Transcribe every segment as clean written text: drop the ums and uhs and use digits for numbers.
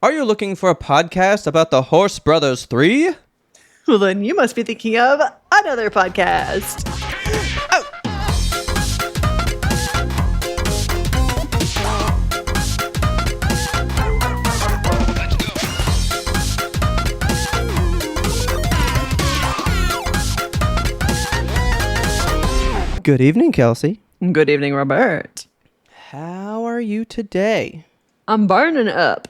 Are you looking for a podcast about the Horse Brothers 3? Well, then you must be thinking of another podcast. Oh. Good evening, Kelsey. Good evening, Robert. How are you today? I'm burning up.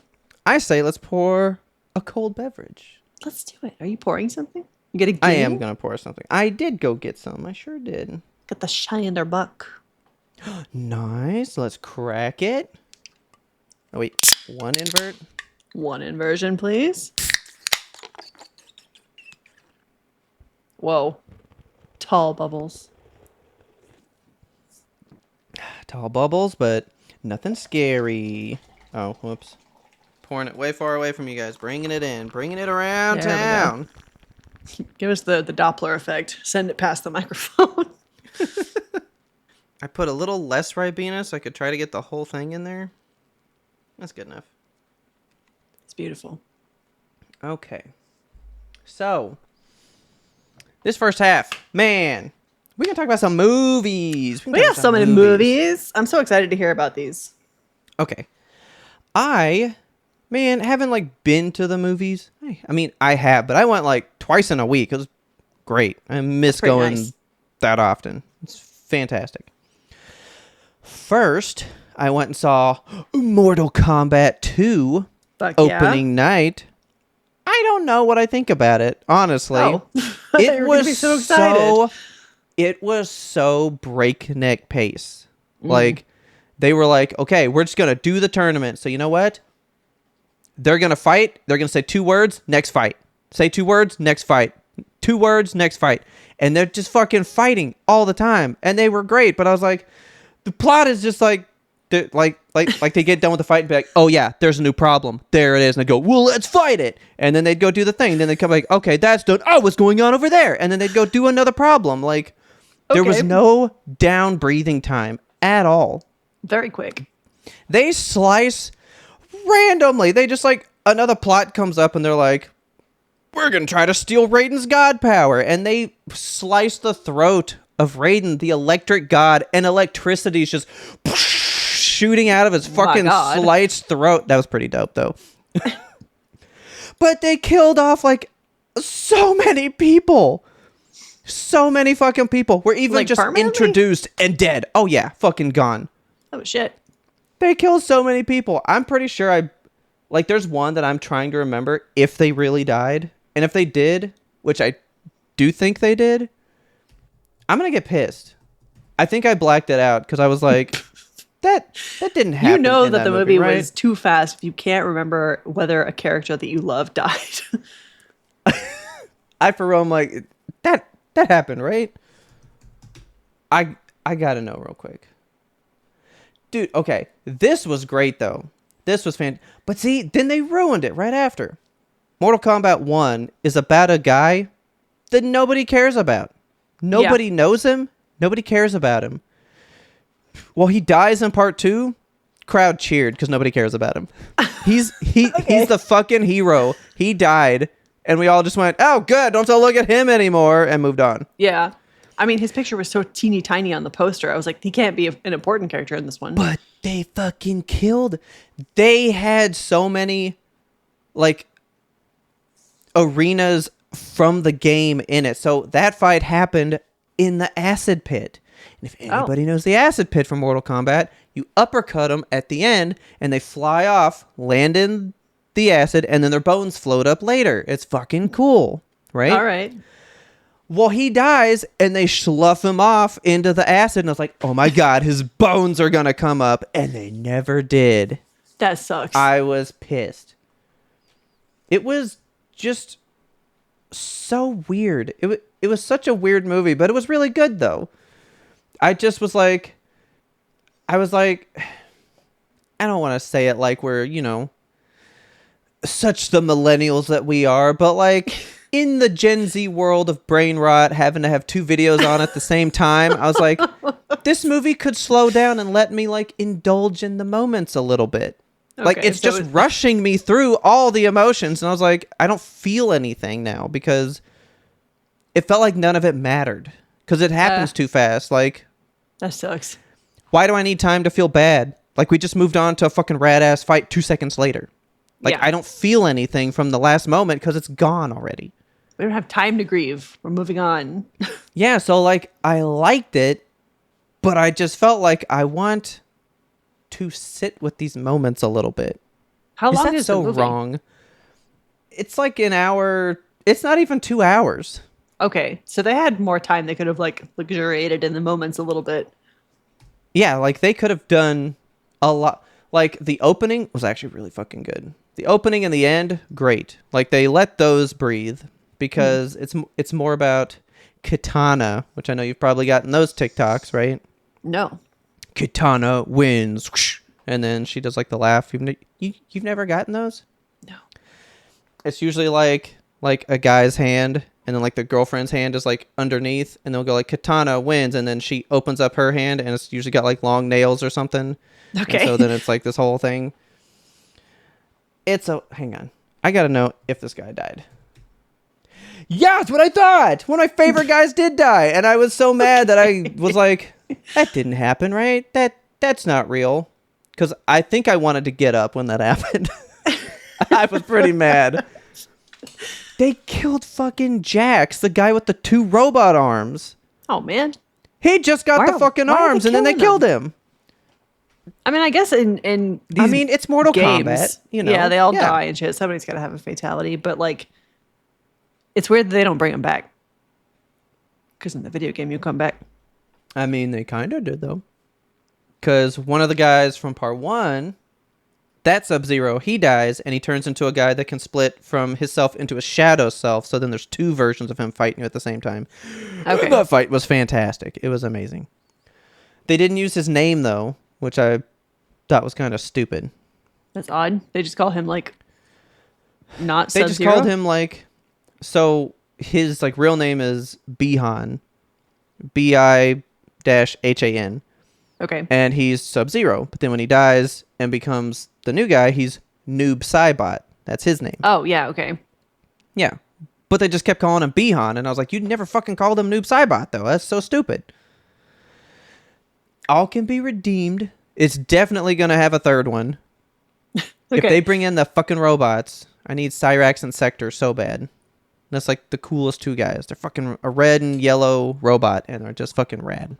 I say let's pour a cold beverage. Let's do it. Are you pouring something? You get a I am going to pour something. I did go get some. I sure did. Got the shiny buck. Nice. Let's crack it. Oh, wait. One invert. One inversion, please. Whoa. Tall bubbles. Tall bubbles, but nothing scary. Oh, whoops. Pouring it way far away from you guys. Bringing it in. Bringing it around town. Give us the Doppler effect. Send it past the microphone. I put a little less Ribena so I could try to get the whole thing in there. That's good enough. It's beautiful. Okay. So, this first half, man, we're going to talk about some movies. We have so many movies. I'm so excited to hear about these. Okay. Haven't been to the movies. I mean, I have, but I went twice in a week. It was great. I miss going that often. It's fantastic. First, I went and saw Mortal Kombat 2 opening night. I don't know what I think about it, honestly. Oh. It was so excited. It was so breakneck pace. They were like, okay, we're just going to do the tournament. So you know what? They're going to fight. They're going to say 2 words, next fight. Say 2 words, next fight. 2 words, next fight. And they're just fucking fighting all the time. And they were great. But I was like, the plot is just like they get done with the fight and be like, oh yeah, there's a new problem. There it is. And they go, well, let's fight it. And then they'd go do the thing. Then they'd come like, okay, that's done. Oh, what's going on over there? And then they'd go do another problem. There was no down breathing time at all. Very quick. They slice randomly. They just another plot comes up and they're like, we're going to try to steal Raiden's god power. And they slice the throat of Raiden, the electric god, and electricity is just shooting out of his fucking sliced throat. That was pretty dope, though. But they killed off so many people. So many fucking people were even just introduced and dead. Oh, yeah. Fucking gone. Oh, shit. They killed so many people. I'm pretty sure there's one that I'm trying to remember if they really died. And if they did, which I do think they did, I'm going to get pissed. I think I blacked it out because I was like, that didn't happen. You know that the movie right? was too fast if you can't remember whether a character that you love died. I'm like, that happened, right? I got to know real quick. Dude, okay. This was great, though. This was fantastic. But see, then they ruined it right after. Mortal Kombat 1 is about a guy that nobody cares about. Nobody knows him. Nobody cares about him. Well, he dies in part 2. Crowd cheered because nobody cares about him. He's the fucking hero. He died. And we all just went, oh, good. Don't look at him anymore. And moved on. Yeah. I mean, his picture was so teeny tiny on the poster. I was like, he can't be an important character in this one. But they fucking killed. They had so many, arenas from the game in it. So that fight happened in the acid pit. And if anybody knows the acid pit from Mortal Kombat, you uppercut them at the end, and they fly off, land in the acid, and then their bones float up later. It's fucking cool, right? All right. Well, he dies, and they slough him off into the acid, and I was like, oh my god, his bones are gonna come up, and they never did. That sucks. I was pissed. It was just so weird. It was such a weird movie, but it was really good, though. I just was like, I don't want to say it like we're, such the millennials that we are, but in the Gen Z world of brain rot, having to have 2 videos on at the same time, I was like, this movie could slow down and let me indulge in the moments a little bit. Like, Okay, it's just rushing me through all the emotions. And I was like, I don't feel anything now because it felt like none of it mattered because it happens too fast. Like, that sucks. why do I need time to feel bad? Like, we just moved on to a fucking rad-ass fight 2 seconds later. Like, I don't feel anything from the last moment because it's gone already. We don't have time to grieve. We're moving on. Yeah, so, like, I liked it, but I just felt like I want to sit with these moments a little bit. How long that is so the movie? wrong? It's like an hour. It's not even 2 hours. Okay, so they had more time. They could have like luxuriated in the moments a little bit. Yeah, like they could have done a lot. Like the opening was actually really fucking good. The opening and the end, great. Like they let those breathe because it's more about Katana, which I know you've probably gotten those TikToks, right? No. Katana wins, whoosh, and then she does like the laugh. You've never gotten those? No. It's usually like a guy's hand, and then like the girlfriend's hand is like underneath, and they'll go like Katana wins, and then she opens up her hand, and it's usually got like long nails or something. Okay. And so then it's like this whole thing. Hang on. I gotta know if this guy died. Yeah, that's what I thought. One of my favorite guys did die, and I was so mad that I was like, that didn't happen, right? That's not real. Because I think I wanted to get up when that happened. I was pretty mad. They killed fucking Jax, the guy with the 2 robot arms. Oh man. He just got the fucking arms, and then they killed him. I mean, I guess in these it's Mortal games, Kombat. You know, yeah, they all die and shit. Somebody's got to have a fatality, but like, it's weird that they don't bring them back. Because in the video game, you come back. I mean, they kind of did though. Because one of the guys from part 1, that Sub-Zero, he dies, and he turns into a guy that can split from himself into a shadow self. So then there's 2 versions of him fighting at the same time. Okay. That fight was fantastic. It was amazing. They didn't use his name though, which I thought was kind of stupid. That's odd. They just call him like not They Sub-Zero? just called him like, so his like real name is Bihan, B-I-HAN, Okay. and he's Sub-Zero. But then when he dies and becomes the new guy, he's Noob Saibot. That's his name. Oh yeah. Okay. Yeah. But they just kept calling him Bihan, and I was like, you never fucking called him Noob Saibot though. That's so stupid. All can be redeemed. It's definitely going to have a third one. Okay. If they bring in the fucking robots, I need Cyrax and Sector so bad. That's like the coolest 2 guys. They're fucking a red and yellow robot, and they're just fucking rad.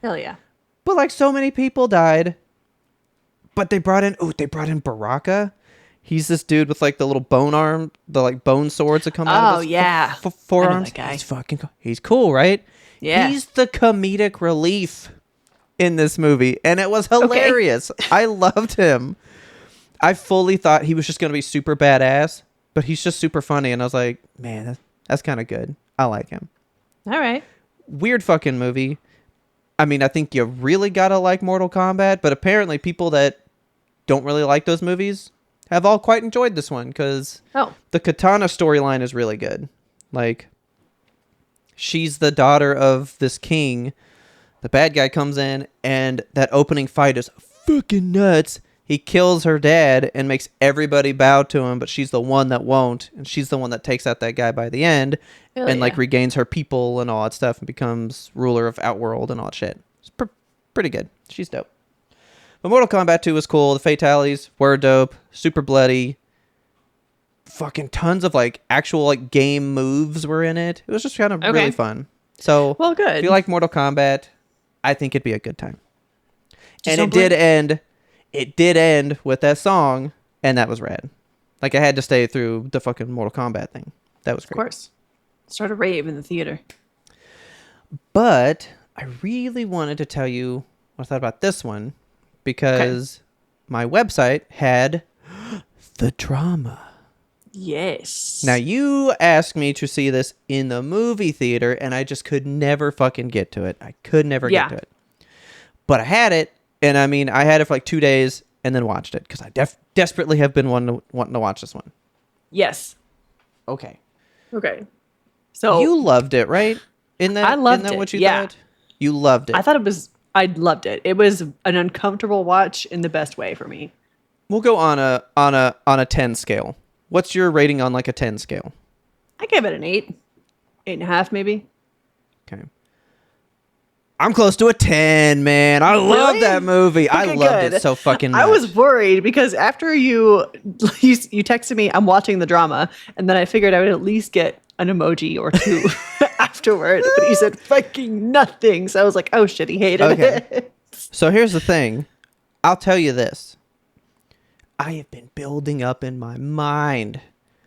Hell yeah. But like so many people died. But they brought in Baraka. He's this dude with like the little bone arm, the like bone swords that come out of his yeah. forearms. that guy. He's fucking he's cool, right? Yeah. He's the comedic relief in this movie, and it was hilarious. I loved him. I fully thought he was just going to be super badass, but he's just super funny, and I was like, man, that's kind of good. I like him. All right. Weird fucking movie. I mean, I think you really got to like Mortal Kombat, but apparently people that don't really like those movies have all quite enjoyed this one, because the Katana storyline is really good. Like, she's the daughter of this king. The bad guy comes in, and that opening fight is fucking nuts. He kills her dad and makes everybody bow to him, but she's the one that won't, and she's the one that takes out that guy by the end, and like regains her people and all that stuff, and becomes ruler of Outworld and all that shit. It's pretty good. She's dope. But Mortal Kombat 2 was cool. The fatalities were dope. Super bloody. Fucking tons of like actual like game moves were in it. It was just kind of really fun. So, well, good. If you like Mortal Kombat, I think it'd be a good time. And it did end. It did end with that song, and that was rad. Like, I had to stay through the fucking Mortal Kombat thing. That was great. Of course. Start a rave in the theater. But I really wanted to tell you what I thought about this one, because my website had the drama. Yes. Now, you asked me to see this in the movie theater, and I just could never fucking get to it. I could never get to it. But I had it, and I mean, I had it for like 2 days and then watched it, because I desperately have been wanting to watch this one. Yes. Okay. So you loved it, right? I loved it. What you thought? You loved it. I loved it. It was an uncomfortable watch in the best way for me. We'll go on a 10 scale. What's your rating on like a 10 scale? I gave it an 8, 8.5 maybe. Okay. I'm close to a 10, man. I love Really? that movie. I Okay, loved good. it so fucking much. I was worried because after you texted me, I'm watching the drama, and then I figured I would at least get an emoji or two afterward. But you said fucking nothing, so I was like, oh shit, he hated Okay. it. So here's the thing. I'll tell you this. I have been building up in my mind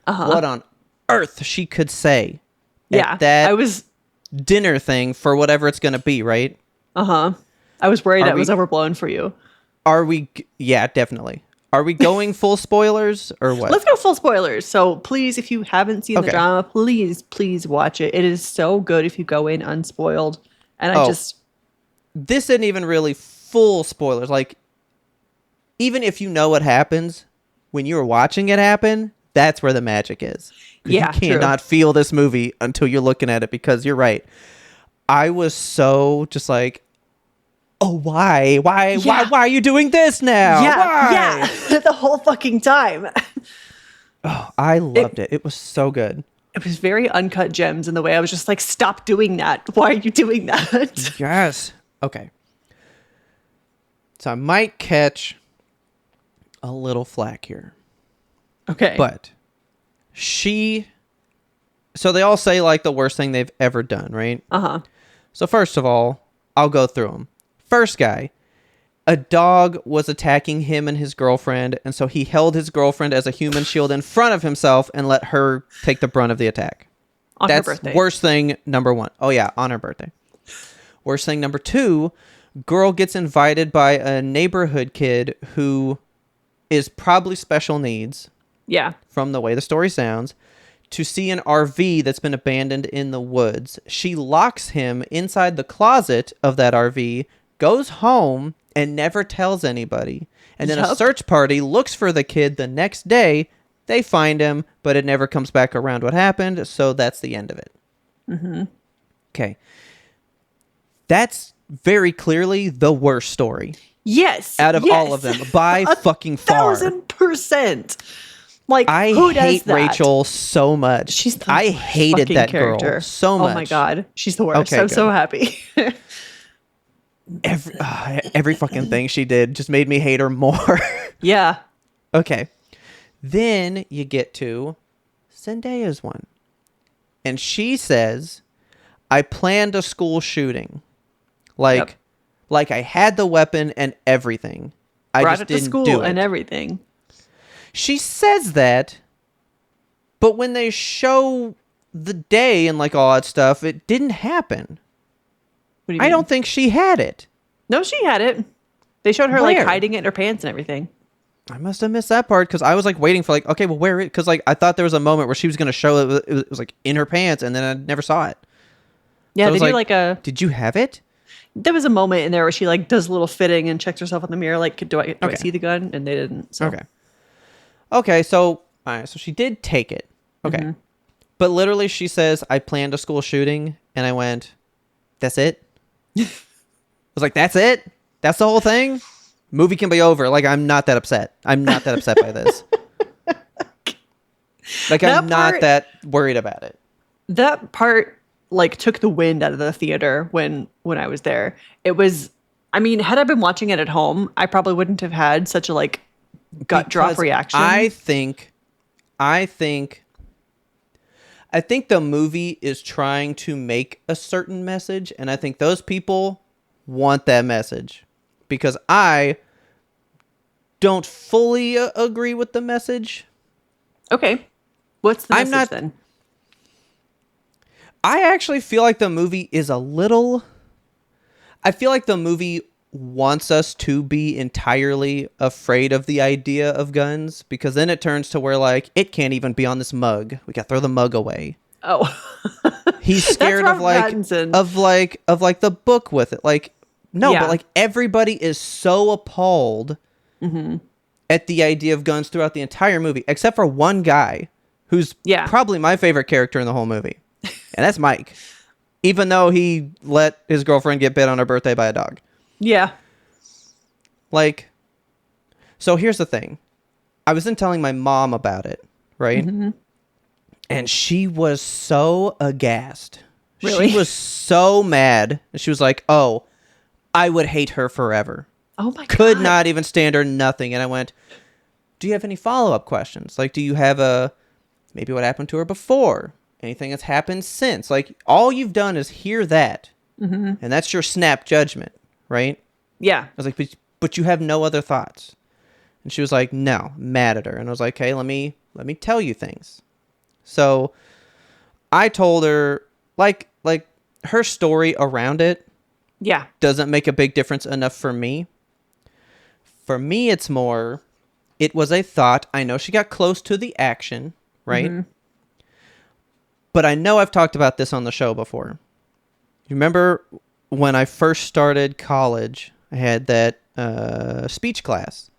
what on earth she could say Yeah, at that I was. dinner thing for whatever it's going to be, right? I was worried Are it was we- overblown for you. Are we... Yeah, definitely. Are we going full spoilers or what? Let's go full spoilers. So please, if you haven't seen the Okay. drama, please watch it. It is so good if you go in unspoiled. And I Oh. just This isn't even really full spoilers. Like, even if you know what happens, when you're watching it happen, that's where the magic is. 'Cause Yeah, you cannot feel this movie until you're looking at it, because you're right. I was so just like, oh, why are you doing this now? Why? the whole fucking time. Oh, I loved it. It was so good. It was very uncut gems in the way I was just like, stop doing that. Why are you doing that? Yes. Okay. So I might catch a little flack here. Okay. But so they all say like the worst thing they've ever done, right? So first of all, I'll go through them. First guy, a dog was attacking him and his girlfriend, and so he held his girlfriend as a human shield in front of himself and let her take the brunt of the attack. on her That's birthday. worst thing number 1. Oh yeah, on her birthday. Worst thing number 2, girl gets invited by a neighborhood kid who is probably special needs, Yeah. from the way the story sounds, to see an RV that's been abandoned in the woods. She locks him inside the closet of that RV, goes home, and never tells anybody. And then a Yup. search party looks for the kid the next day. They find him, but it never comes back around what happened, so that's the end of it. Okay. That's very clearly the worst story Yes. out of all of yes. them, by fucking far. 1000%. Like, I who does hate that? Rachel so much. She's the I worst hated fucking that character. girl so much. Oh my god, she's the worst. Okay, I'm so good. happy. Every fucking thing she did just made me hate her more. Yeah. Okay. Then you get to Zendaya's one. And she says, I planned a school shooting. Like I had the weapon and everything. I Brought just it to didn't school do it. and everything. She says that, but when they show the day and like all that stuff, it didn't happen. What do you I mean? don't think she had it. No, she had it. They showed her like Where? hiding it in her pants and everything. I must have missed that part, because I was like waiting for like, okay, well, where? Because like I thought there was a moment where she was going to show it was like in her pants, and then I never saw it. Yeah, So I they was do like a. Did you have it? There was a moment in there where she like does a little fitting and checks herself in the mirror, like, do I Okay. see the gun? And they didn't. So. Okay, so all right, so she did take it. Okay. Mm-hmm. But literally she says, I planned a school shooting, and I went, that's it? I was like, that's it? That's the whole thing? Movie can be over. Like, I'm not that upset. I'm not that upset by this. Like, I'm That not part- that worried about it. That part like took the wind out of the theater when I was there. It was, I mean, had I been watching it at home, I probably wouldn't have had such a like gut drop Because reaction. I think the movie is trying to make a certain message, and I think those people want that message, because I don't fully agree with the message. Okay. What's the I'm message not- then? I actually feel like the movie is I feel like the movie wants us to be entirely afraid of the idea of guns, because then it turns to where like it can't even be on this mug. We got to throw the mug away. Oh. He's scared of Robert like Pattinson. of like the book with it. Like no, Yeah. but like everybody is so appalled at the idea of guns throughout the entire movie, except for one guy who's Yeah. probably my favorite character in the whole movie. And that's Mike. Even though he let his girlfriend get bit on her birthday by a dog. Yeah. Like, so here's the thing. I was then telling my mom about it, right? And she was so aghast. Really? She was so mad. And she was like, oh, I would hate her forever. Oh my Could God. not even stand her, nothing. And I went, do you have any follow-up questions? Like, do you have maybe what happened to her before? Anything that's happened since? Like, all you've done is hear that. And that's your snap judgment, right? Yeah. I was like, but you have no other thoughts. And she was like, no, mad at her. And I was like, okay, let me tell you things. So I told her, like her story around it Yeah. doesn't make a big difference enough for me. For me, it's more, it was a thought. I know she got close to the action, right? But I know I've talked about this on the show before. You remember when I first started college, I had that speech class.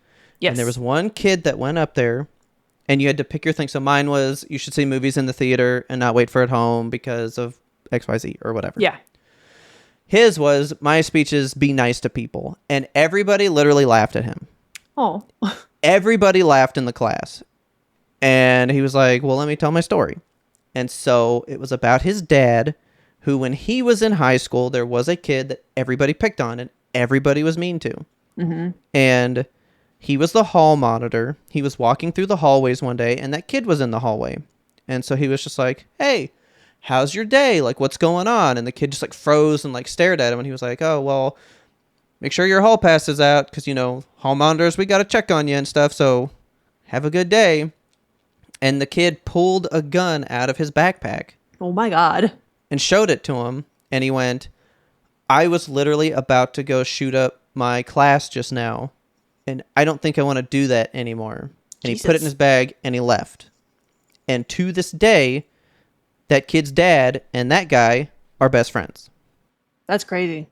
Yes. And there was one kid that went up there, and you had to pick your thing. So mine was, you should see movies in the theater and not wait for it home because of XYZ or whatever. Yeah. His was, my speech is be nice to people. And everybody literally laughed at him. Oh. Everybody laughed in the class. And he was like, well, let me tell my story. And so it was about his dad, who when he was in high school, there was a kid that everybody picked on and everybody was mean to. And he was the hall monitor. He was walking through the hallways one day, and that kid was in the hallway. And so he was just like, hey, how's your day? Like, what's going on? And the kid just like froze and like stared at him. And he was like, oh, well, make sure your hall pass is out because, you know, hall monitors, we got to check on you and stuff. So have a good day. And the kid pulled a gun out of his backpack Oh my God. and showed it to him. And he went, I was literally about to go shoot up my class just now. And I don't think I want to do that anymore. And he put it in his bag and he left. And to this day, that kid's dad and that guy are best friends. That's crazy.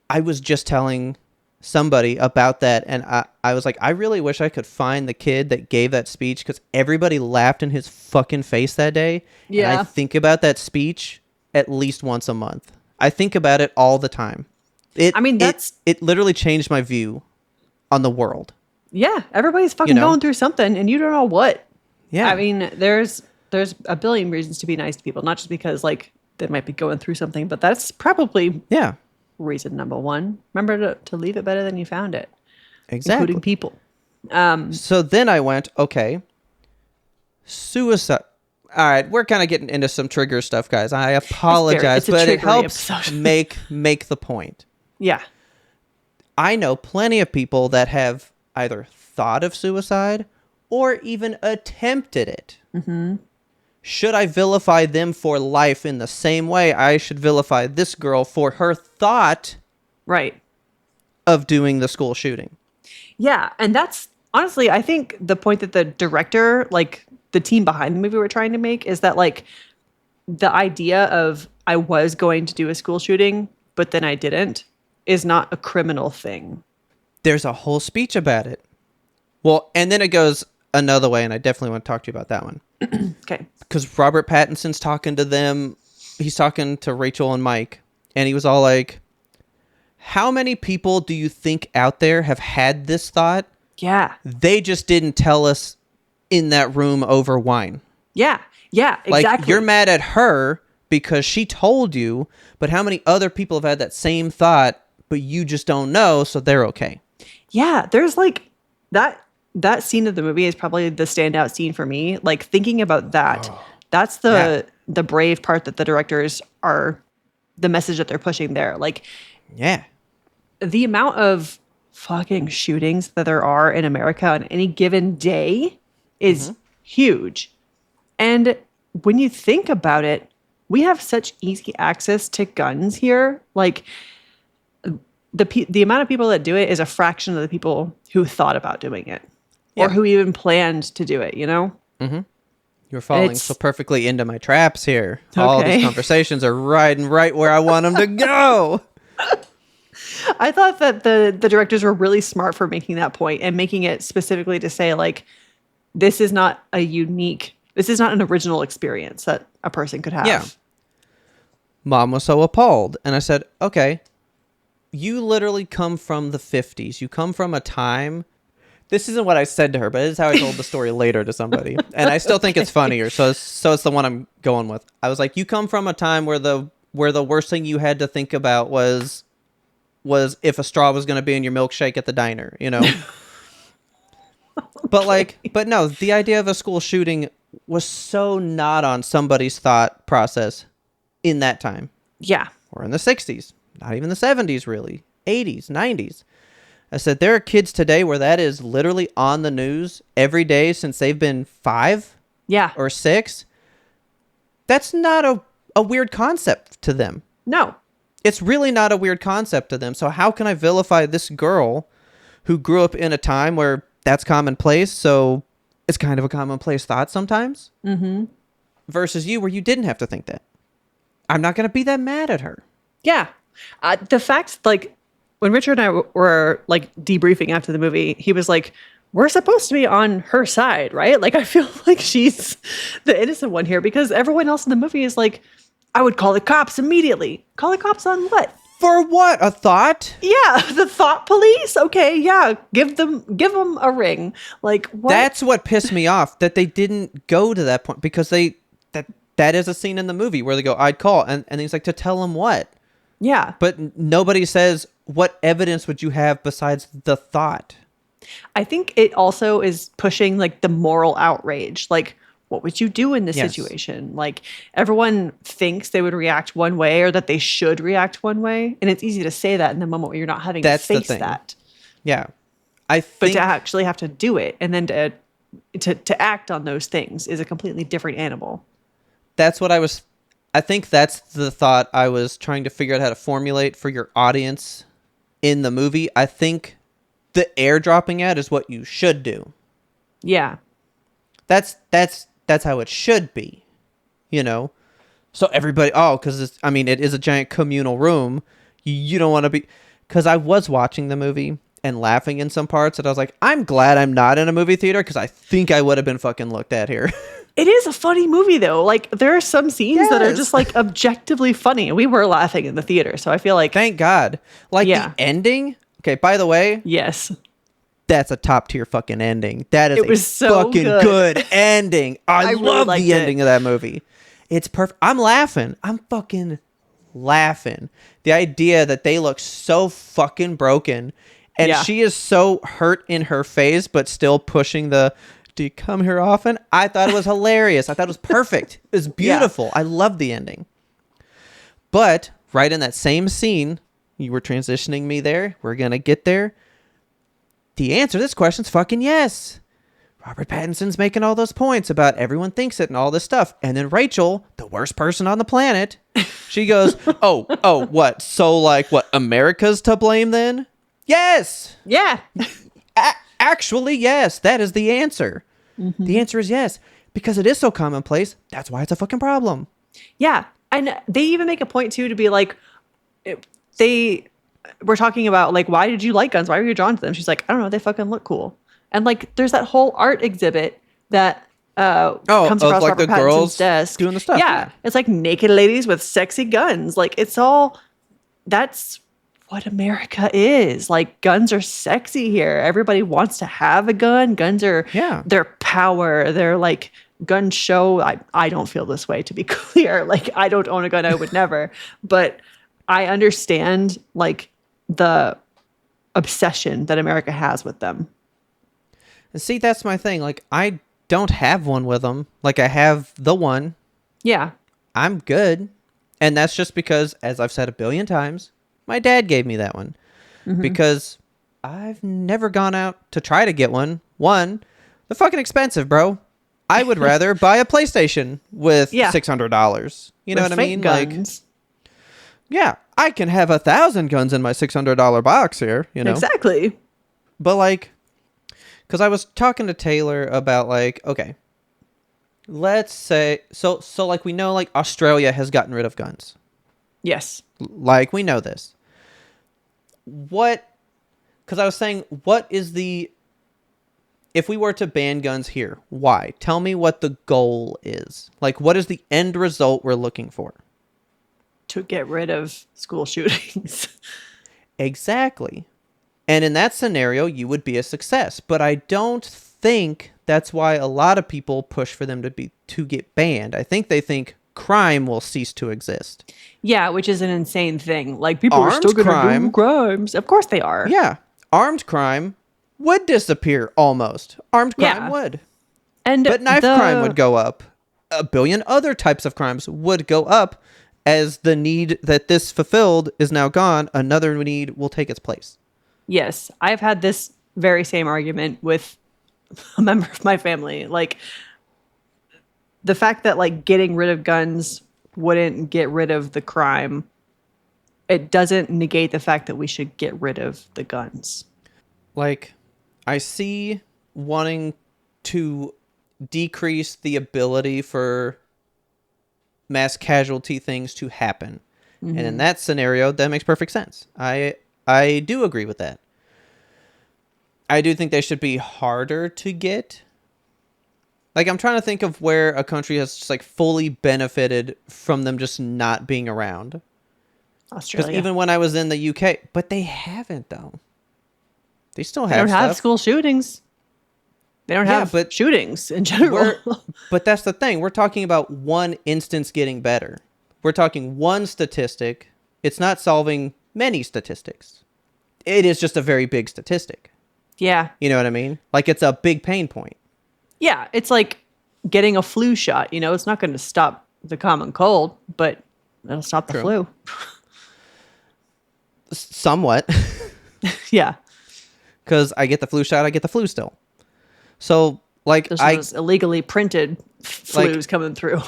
I was just telling somebody about that, and I was like, I really wish I could find the kid that gave that speech, because everybody laughed in his fucking face that day. Yeah. And I think about that speech at least once a month. I think about it all the time. It literally changed my view on the world. Yeah. Everybody's fucking going through something, and you don't know what. Yeah. I mean, there's a billion reasons to be nice to people, not just because like they might be going through something, but that's probably reason number one. Remember to leave it better than you found it. Exactly. Including people. So then I went, okay, suicide. All right, we're kind of getting into some trigger stuff, guys. I apologize, but it helps make the point. Yeah. I know plenty of people that have either thought of suicide or even attempted it. Should I vilify them for life in the same way I should vilify this girl for her thought of doing the school shooting? Yeah, and that's honestly, I think the point that the director, like the team behind the movie were trying to make is that like the idea of I was going to do a school shooting, but then I didn't, is not a criminal thing. There's a whole speech about it. Well, and then it goes another way, and I definitely want to talk to you about that one. Okay. Because Robert Pattinson's talking to them. He's talking to Rachel and Mike, and he was all like, how many people do you think out there have had this thought? Yeah. They just didn't tell us in that room over wine. Yeah. Yeah, exactly. Like, you're mad at her because she told you, but how many other people have had that same thought, but you just don't know, so they're okay? Yeah, there's like that scene of the movie is probably the standout scene for me. Like thinking about that, that's the brave part that the directors are, the message that they're pushing there. Like, yeah, the amount of fucking shootings that there are in America on any given day is huge. And when you think about it, we have such easy access to guns here. Like the amount of people that do it is a fraction of the people who thought about doing it. Or who even planned to do it, you know? You're falling so perfectly into my traps here. Okay. All these conversations are riding right where I want them to go. I thought that the directors were really smart for making that point and making it specifically to say, like, this is not an original experience that a person could have. Yeah. Mom was so appalled. And I said, okay, you literally come from the 50s. You come from a time This isn't what I said to her, but it is how I told the story later to somebody, and I still think it's funnier. So it's the one I'm going with. I was like, you come from a time where the worst thing you had to think about was if a straw was going to be in your milkshake at the diner, you know. But no, the idea of a school shooting was so not on somebody's thought process in that time. Yeah. Or in the 60s, not even the 70s, really, 80s, 90s. I said, there are kids today where that is literally on the news every day since they've been 5 Yeah. or 6. That's not a weird concept to them. No. It's really not a weird concept to them. So how can I vilify this girl who grew up in a time where that's commonplace? So it's kind of a commonplace thought sometimes. Mm-hmm. Versus you, where you didn't have to think that. I'm not going to be that mad at her. Yeah. The fact, like, when Richard and I were like debriefing after the movie, he was like, we're supposed to be on her side, right? Like, I feel like she's the innocent one here because everyone else in the movie is like, I would call the cops immediately. Call the cops on what? For what? A thought? Yeah, the thought police. Okay, yeah, give them a ring. Like, what? That's what pissed me off, that they didn't go to that point, because that is a scene in the movie where they go, I'd call, and he's like, to tell him what? Yeah. But nobody says, what evidence would you have besides the thought? I think it also is pushing like the moral outrage. Like, what would you do in this Yes. situation? Like, everyone thinks they would react one way or that they should react one way. And it's easy to say that in the moment where you're not having That's to the face thing. that. Yeah. I But think to actually have to do it and then to act on those things is a completely different animal. that's what I think that's the thought I was trying to figure out how to formulate for your audience in the movie. I think the airdropping at is what you should do. Yeah. That's how it should be, you know? So everybody, because it is a giant communal room. You don't want to be, because I was watching the movie and laughing in some parts, and I was like, I'm glad I'm not in a movie theater, because I think I would have been fucking looked at here. It is a funny movie though. Like, there are some scenes that are Yes. just like objectively funny. We were laughing in the theater. So I feel like, Thank God. Like, Yeah. the ending. Okay, by the way, yes. that's a top tier fucking ending. That is It a was so fucking good. good ending. I really love liked the it. ending of that movie. It's perfect. I'm laughing. I'm fucking laughing. The idea that they look so fucking broken, and Yeah. she is so hurt in her face, but still pushing the, do you come here often? I thought it was hilarious. I thought it was perfect. It was beautiful. I love the ending. But right in that same scene, you were transitioning me there. We're going to get there. The answer to this question's fucking yes. Robert Pattinson's making all those points about everyone thinks it and all this stuff. And then Rachel, the worst person on the planet, she goes, oh, what? So, like, what? America's to blame then? Yes. Yeah. Actually, yes. That is the answer. Mm-hmm. The answer is yes. Because it is so commonplace. That's why it's a fucking problem. Yeah. And they even make a point too to be like, they were talking about like, why did you like guns? Why were you drawn to them? She's like, I don't know. They fucking look cool. And like, there's that whole art exhibit that comes across like Robert the Pattinson's girls desk. doing the stuff. Yeah. It's like naked ladies with sexy guns. Like, it's all, that's what America is. Like, guns are sexy here. Everybody wants to have a gun. Guns are, they're power. They're like, gun show. I don't feel this way, to be clear. Like, I don't own a gun. I would never. But I understand like the obsession that America has with them. And see, that's my thing. Like, I don't have one with them. Like, I have the one. Yeah. I'm good. And that's just because, as I've said a billion times, my dad gave me that one. Mm-hmm. Because I've never gone out to try to get one. One, they're fucking expensive, bro. I would rather buy a PlayStation with $600. You know with what I mean? Guns. Like, yeah, I can have 1,000 guns in my $600 box here, you know? Exactly. But like, because I was talking to Taylor about like, okay, let's say, so like we know like Australia has gotten rid of guns. Yes. Like, we know this. What, because I was saying, what is the, if we were to ban guns here, why? Tell me what the goal is. Like, what is the end result we're looking for? To get rid of school shootings. Exactly. And in that scenario, you would be a success. But I don't think that's why a lot of people push for them to get banned. I think they think crime will cease to exist. Yeah, which is an insane thing. Like, people are Armed still going to crime- do crimes. Of course they are. Yeah. Armed crime would disappear almost. Armed crime Yeah. would. And But knife crime would go up. A billion other types of crimes would go up as the need that this fulfilled is now gone. Another need will take its place. Yes, I've had this very same argument with a member of my family. Like, the fact that like getting rid of guns wouldn't get rid of the crime, it doesn't negate the fact that we should get rid of the guns. Like, I see wanting to decrease the ability for mass casualty things to happen. And in that scenario, that makes perfect sense. I do agree with that. I do think they should be harder to get. Like, I'm trying to think of where a country has just like fully benefited from them just not being around. Because Australia. even when I was in the UK, but they haven't though. They still have They don't have stuff. school shootings. They don't Yeah, have but shootings in general. But that's the thing. We're talking about one instance getting better. We're talking one statistic. It's not solving many statistics. It is just a very big statistic. Yeah. You know what I mean? Like, it's a big pain point. Yeah. It's like getting a flu shot. You know, it's not going to stop the common cold, but it'll stop the True. flu. Somewhat. Yeah. Because I get the flu shot, I get the flu still. So, like, There's those illegally printed flus coming through.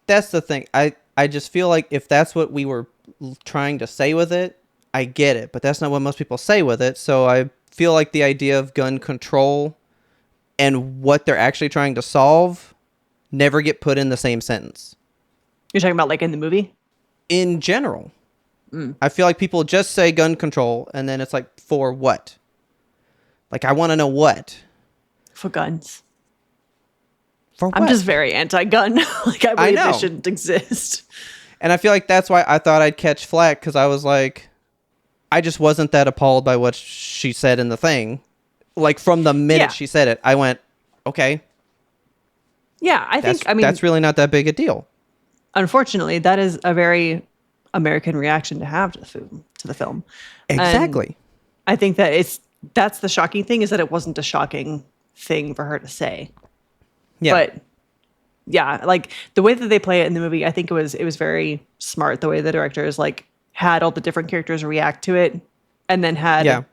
that's the thing. I just feel like if that's what we were trying to say with it, I get it. But that's not what most people say with it. So I feel like the idea of gun control and what they're actually trying to solve never get put in the same sentence. You're talking about like in the movie? In general. I feel like people just say gun control and then it's like, for what? Like, I want to know what. For guns. For what? I'm just very anti-gun. Like, I believe know. they shouldn't exist. And I feel like that's why I thought I'd catch flack, because I was like, I just wasn't that appalled by what she said in the thing. Like, from the minute Yeah. she said it, I went, okay, Yeah, I think, I mean, that's really not that big a deal. unfortunately, that is a very American reaction to have to the film. Exactly. I think that that's the shocking thing, is that it wasn't a shocking thing for her to say. Yeah. But yeah, like the way that they play it in the movie, I think it was very smart the way the directors like had all the different characters react to it and then had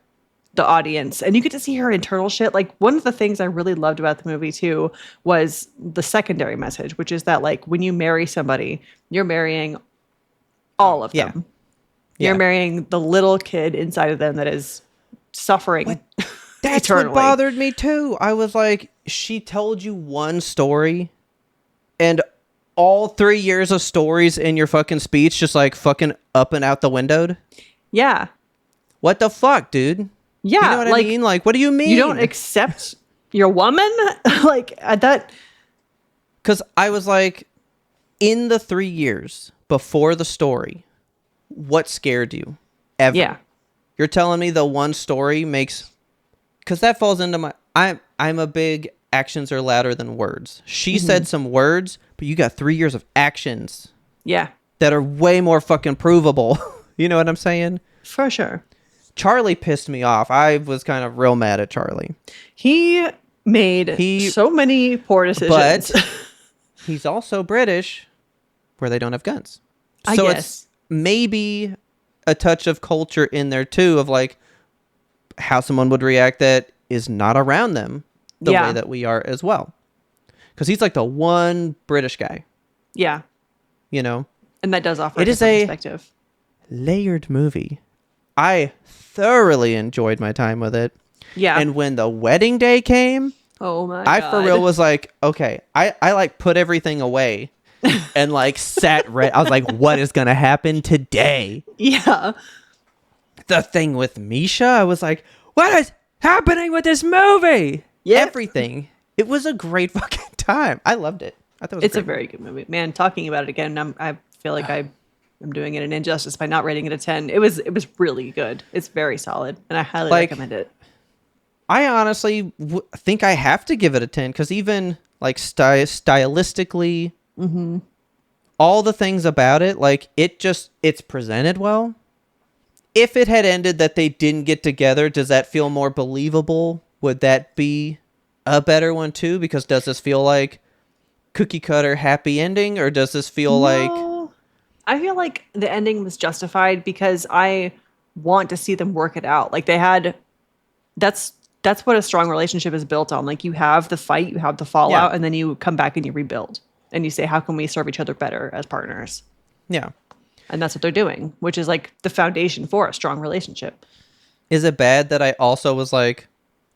the audience, and you get to see her internal shit. Like, one of the things I really loved about the movie too was the secondary message, which is that like when you marry somebody, you're marrying all of them. You're marrying the little kid inside of them that is suffering. That's eternally. what bothered me too. I was like, she told you one story and all 3 years of stories in your fucking speech just like fucking up and out the window. Yeah. What the fuck, dude? Yeah. You know what I mean? Like, what do you mean? You don't accept your woman? Like, that. Because I was like, in the 3 years before the story, what scared you? Ever? Yeah. You're telling me the one story makes... Because that falls into my... I'm a big actions are louder than words. She said some words, but you got 3 years of actions Yeah. that are way more fucking provable. You know what I'm saying? For sure. Charlie pissed me off. I was kind of real mad at Charlie. He made so many poor decisions. But he's also British, where they don't have guns. I So guess. it's maybe a touch of culture in there too, of like how someone would react that is not around them the way that we are as well. Because he's like the one British guy, Yeah. you know? And that does offer It a is different a- perspective. Layered movie. I thoroughly enjoyed my time with it. Yeah. And when the wedding day came, oh my I God. for real was like, okay, I like put everything away and like sat I was like, what is gonna happen today? Yeah. The thing with Misha, I was like, what is happening with this movie? Yep. Everything. It was a great fucking time. I loved it. I thought it was It's a great. very good movie. Man, talking about it again, I feel like I am doing it an injustice by not rating it a 10. It was really good. It's very solid, and I highly Like, recommend it. I honestly think I have to give it a 10 because even like stylistically, all the things about it, like it's presented well. If it had ended that they didn't get together, does that feel more believable? Would that be a better one too? Because does this feel like cookie cutter happy ending, or does this feel like No, I feel like the ending was justified because I want to see them work it out. Like they had, that's what a strong relationship is built on. Like you have the fight, you have the fallout, Yeah. and then you come back and you rebuild, and you say, how can we serve each other better as partners? yeah? And that's what they're doing, which is like the foundation for a strong relationship. Is it bad that I also was like,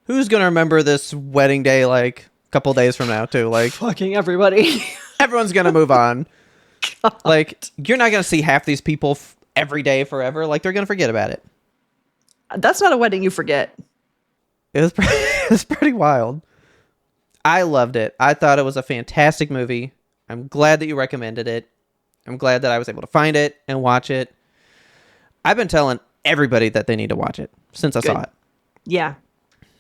who's gonna remember this wedding day like a couple days from now too? Like Fucking everybody. everyone's gonna move on. Like you're not gonna see half these people every day forever. Like they're gonna forget about it. That's not a wedding you forget. It was it was pretty wild. I loved it. I thought it was a fantastic movie. I'm glad that you recommended it. I'm glad that I was able to find it and watch it. I've been telling everybody that they need to watch it since I saw it. Yeah.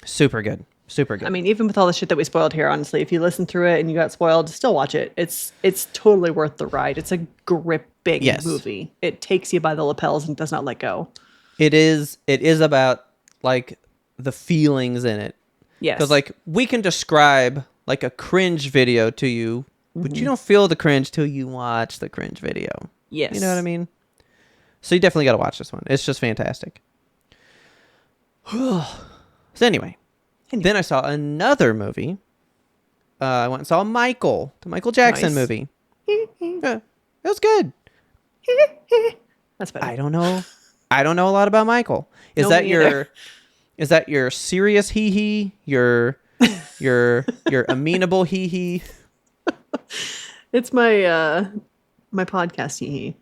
Super good. Super good. I mean, even with all the shit that we spoiled here, honestly, if you listen through it and you got spoiled, still watch it. It's totally worth the ride. It's a gripping movie. It takes you by the lapels and does not let go. It is about like the feelings in it. Yes. Because like we can describe like a cringe video to you, but you don't feel the cringe till you watch the cringe video. Yes. You know what I mean? So you definitely got to watch this one. It's just fantastic. So anyway, then I saw another movie. I went and saw Michael, the Michael Jackson Nice. movie. Yeah, it was good. That's better. I don't know a lot about Michael. Is No, that me your either. is that your serious hee hee? Your amenable hee hee? It's my my podcast hee.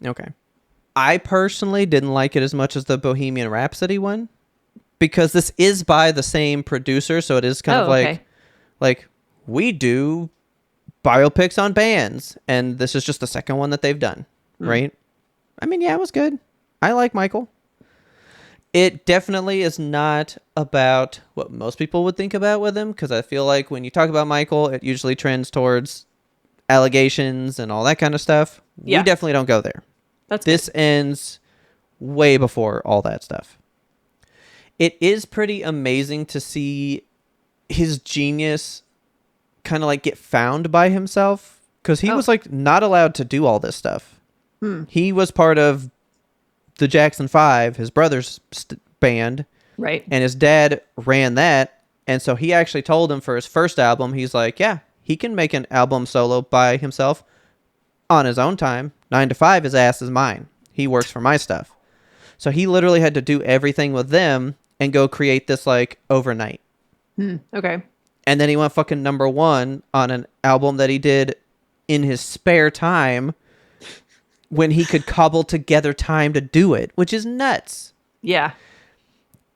Okay. I personally didn't like it as much as the Bohemian Rhapsody one because this is by the same producer, so it is kind of like we do biopics on bands, and this is just the second one that they've done, right? I mean, yeah, it was good. I like Michael. It definitely is not about what most people would think about with him, because I feel like when you talk about Michael, it usually trends towards allegations and all that kind of stuff. Yeah. We definitely don't go there. This ends way before all that stuff. It is pretty amazing to see his genius kind of like get found by himself, because he was like not allowed to do all this stuff. He was part of the Jackson 5, his brother's band, Right. and his dad ran that, and so he actually told him for his first album, he's like, yeah, he can make an album solo by himself on his own time. 9 to 5, his ass is mine. He works for my stuff. So he literally had to do everything with them and go create this like overnight. Okay. And then he went fucking number 1 on an album that he did in his spare time when he could cobble together time to do it, which is nuts. Yeah.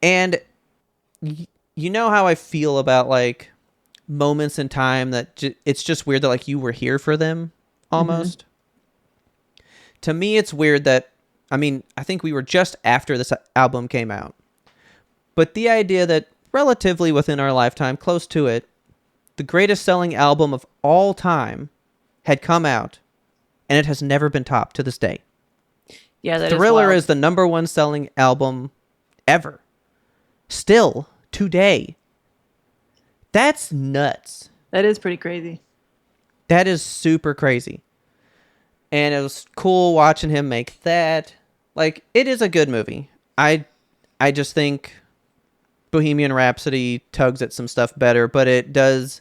And you know how I feel about like moments in time that it's just weird that like you were here for them almost. To me, it's weird that, I mean, I think we were just after this album came out. But the idea that relatively within our lifetime, close to it, the greatest selling album of all time had come out, and it has never been topped to this day. Yeah, that Thriller is is the number 1 selling album ever. Still, today. That's nuts. That is pretty crazy. That is super crazy. And it was cool watching him make that. Like, it is a good movie. I just think Bohemian Rhapsody tugs at some stuff better, but it does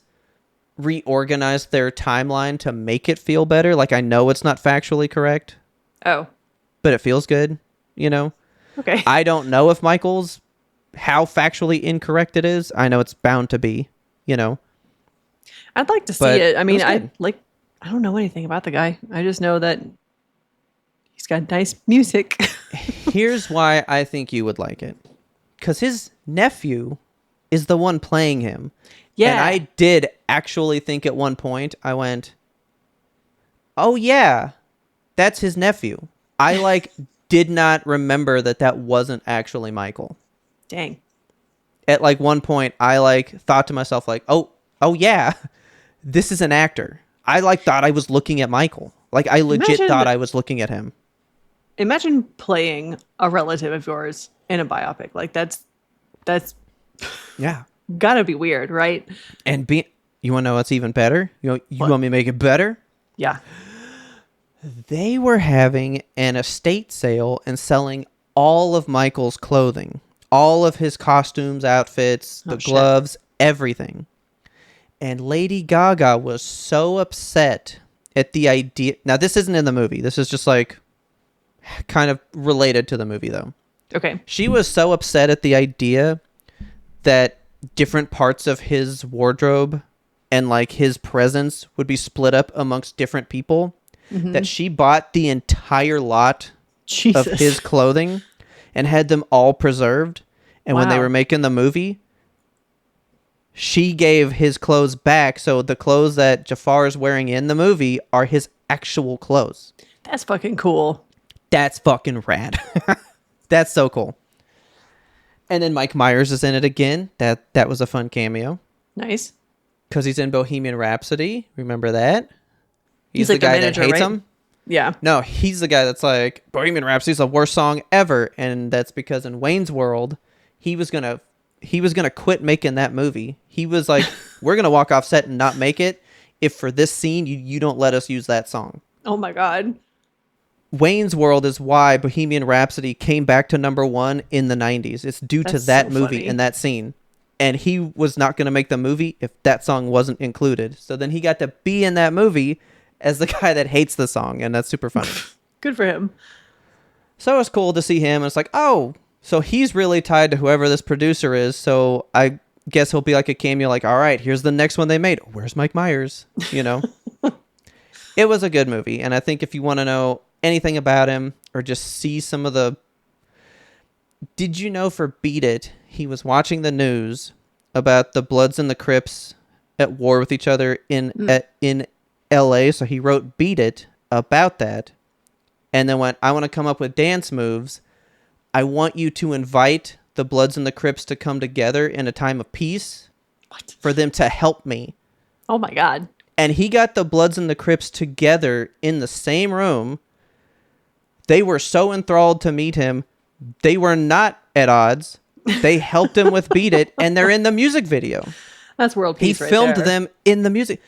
reorganize their timeline to make it feel better. Like, I know it's not factually correct, Oh. but it feels good, you know? Okay. I don't know if Michael's how factually incorrect it is. I know it's bound to be, you know? I'd like to see But it. I mean, it was good. I don't know anything about the guy. I just know that he's got nice music. Here's why I think you would like it. Because his nephew is the one playing him. Yeah. And I did actually think at one point, I went, oh yeah, that's his nephew. I like did not remember that wasn't actually Michael. Dang. At like one point, I like thought to myself like, oh yeah, this is an actor. I like thought I was looking at Michael. Like I legit thought I was looking at him. Imagine playing a relative of yours in a biopic. Like that's Yeah. gotta be weird, right? And you want to know what's even better? You want me to make it better? Yeah. They were having an estate sale and selling all of Michael's clothing, all of his costumes, outfits, the gloves, everything. And Lady Gaga was so upset at the idea. Now, this isn't in the movie. This is just like kind of related to the movie, though. Okay. She was so upset at the idea that different parts of his wardrobe and like his presence would be split up amongst different people that she bought the entire lot of his clothing and had them all preserved. And when they were making the movie, she gave his clothes back. So the clothes that Jafar is wearing in the movie are his actual clothes. That's fucking cool. That's fucking rad. That's so cool. And then Mike Myers is in it again. That was a fun cameo. Nice. Because he's in Bohemian Rhapsody. Remember that? He's like the guy manager, that hates right? him. Yeah. No, he's the guy that's like, Bohemian Rhapsody's the worst song ever. And that's because in Wayne's World, he was gonna quit making that movie. He was like, we're gonna walk off set and not make it if for this scene you don't let us use that song. Oh my God. Wayne's World is why Bohemian Rhapsody came back to #1 in the 90s. It's due to that movie funny. and that scene. And he was not going to make the movie if that song wasn't included. So then he got to be in that movie as the guy that hates the song. And that's super funny. Good for him. So it's cool to see him. And it's like, oh, so he's really tied to whoever this producer is. So I guess he'll be like a cameo, like, all right, here's the next one they made. Where's Mike Myers? You know? It was a good movie. And I think if you want to know anything about him or just see some of the... Did you know for Beat It, he was watching the news about the Bloods and the Crips at war with each other in LA. So he wrote Beat It about that and then went, I want to come up with dance moves. I want you to invite the Bloods and the Crips to come together in a time of peace for them to help me. Oh my God. And he got the Bloods and the Crips together in the same room. They were so enthralled to meet him. They were not at odds. They helped him with Beat It, and they're in the music video. That's world peace. He filmed them in the music.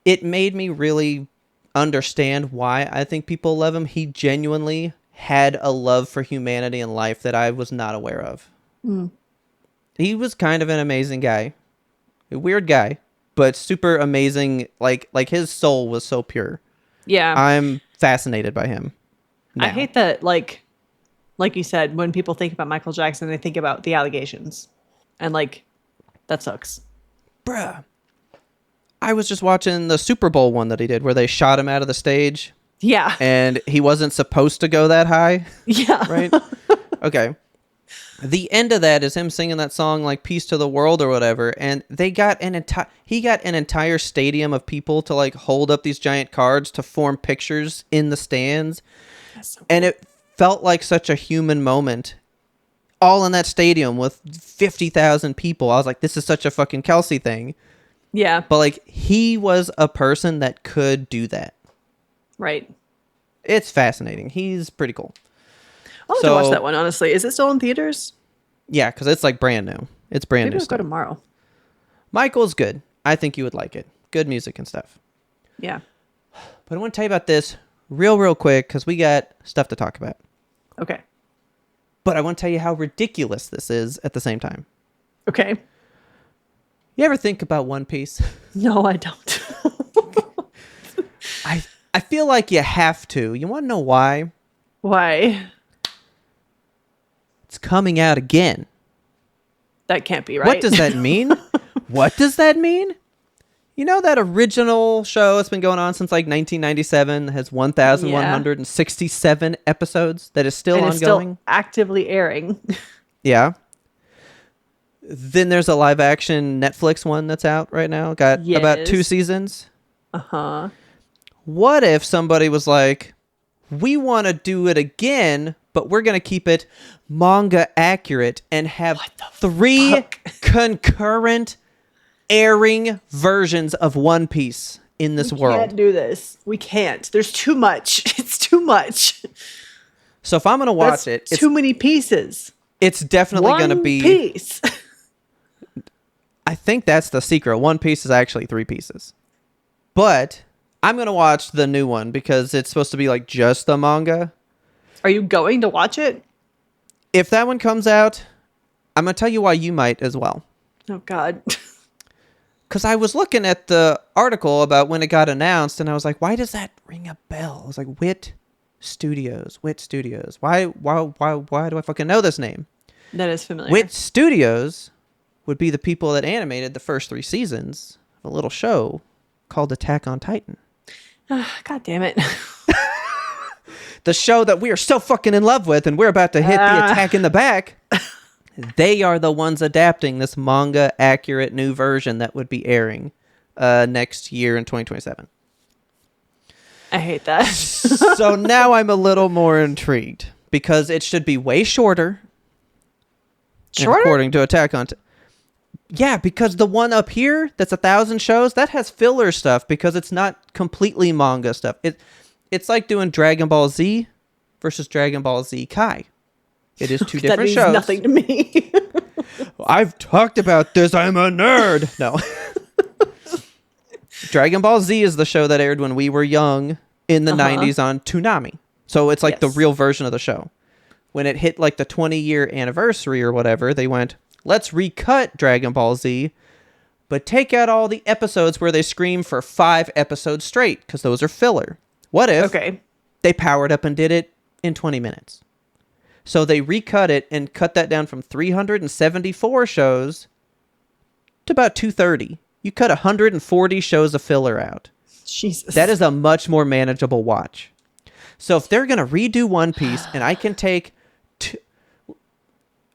It made me really understand why I think people love him. He genuinely had a love for humanity and life that I was not aware of. He was kind of an amazing guy. A weird guy, but super amazing. Like his soul was so pure. Yeah. I'm fascinated by him. I hate that, like you said, when people think about Michael Jackson, they think about the allegations. And, like, that sucks. Bruh. I was just watching the Super Bowl one that he did where they shot him out of the stage. Yeah. And he wasn't supposed to go that high. Yeah. Right? Okay. The end of that is him singing that song like Peace to the World or whatever. And he got an entire stadium of people to like hold up these giant cards to form pictures in the stands. That's so cool. And it felt like such a human moment. All in that stadium with 50,000 people. I was like, this is such a fucking Kelsey thing. Yeah. But like, he was a person that could do that. Right. It's fascinating. He's pretty cool. I'll have to watch that one, honestly. Is it still in theaters? Yeah, because it's like brand new. It's brand new Maybe I'll stuff. go tomorrow. Michael's good. I think you would like it. Good music and stuff. Yeah. But I want to tell you about this real quick because we got stuff to talk about. Okay. But I want to tell you how ridiculous this is at the same time. Okay. You ever think about One Piece? No, I don't. I feel like you have to. You want to know why? Why? It's coming out again. That can't be right. What does that mean? What does that mean? You know that original show that's been going on since like 1997 has 1,167 episodes that is still ongoing? Still actively airing. Yeah. Then there's a live action Netflix one that's out right now. Got about 2 seasons. Uh-huh. What if somebody was like, we want to do it again, but we're going to keep it manga accurate and have 3 concurrent airing versions of One Piece in this We world. can't do this. We can't. There's too much. It's too much. So if I'm going to watch That's it, too many pieces. it's definitely going to be... piece. I think that's the secret. One Piece is actually 3 pieces. But I'm going to watch the new one because it's supposed to be like just the manga. Are you going to watch it? If that one comes out, I'm going to tell you why you might as well. Oh, God. Because I was looking at the article about when it got announced, and I was like, why does that ring a bell? I was like, Wit Studios. Why do I fucking know this name? That is familiar. Wit Studios would be the people that animated the first 3 seasons of a little show called Attack on Titan. God damn it. The show that we are so fucking in love with, and we're about to hit the attack in the back. They are the ones adapting this manga accurate new version that would be airing next year in 2027. I hate that. So now I'm a little more intrigued because it should be way shorter. Shorter? According to Attack on Titan. Yeah, because the one up here that's 1,000 shows, that has filler stuff because it's not completely manga stuff. It's like doing Dragon Ball Z versus Dragon Ball Z Kai. It is 2 different that means shows. Nothing to me. I've talked about this. I'm a nerd. No. Dragon Ball Z is the show that aired when we were young in the 90s on Toonami. So it's like the real version of the show. When it hit like the 20-year anniversary or whatever, they went, let's recut Dragon Ball Z, but take out all the episodes where they scream for 5 episodes straight, because those are filler. What if they powered up and did it in 20 minutes? So they recut it and cut that down from 374 shows to about 230. You cut 140 shows of filler out. Jesus. That is a much more manageable watch. So if they're going to redo One Piece and I can take...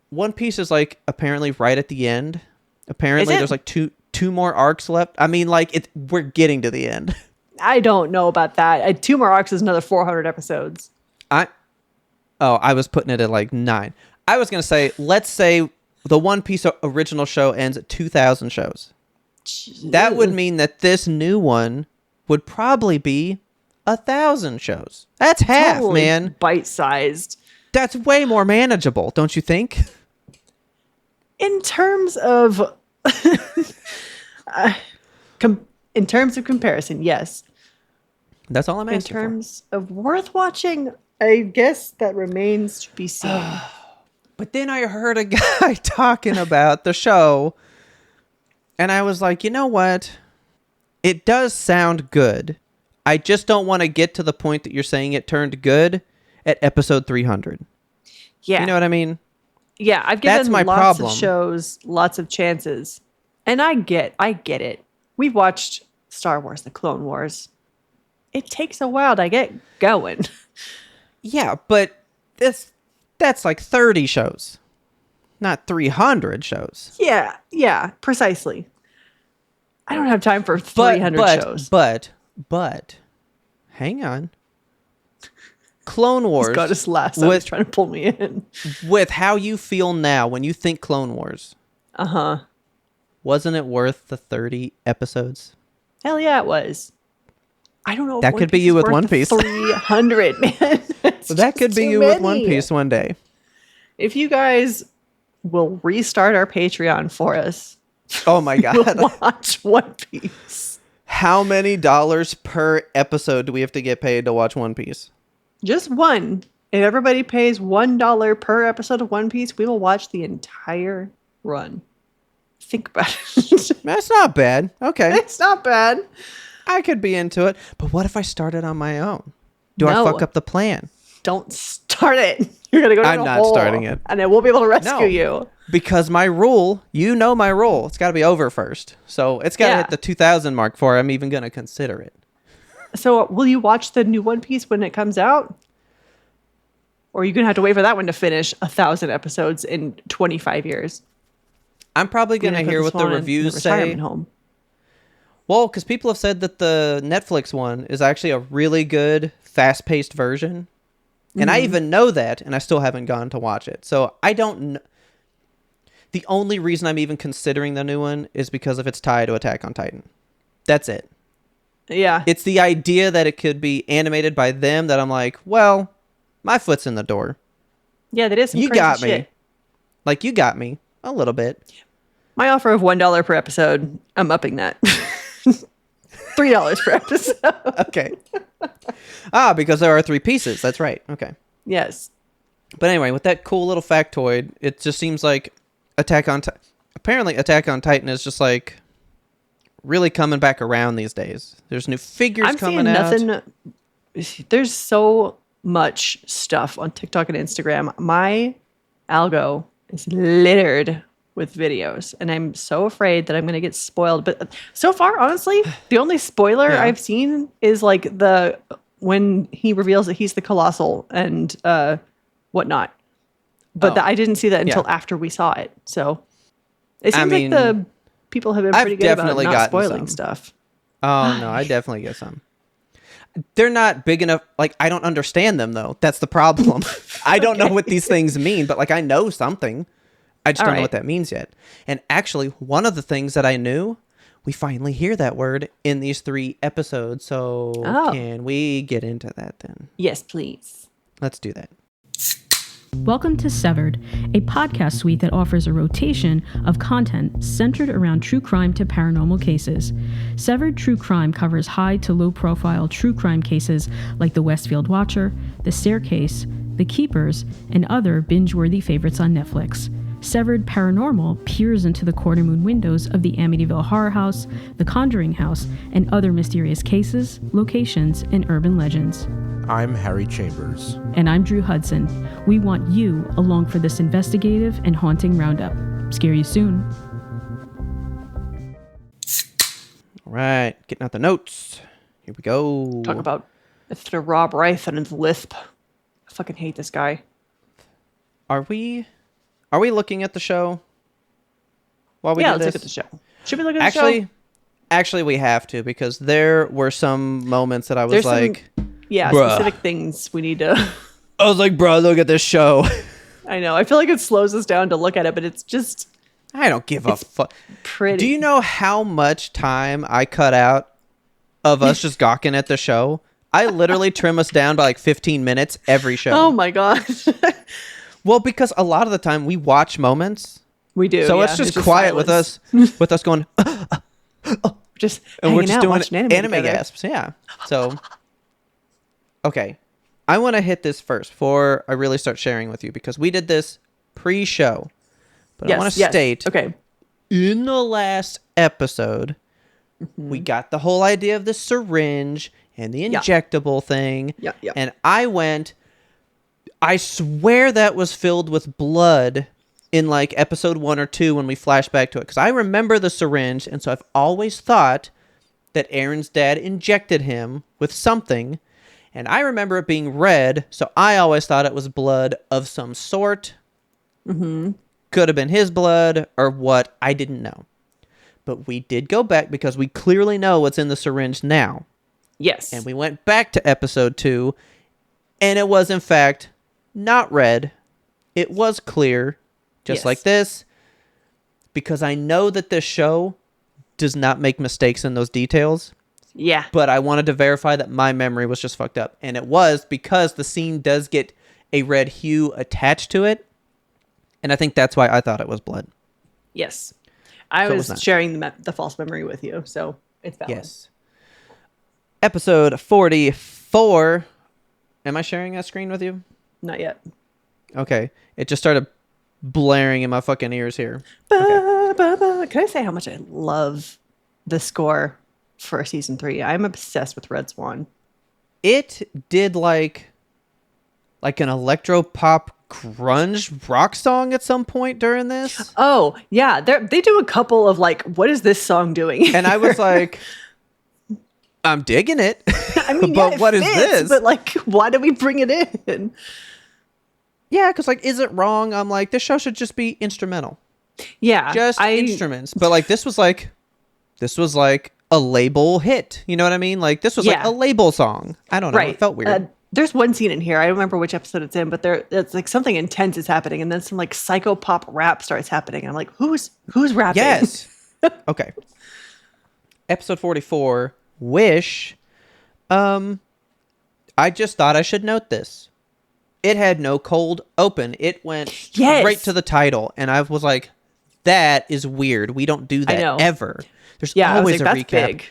One Piece is like apparently right at the end. Apparently there's like two more arcs left. I mean, like we're getting to the end. I don't know about that. 2 more arcs is another 400 episodes. I was putting it at like 9. I was going to say, let's say the One Piece original show ends at 2,000 shows. That would mean that this new one would probably be 1,000 shows. That's half, totally man. Bite-sized. That's way more manageable, don't you think? In terms of in terms of comparison, yes. That's all I'm asking In terms of worth watching, I guess that remains to be seen. But then I heard a guy talking about the show, and I was like, you know what? It does sound good. I just don't want to get to the point that you're saying it turned good at episode 300. Yeah. You know what I mean? Yeah, I've That's given my lots problem. of shows lots of chances. And I get it. We've watched Star Wars, The Clone Wars. It takes a while to get going. Yeah, but that's like 30 shows, not 300 shows. Yeah, precisely. I don't have time for 300 shows. But, hang on. Clone Wars. He's got his last. I was trying to pull me in. With how you feel now when you think Clone Wars. Uh-huh. Wasn't it worth the 30 episodes? Hell yeah, it was. I don't know if that could be you with One Piece. 300, man. That could be you with One Piece one day. If you guys will restart our Patreon for us. Oh my God. We'll watch One Piece. How many dollars per episode do we have to get paid to watch One Piece? Just one. If everybody pays $1 per episode of One Piece, we will watch the entire run. Think about it. That's not bad. Okay. It's not bad. I could be into it. But what if I started on my own? Do I fuck up the plan? Don't start it. You're going to go down I'm a not hole, starting it. and I won't be able to rescue you. Because my rule, you know my rule. It's got to be over first. So it's got to hit the 2,000 mark before I'm even going to consider it. So will you watch the new One Piece when it comes out? Or are you going to have to wait for that one to finish 1,000 episodes in 25 years? I'm probably going to hear what the reviews say. Home. Well, because people have said that the Netflix one is actually a really good, fast-paced version. And I even know that, and I still haven't gone to watch it. So I don't The only reason I'm even considering the new one is because of its tie to Attack on Titan. That's it. Yeah. It's the idea that it could be animated by them that I'm like, well, my foot's in the door. Yeah, that is some You crazy got me. shit. Like, you got me a little bit. My offer of $1 per episode, I'm upping that. $3 per episode. Okay. Because there are 3 pieces. That's right. Okay. Yes. But anyway, with that cool little factoid, it just seems like apparently Attack on Titan is just like really coming back around these days. There's new figures coming out. There's so much stuff on TikTok and Instagram. My algo is littered with videos, and I'm so afraid that I'm going to get spoiled. But so far, honestly, the only spoiler I've seen is like when he reveals that he's the Colossal and whatnot. But I didn't see that until after we saw it. So it seems like the people have been pretty good about not spoiling stuff. Oh, no, I definitely get some. They're not big enough. Like, I don't understand them, though. That's the problem. I don't know what these things mean, but like, I know something. I just don't know what that means yet. And actually, one of the things that I knew, we finally hear that word in these 3 episodes. So can we get into that then? Yes, please. Let's do that. Welcome to Severed, a podcast suite that offers a rotation of content centered around true crime to paranormal cases. Severed True Crime covers high to low profile true crime cases like The Westfield Watcher, The Staircase, The Keepers, and other binge-worthy favorites on Netflix. Severed Paranormal peers into the quarter moon windows of the Amityville Horror House, the Conjuring House, and other mysterious cases, locations, and urban legends. I'm Harry Chambers. And I'm Drew Hudson. We want you along for this investigative and haunting roundup. Scare you soon. All right, getting out the notes. Here we go. Talk about Mr. Rob Reith and his lisp. I fucking hate this guy. Are we looking at the show while we do let's this? look at the show. Should we look at the show? Actually, we have to, because there were some moments that I was specific things we need to... I was like, bro, look at this show. I know. I feel like it slows us down to look at it, but it's just... I don't give a fuck. Pretty. Do you know how much time I cut out of us just gawking at the show? I literally trim us down by like 15 minutes every show. Oh my gosh. Well, because a lot of the time we watch moments. We do. So it's just quiet silence. with us going, just and we're just out, doing anime gasps. Yeah. So, okay. I want to hit this first before I really start sharing with you, because we did this pre-show. But I want to state, in the last episode, we got the whole idea of the syringe and the injectable thing. Yeah. And I swear that was filled with blood in like episode 1 or 2 when we flash back to it. Because I remember the syringe, and so I've always thought that Aaron's dad injected him with something. And I remember it being red, so I always thought it was blood of some sort. Mm-hmm. Could have been his blood or what, I didn't know. But we did go back because we clearly know what's in the syringe now. Yes. And we went back to episode 2, and it was in fact not red. It was clear, just like this, because I know that this show does not make mistakes in those details. Yeah. But I wanted to verify that my memory was just fucked up. And it was, because the scene does get a red hue attached to it. And I think that's why I thought it was blood. Yes. I was sharing the false memory with you, so it's valid. Yes. Episode 44. Am I sharing that screen with you? Not yet. Okay. It just started blaring in my fucking ears here. Can I say how much I love the score for season 3? I'm obsessed with Red Swan. It did like an electro pop grunge rock song at some point during this. Oh, yeah. They do a couple of like, what is this song doing? And I was like, I'm digging it. I mean, but what is this? But like, why do we bring it in? Yeah, because like, is it wrong? I'm like, this show should just be instrumental. Yeah. Just instruments. But like, this was like a label hit. You know what I mean? Like this was like Yeah. a label song. I don't know. Right. It felt weird. There's one scene in here. I don't remember which episode it's in, but it's like something intense is happening, and then some like psycho pop rap starts happening. I'm like, who's rapping? Yes. Okay. Episode 44, Wish. I just thought I should note this. It had no cold open. It went straight to the title, and I was like, that is weird. We don't do that ever. There's always a recap. Big.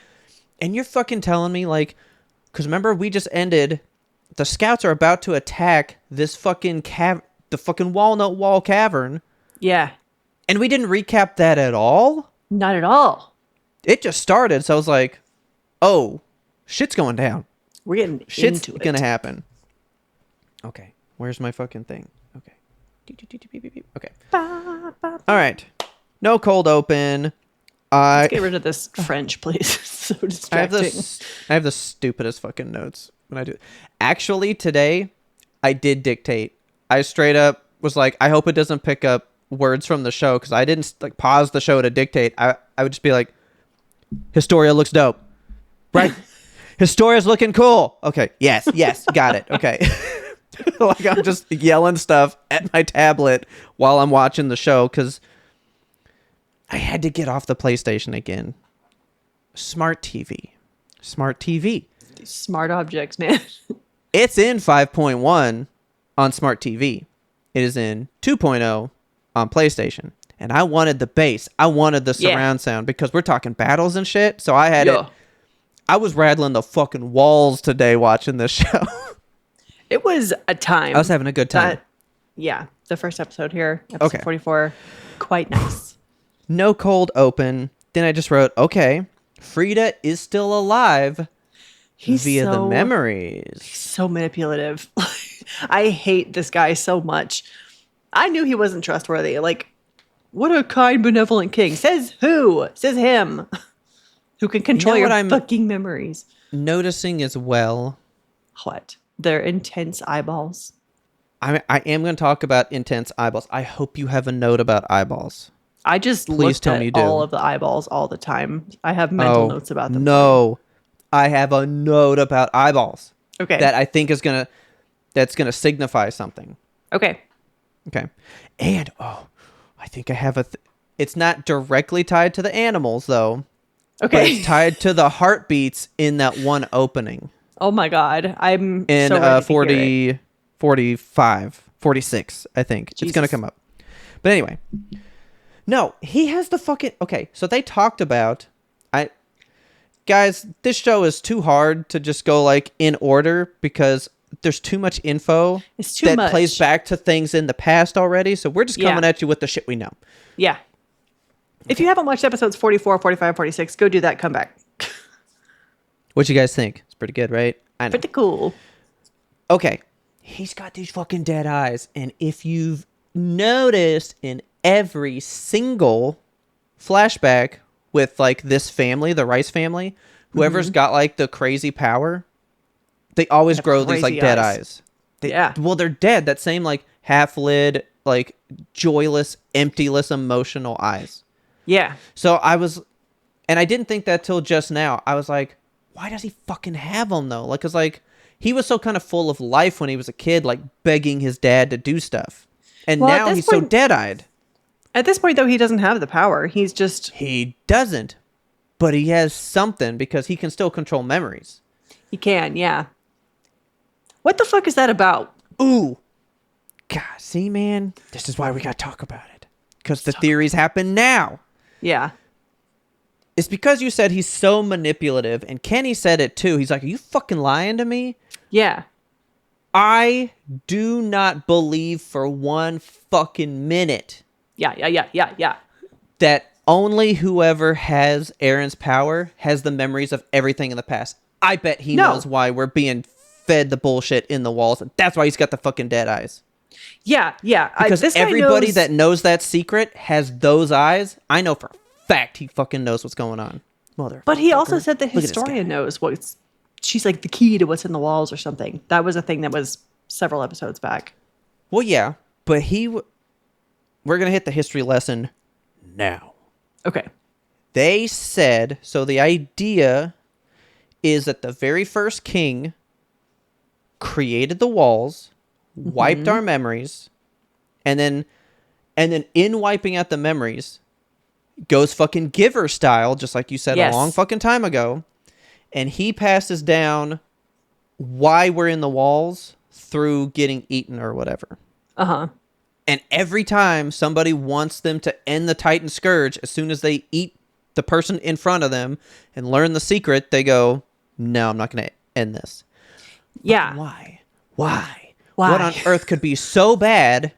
And you're fucking telling me, like, because remember, we just ended, the scouts are about to attack this fucking the fucking Walnut Wall Cavern. Yeah. And we didn't recap that at all? Not at all. It just started, so I was like, oh, shit's going down. We're getting shit's into it. Gonna happen. Okay, where's my fucking thing? Okay. Okay. All right. No cold open. Let's get rid of this French, please. So distracting. I have the stupidest fucking notes when I do. Actually, today, I did dictate. I straight up was like, I hope it doesn't pick up words from the show, because I didn't like pause the show to dictate. I would just be like, Historia looks dope. Right? Historia's looking cool. Okay. Yes. Got it. Okay. Like I'm just yelling stuff at my tablet while I'm watching the show, because I had to get off the PlayStation again. Smart TV. These smart objects, man. It's in 5.1 on Smart TV. It is in 2.0 on PlayStation. And I wanted the bass. I wanted the surround sound, because we're talking battles and shit. So I had it. I was rattling the fucking walls today watching this show. It was a time. I was having a good time. The first episode here, episode 44, quite nice. No cold open. Then I just wrote, okay, Frida is still alive via the memories. He's so manipulative. I hate this guy so much. I knew he wasn't trustworthy. Like, what a kind, benevolent king. Says who? Says him. Who can control your fucking memories. Noticing as well. What? Their intense eyeballs. I am going to talk about intense eyeballs. I hope you have a note about eyeballs. I just looked at all of the eyeballs all the time. I have mental notes about them. No, I have a note about eyeballs. Okay. That I think is that's gonna signify something. Okay. And I think I have it's not directly tied to the animals though. Okay. But it's tied to the heartbeats in that one opening. Oh my God. I'm in so ready 40, 45, 46, I think. Jesus. It's going to come up. But anyway. No, he has the fucking... Okay, so they talked about... Guys, this show is too hard to just go like in order, because there's too much info that plays back to things in the past already. So we're just coming at you with the shit we know. Yeah. If you haven't watched episodes 44, 45, 46, go do that. Come back. What you guys think? It's pretty good, right? I know. Pretty cool. Okay. He's got these fucking dead eyes. And if you've noticed in every single flashback with like this family, the Rice family, whoever's got like the crazy power, they always grow these like dead eyes. Well, they're dead. That same like half-lid, like joyless, emptyless, emotional eyes. Yeah. So and I didn't think that till just now. I was like, why does he fucking have them though? Like, cause like he was so kind of full of life when he was a kid, like begging his dad to do stuff. And now he's so dead-eyed. At this point though, he doesn't have the power. He doesn't, but he has something, because he can still control memories. He can, yeah. What the fuck is that about? Ooh. God, see, man, this is why we gotta talk about it. Because the theories happen now. Yeah. It's because you said he's so manipulative, and Kenny said it too. He's like, are you fucking lying to me? Yeah. I do not believe for one fucking minute. Yeah. That only whoever has Aaron's power has the memories of everything in the past. I bet he knows why we're being fed the bullshit in the walls. That's why he's got the fucking dead eyes. Yeah. Because everybody that knows that secret has those eyes. I know for a fact he fucking knows what's going on. But he also said the historian knows what's... She's like the key to what's in the walls or something. That was a thing that was several episodes back. Well, yeah. But we're going to hit the history lesson now. Okay. They said, so the idea is that the very first king created the walls, wiped our memories, and then in wiping out the memories, goes fucking Giver style, just like you said a long fucking time ago, and he passes down why we're in the walls through getting eaten or whatever. Uh-huh. And every time somebody wants them to end the Titan Scourge, as soon as they eat the person in front of them and learn the secret, they go, no, I'm not going to end this. Yeah. Why? What on earth could be so bad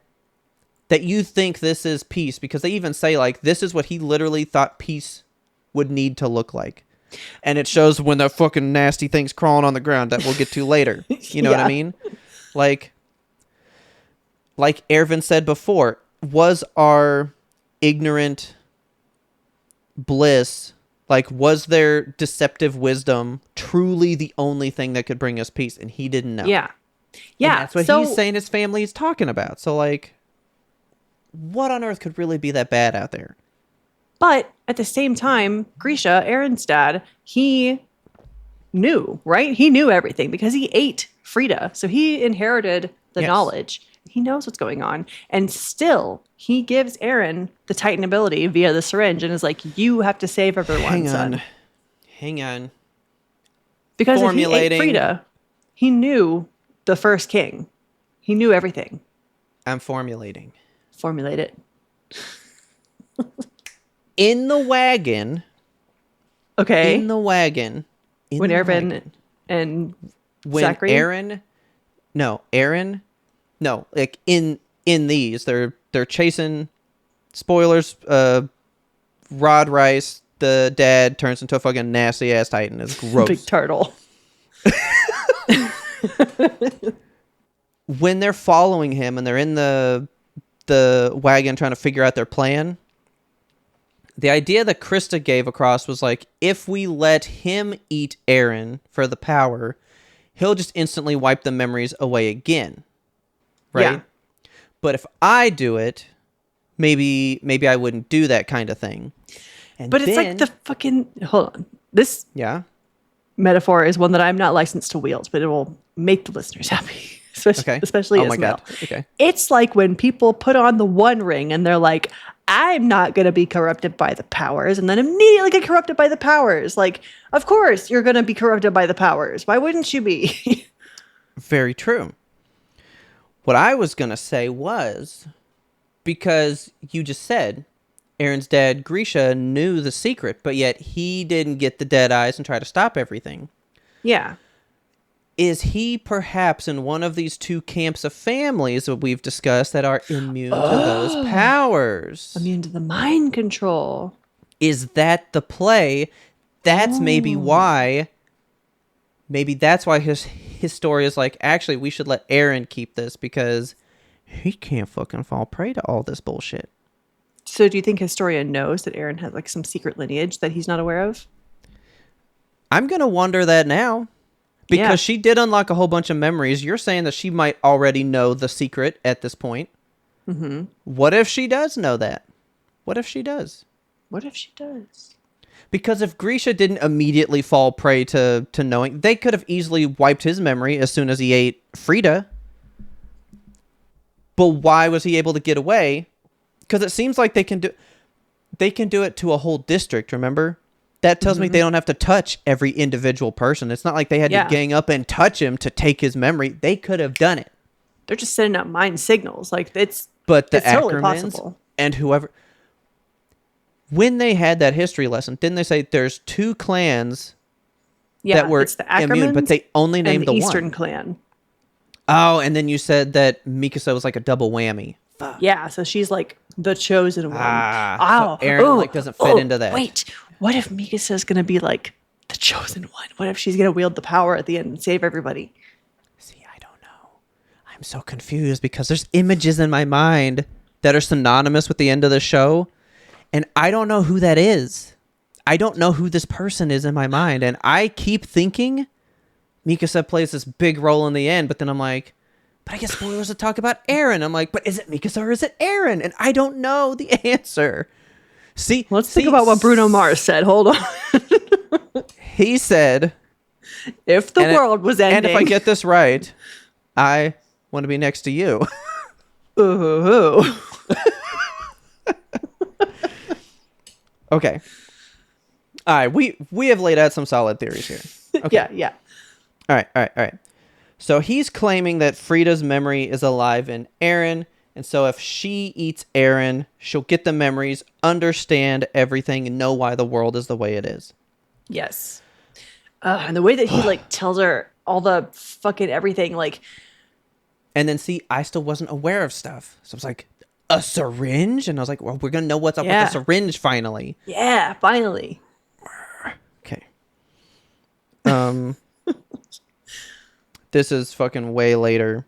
that you think this is peace? Because they even say, like, this is what he literally thought peace would need to look like. And it shows when the fucking nasty thing's crawling on the ground that we'll get to later. You know what I mean? Like Ervin said before, was our ignorant bliss, like, was their deceptive wisdom truly the only thing that could bring us peace? And he didn't know. Yeah. And that's what he's saying his family is talking about. So, like, what on earth could really be that bad out there? But at the same time, Grisha, Aaron's dad, he knew, right? He knew everything because he ate Frida. So he inherited the knowledge. He knows what's going on. And still, he gives Aaron the Titan ability via the syringe and is like, you have to save everyone, son. Hang on. Because if he ate Frida, he knew the first king. He knew everything. I'm formulating. Formulate it. In the wagon. Okay. In the wagon. When Ervin and Zachary? Aaron, like in these, they're chasing, spoilers, Rod Rice, the dad, turns into a fucking nasty ass Titan. It's gross. Big turtle. When they're following him and they're in the wagon trying to figure out their plan, the idea that Krista gave across was like, if we let him eat Aaron for the power, he'll just instantly wipe the memories away again. Right? Yeah. But if I do it, maybe I wouldn't do that kind of thing. But it's like the fucking... Hold on. This metaphor is one that I'm not licensed to wield, but it will make the listeners happy. Especially oh as my Mel. God. Okay. It's like when people put on the One Ring and they're like, I'm not going to be corrupted by the powers, and then immediately get corrupted by the powers. Like, of course you're going to be corrupted by the powers. Why wouldn't you be? Very true. What I was going to say was, because you just said Aaron's dad, Grisha, knew the secret, but yet he didn't get the dead eyes and try to stop everything. Yeah. Is he perhaps in one of these two camps of families that we've discussed that are immune to those powers? Immune to the mind control. Is that the play? That's maybe why. Maybe that's why his story is like, actually, we should let Aaron keep this because he can't fucking fall prey to all this bullshit. So do you think Historia knows that Aaron has like some secret lineage that he's not aware of? I'm going to wonder that now. Because she did unlock a whole bunch of memories. You're saying that she might already know the secret at this point. Mm-hmm. What if she does know that? What if she does? What if she does? Because if Grisha didn't immediately fall prey to knowing, they could have easily wiped his memory as soon as he ate Frida. But why was he able to get away? Because it seems like they can do it to a whole district, remember? That tells me they don't have to touch every individual person. It's not like they had to gang up and touch him to take his memory. They could have done it. They're just sending out mind signals. Like it's totally possible. And whoever, when they had that history lesson, didn't they say there's two clans that were immune, but they only named the Eastern one? clan. Oh, and then you said that Mikasa was like a double whammy. Fuck. Yeah, so she's like the chosen one. So Aaron doesn't fit into that. Wait, what if Mikasa's going to be like the chosen one? What if she's going to wield the power at the end and save everybody? See, I don't know. I'm so confused because there's images in my mind that are synonymous with the end of the show, and I don't know who that is. I don't know who this person is in my mind, and I keep thinking Mikasa plays this big role in the end, but then I'm like, but I guess spoilers to talk about Aaron. I'm like, but is it Mikasa or is it Aaron? And I don't know the answer. Let's think about what Bruno Mars said. Hold on. He said, If the world was ending. and if I get this right, I want to be next to you. Ooh. Okay. All right. We have laid out some solid theories here. Okay. Yeah. All right. So he's claiming that Frida's memory is alive in Aaron. And so if she eats Aaron, she'll get the memories, understand everything, and know why the world is the way it is. Yes. And the way that he tells her all the fucking everything, And then see, I still wasn't aware of stuff. So I was like, a syringe? And I was like, well, we're going to know what's up with the syringe finally. Yeah, finally. Okay. This is fucking way later.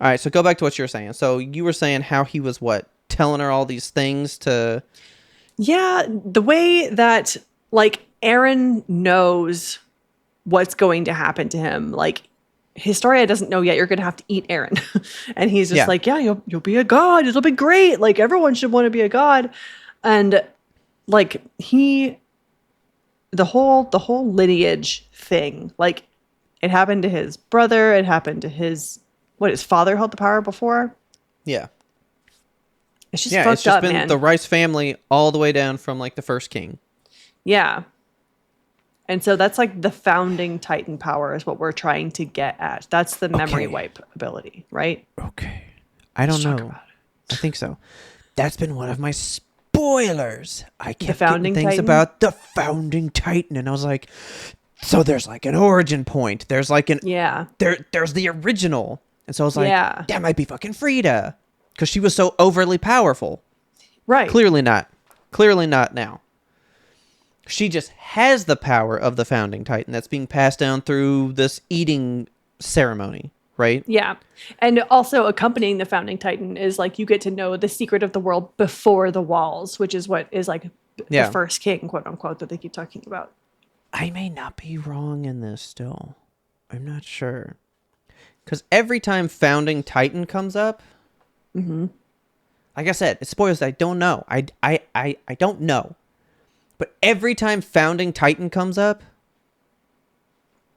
All right, so go back to what you were saying. So you were saying how he was what? Telling her all these things to... Yeah, the way that, Aaron knows what's going to happen to him. Historia doesn't know yet you're going to have to eat Aaron. And he's just you'll be a god. It'll be great. Everyone should want to be a god. And, the whole lineage thing, it happened to his brother. It happened to his father held the power before. Yeah. It's just fucked it's just up, been man. the Rice family all the way down from the first king. Yeah. And so that's the founding Titan power is what we're trying to get at. That's the memory wipe ability, right? Okay. I don't Let's talk know. about it. I think so. That's been one of my spoilers. I kept founding getting things Titan? about the founding Titan, and I was like, so there's an origin point. There's Yeah. there's the original. And so I was like, Yeah. that might be fucking Frida. Because she was so overly powerful. Right. Clearly not. Clearly not now. She just has the power of the founding Titan that's being passed down through this eating ceremony, right? Yeah. And also accompanying the founding Titan is you get to know the secret of the world before the walls, which is what is the first king, quote unquote, that they keep talking about. I may not be wrong in this still. I'm not sure. Because every time founding Titan comes up, like I said, it spoils. I don't know. I don't know. But every time founding Titan comes up,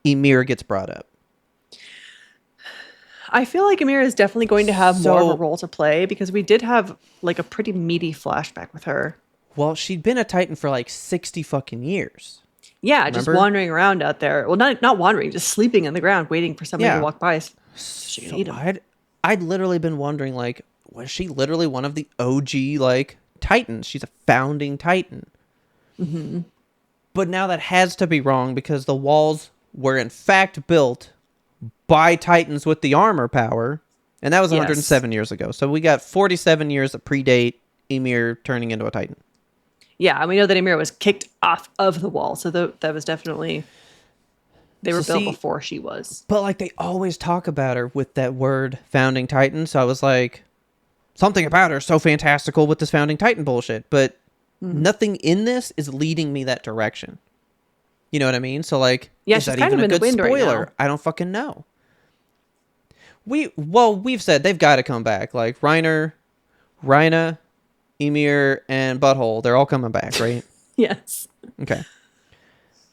Ymir gets brought up. I feel like Ymir is definitely going to have more of a role to play because we did have a pretty meaty flashback with her. Well, she'd been a Titan for 60 fucking years. Yeah, Remember? just wandering around out there. Well, not wandering, just sleeping on the ground, waiting for somebody to walk by. So she can eat him. I'd literally been wondering, was she literally one of the OG, Titans? She's a founding Titan. Mm-hmm. But now that has to be wrong because the walls were in fact built by Titans with the armor power. And that was 107 years ago. So we got 47 years that predate Ymir turning into a Titan. Yeah, and we know that Ymir was kicked off of the wall. So that was definitely... They were built before she was. But they always talk about her with that word founding Titan. So I was like, something about her so fantastical with this founding Titan bullshit. But nothing in this is leading me that direction. You know what I mean? So is she's that kind even of a in the good wind right spoiler? now. I don't fucking know. We've said they've got to come back. Reiner, Rhina, Ymir, and Butthole, they're all coming back, right? Yes. Okay.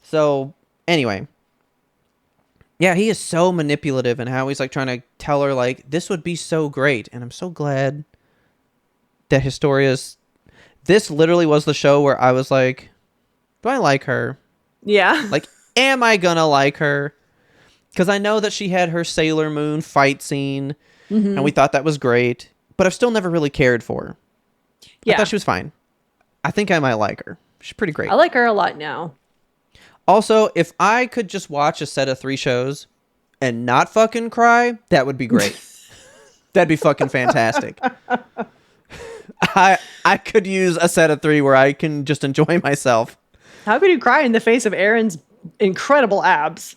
So anyway. Yeah, he is so manipulative in how he's trying to tell her this would be so great. And I'm so glad that Historia's... This literally was the show where I was like, do I like her? Yeah. Am I gonna like her? Because I know that she had her Sailor Moon fight scene, and we thought that was great, but I've still never really cared for her. Yeah. I thought she was fine. I think I might like her. She's pretty great. I like her a lot now. Also, if I could just watch a set of 3 shows and not fucking cry, that would be great. That'd be fucking fantastic. I could use a set of 3 where I can just enjoy myself. How could you cry in the face of Aaron's incredible abs?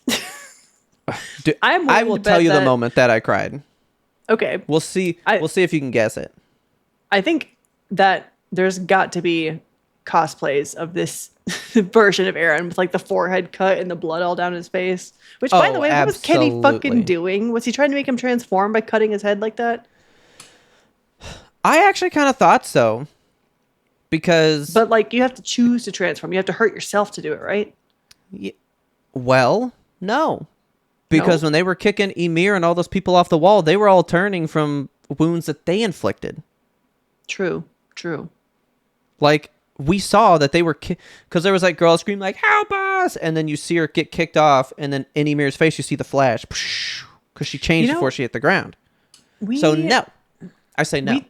Dude, I'm I willing will to tell bet you the that- moment that I cried. Okay. We'll see. We'll see if you can guess it. I think that there's got to be cosplays of this version of Aaron with the forehead cut and the blood all down his face. Which, by the way, what was Kenny fucking absolutely. doing? Was he trying to make him transform by cutting his head like that? I actually kind of thought so. because But like you have to choose to transform. You have to hurt yourself to do it, right? well, no. Because No? when they were kicking Ymir and all those people off the wall, they were all turning from wounds that they inflicted. True. True. Like, we saw that they were... Because there was that girl scream like, help us! And then you see her get kicked off, and then in Ymir's face, you see the flash. Because she changed before she hit the ground. So, no. I say no. We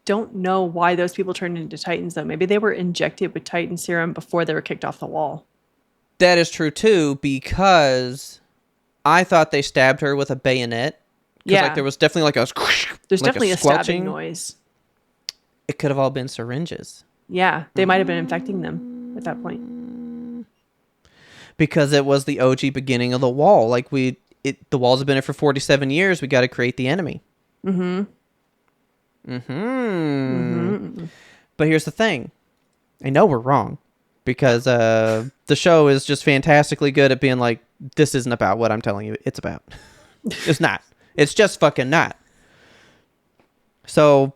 don't know why those people turned into Titans, though. Maybe they were injected with Titan serum before they were kicked off the wall. That is true, too, because I thought they stabbed her with a bayonet. Yeah. Like, there was definitely like a... There's like definitely a squelching stabbing noise. It could have all been syringes. Yeah, they might have been infecting them at that point. Because it was the OG beginning of the wall. Like, the walls have been there for 47 years. We got to create the enemy. Mm-hmm. But here's the thing. I know we're wrong. Because the show is just fantastically good at being like, this isn't about what I'm telling you it's about. It's not. It's just fucking not. So,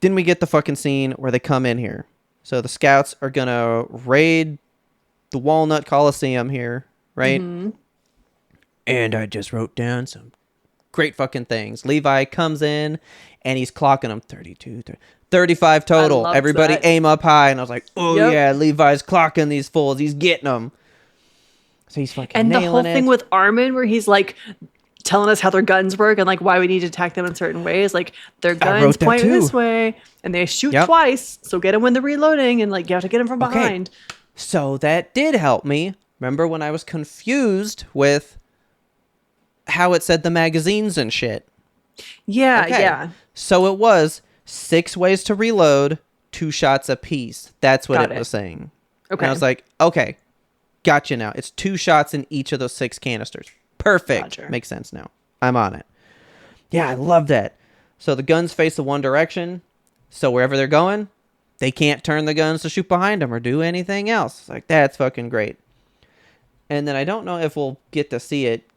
then we get the fucking scene where they come in here. So the scouts are going to raid the Walnut Coliseum here, right? Mm-hmm. And I just wrote down some great fucking things. Levi comes in and he's clocking them 32, 35 total. Everybody aim up high. And I was like, oh yeah, Levi's clocking these fools. He's getting them. So he's fucking nailing it. And the whole thing with Armin where he's like telling us how their guns work and like why we need to attack them in certain ways. Like their guns point this way and they shoot twice. So get them when they're reloading and like you have to get them from behind. So that did help me. Remember when I was confused with how it said the magazines and shit? Yeah, yeah. So it was 6 ways to reload, 2 shots apiece. That's what it was saying. Okay. And I was like, okay, gotcha now. It's 2 shots in each of those 6 canisters. Perfect. Gotcha. Makes sense now. I'm on it. Yeah, I love that. So the guns face the one direction. So wherever they're going, they can't turn the guns to shoot behind them or do anything else. Like, that's fucking great. And then I don't know if we'll get to see it,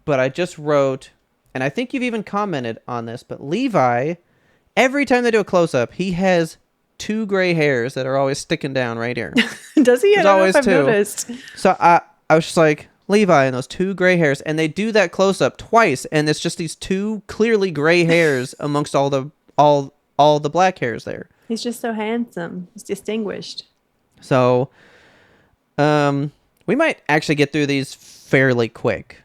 but I just wrote, and I think you've even commented on this, but Levi, every time they do a close-up, he has 2 gray hairs that are always sticking down right here. Does he? There's always 2. Noticed. So I was just like, Levi and those 2 gray hairs, and they do that close-up twice, and it's just these 2 clearly gray hairs amongst all the black hairs there. He's just so handsome. He's distinguished. So, we might actually get through these fairly quick,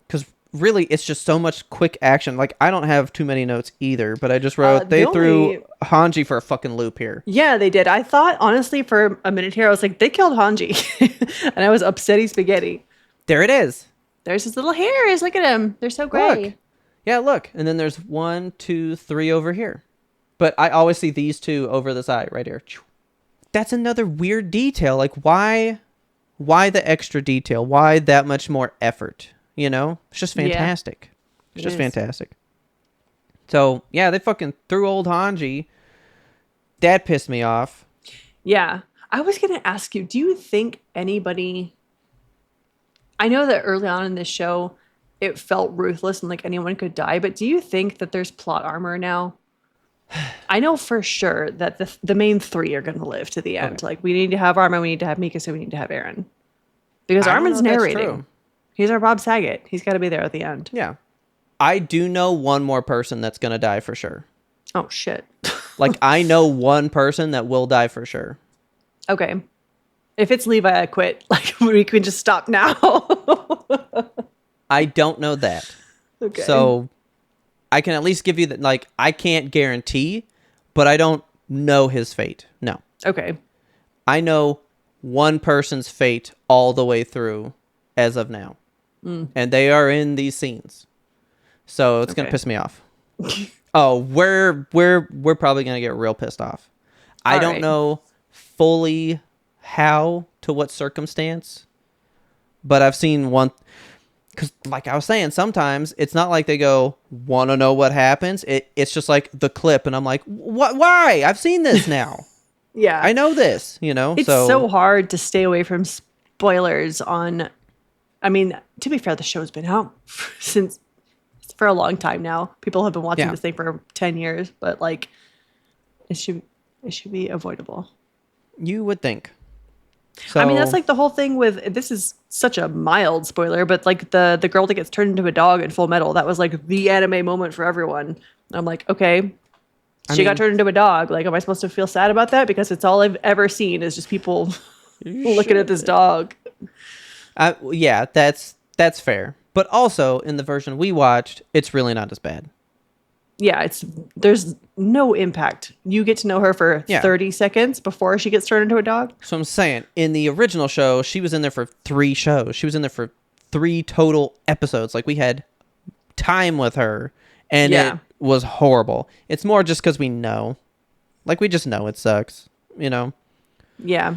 because really, it's just so much quick action. Like, I don't have too many notes either, but I just wrote, they threw Hanji for a fucking loop here. Yeah, they did. I thought, honestly, for a minute here, I was like, they killed Hanji. And I was upsetty spaghetti. There it is. There's his little hairs. Look at him. They're so gray. Look. Yeah, look. And then there's 1, 2, 3 over here. But I always see these 2 over the side right here. That's another weird detail. Like, why the extra detail? Why that much more effort? You know? It's just fantastic. It's just fantastic. So, yeah, they fucking threw old Hanji. That pissed me off. Yeah. I was going to ask you, do you think anybody... I know that early on in this show, it felt ruthless and like anyone could die, but do you think that there's plot armor now? I know for sure that the main 3 are going to live to the end. Okay. Like, we need to have Armin, we need to have Mikasa, we need to have Eren. Because Armin's narrating. He's our Bob Saget. He's got to be there at the end. Yeah. I do know one more person that's going to die for sure. Oh, shit. Like, I know one person that will die for sure. Okay. If it's Levi, I quit. Like, we can just stop now. I don't know that. Okay. So, I can at least give you that, like, I can't guarantee, but I don't know his fate. No. Okay. I know one person's fate all the way through as of now. And they are in these scenes. So, it's going to piss me off. Oh, we're probably going to get real pissed off. I don't know fully how, to what circumstance, but I've seen one, because like I was saying, sometimes it's not like they go, want to know what happens? It's just like the clip, and I'm like, what? Why? I've seen this now. Yeah. I know this, you know? It's so hard to stay away from spoilers on, I mean, to be fair, the show's been out for a long time now. People have been watching this thing for 10 years, but like, it It should be avoidable. You would think. So, I mean, that's like the whole thing with, this is such a mild spoiler, but like the girl that gets turned into a dog in Full Metal, that was like the anime moment for everyone. I'm like, okay, she got turned into a dog. Like, am I supposed to feel sad about that? Because it's all I've ever seen is just people looking at this dog. yeah, that's fair. But also, in the version we watched, it's really not as bad. Yeah, there's no impact. You get to know her for 30 seconds before she gets turned into a dog. So I'm saying, in the original show, she was in there for 3 shows. She was in there for 3 total episodes. Like, we had time with her, and it was horrible. It's more just because we know. Like, we just know it sucks, you know? Yeah.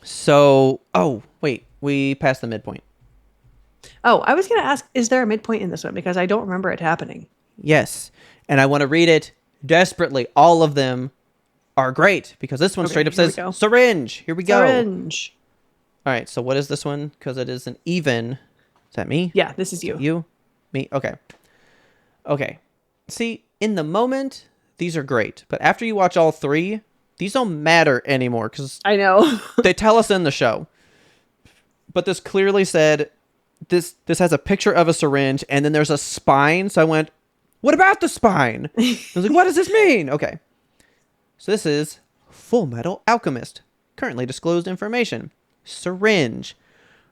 So, wait, we passed the midpoint. Oh, I was going to ask, is there a midpoint in this one? Because I don't remember it happening. Yes. And I want to read it desperately. All of them are great because this one straight up says syringe. Here we go. Syringe. All right. So what is this one? Because it is an even. Is that me? Yeah, this is you. You? Me? Okay. Okay. See, in the moment, these are great. But after you watch all 3, these don't matter anymore because I know. they tell us in the show. But this clearly said... This has a picture of a syringe, and then there's a spine. So I went, what about the spine? I was like, what does this mean? Okay. So this is Full Metal Alchemist. Currently disclosed information. Syringe.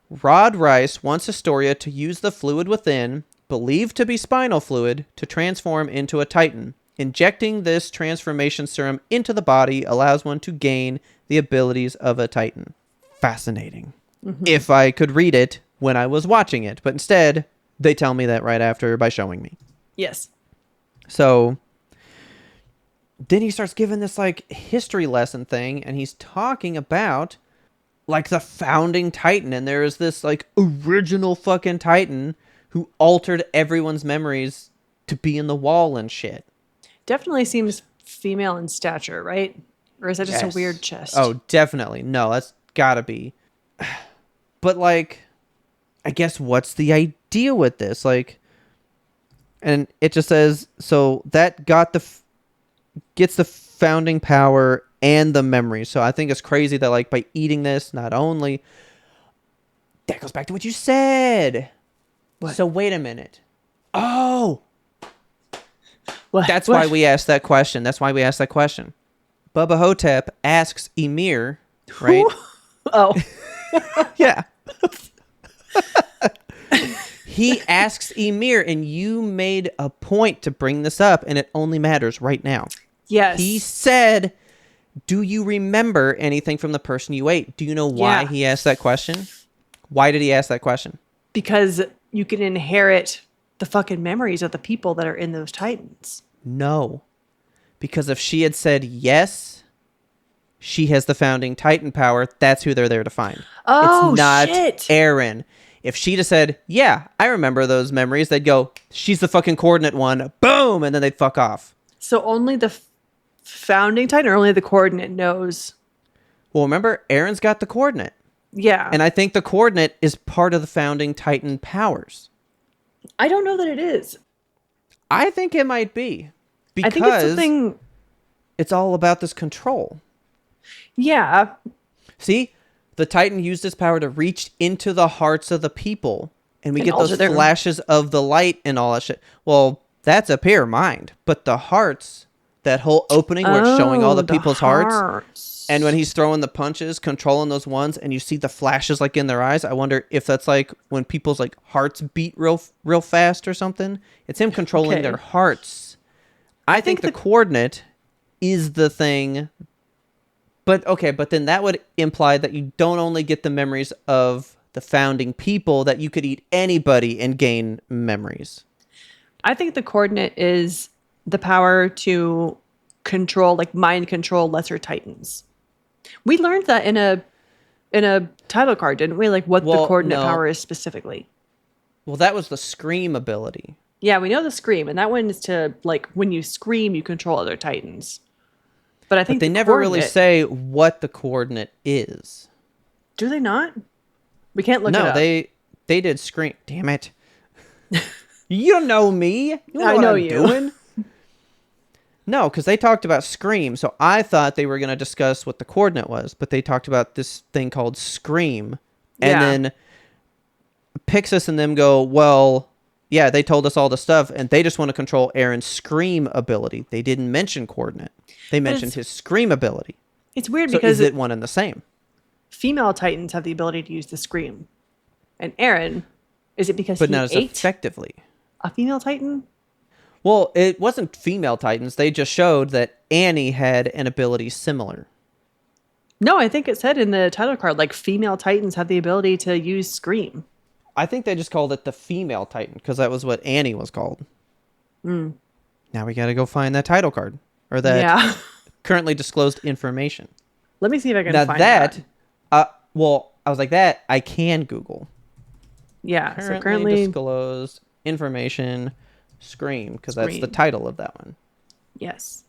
Rod Rice wants Astoria to use the fluid within, believed to be spinal fluid, to transform into a Titan. Injecting this transformation serum into the body allows one to gain the abilities of a Titan. Fascinating. Mm-hmm. If I could read it when I was watching it, but instead they tell me that right after by showing me. Yes. So then he starts giving this like history lesson thing, and he's talking about like the founding Titan, and there is this like original fucking Titan who altered everyone's memories to be in the wall and shit. Definitely seems female in stature, right? Or is that just a weird chest? Oh, definitely. No, that's gotta be. But like, I guess what's the idea with this? Like, and it just says, so that gets the founding power and the memory. So I think it's crazy that like by eating this, not only that goes back to what you said. What? So wait a minute. Oh, that's why we asked that question. Bubba Hotep asks Emir, right? Oh, yeah. He asks Emir, and you made a point to bring this up, and it only matters right now. Yes. He said, do you remember anything from the person you ate? Do you know why he asked that question? Why did he ask that question? Because you can inherit the fucking memories of the people that are in those Titans. No. Because if she had said yes, she has the founding Titan power. That's who they're there to find. Oh, it's not shit. Eren. If she'd have said, yeah, I remember those memories, they'd go, she's the fucking coordinate one. Boom. And then they'd fuck off. So only the founding Titan or only the coordinate knows? Well, remember, Eren's got the coordinate. Yeah. And I think the coordinate is part of the founding Titan powers. I don't know that it is. I think it might be. Because I think it's something... it's all about this control. Yeah. See? The Titan used his power to reach into the hearts of the people. And we get those flashes of the light and all that shit. Well, that's a pure mind. But the hearts, that whole opening where it's showing all the people's hearts. And when he's throwing the punches, controlling those ones, and you see the flashes like in their eyes, I wonder if that's like when people's like hearts beat real fast or something. It's him controlling their hearts. I think the coordinate is the thing. But then that would imply that you don't only get the memories of the founding people, that you could eat anybody and gain memories. I think the coordinate is the power to control, like mind control lesser Titans. We learned that in a title card, didn't we? Like what the coordinate power is specifically. Well, that was the scream ability. Yeah, we know the scream, and that one is to, like, when you scream, you control other Titans. But I think they never really say what the coordinate is. Do they not? We can't look it up. No, they did scream. Damn it. You don't know me. You know what I'm doing. No, because they talked about Scream, so I thought they were going to discuss what the coordinate was, but they talked about this thing called Scream, and Yeah. then Pixis and them go, well, yeah, they told us all the stuff, and they just want to control Aaron's Scream ability. They didn't mention coordinate. They mentioned his Scream ability. It's weird So because is it one and the same? female Titans have the ability to use the scream. And Aaron, is it because But he not as ate effectively. a female Titan? Well, it wasn't female Titans. They just showed that Annie had an ability similar. No, I think it said in the title card, like, female Titans have the ability to use scream. I think they just called it the female Titan because that was what Annie was called. Now we got to go find that title card or that Yeah. currently disclosed information. Let me see if I can Now find that, that. well, I was like that I can Google. Yeah. So Currently currently, disclosed information, Scream, because that's the Scream. title of that one. yes.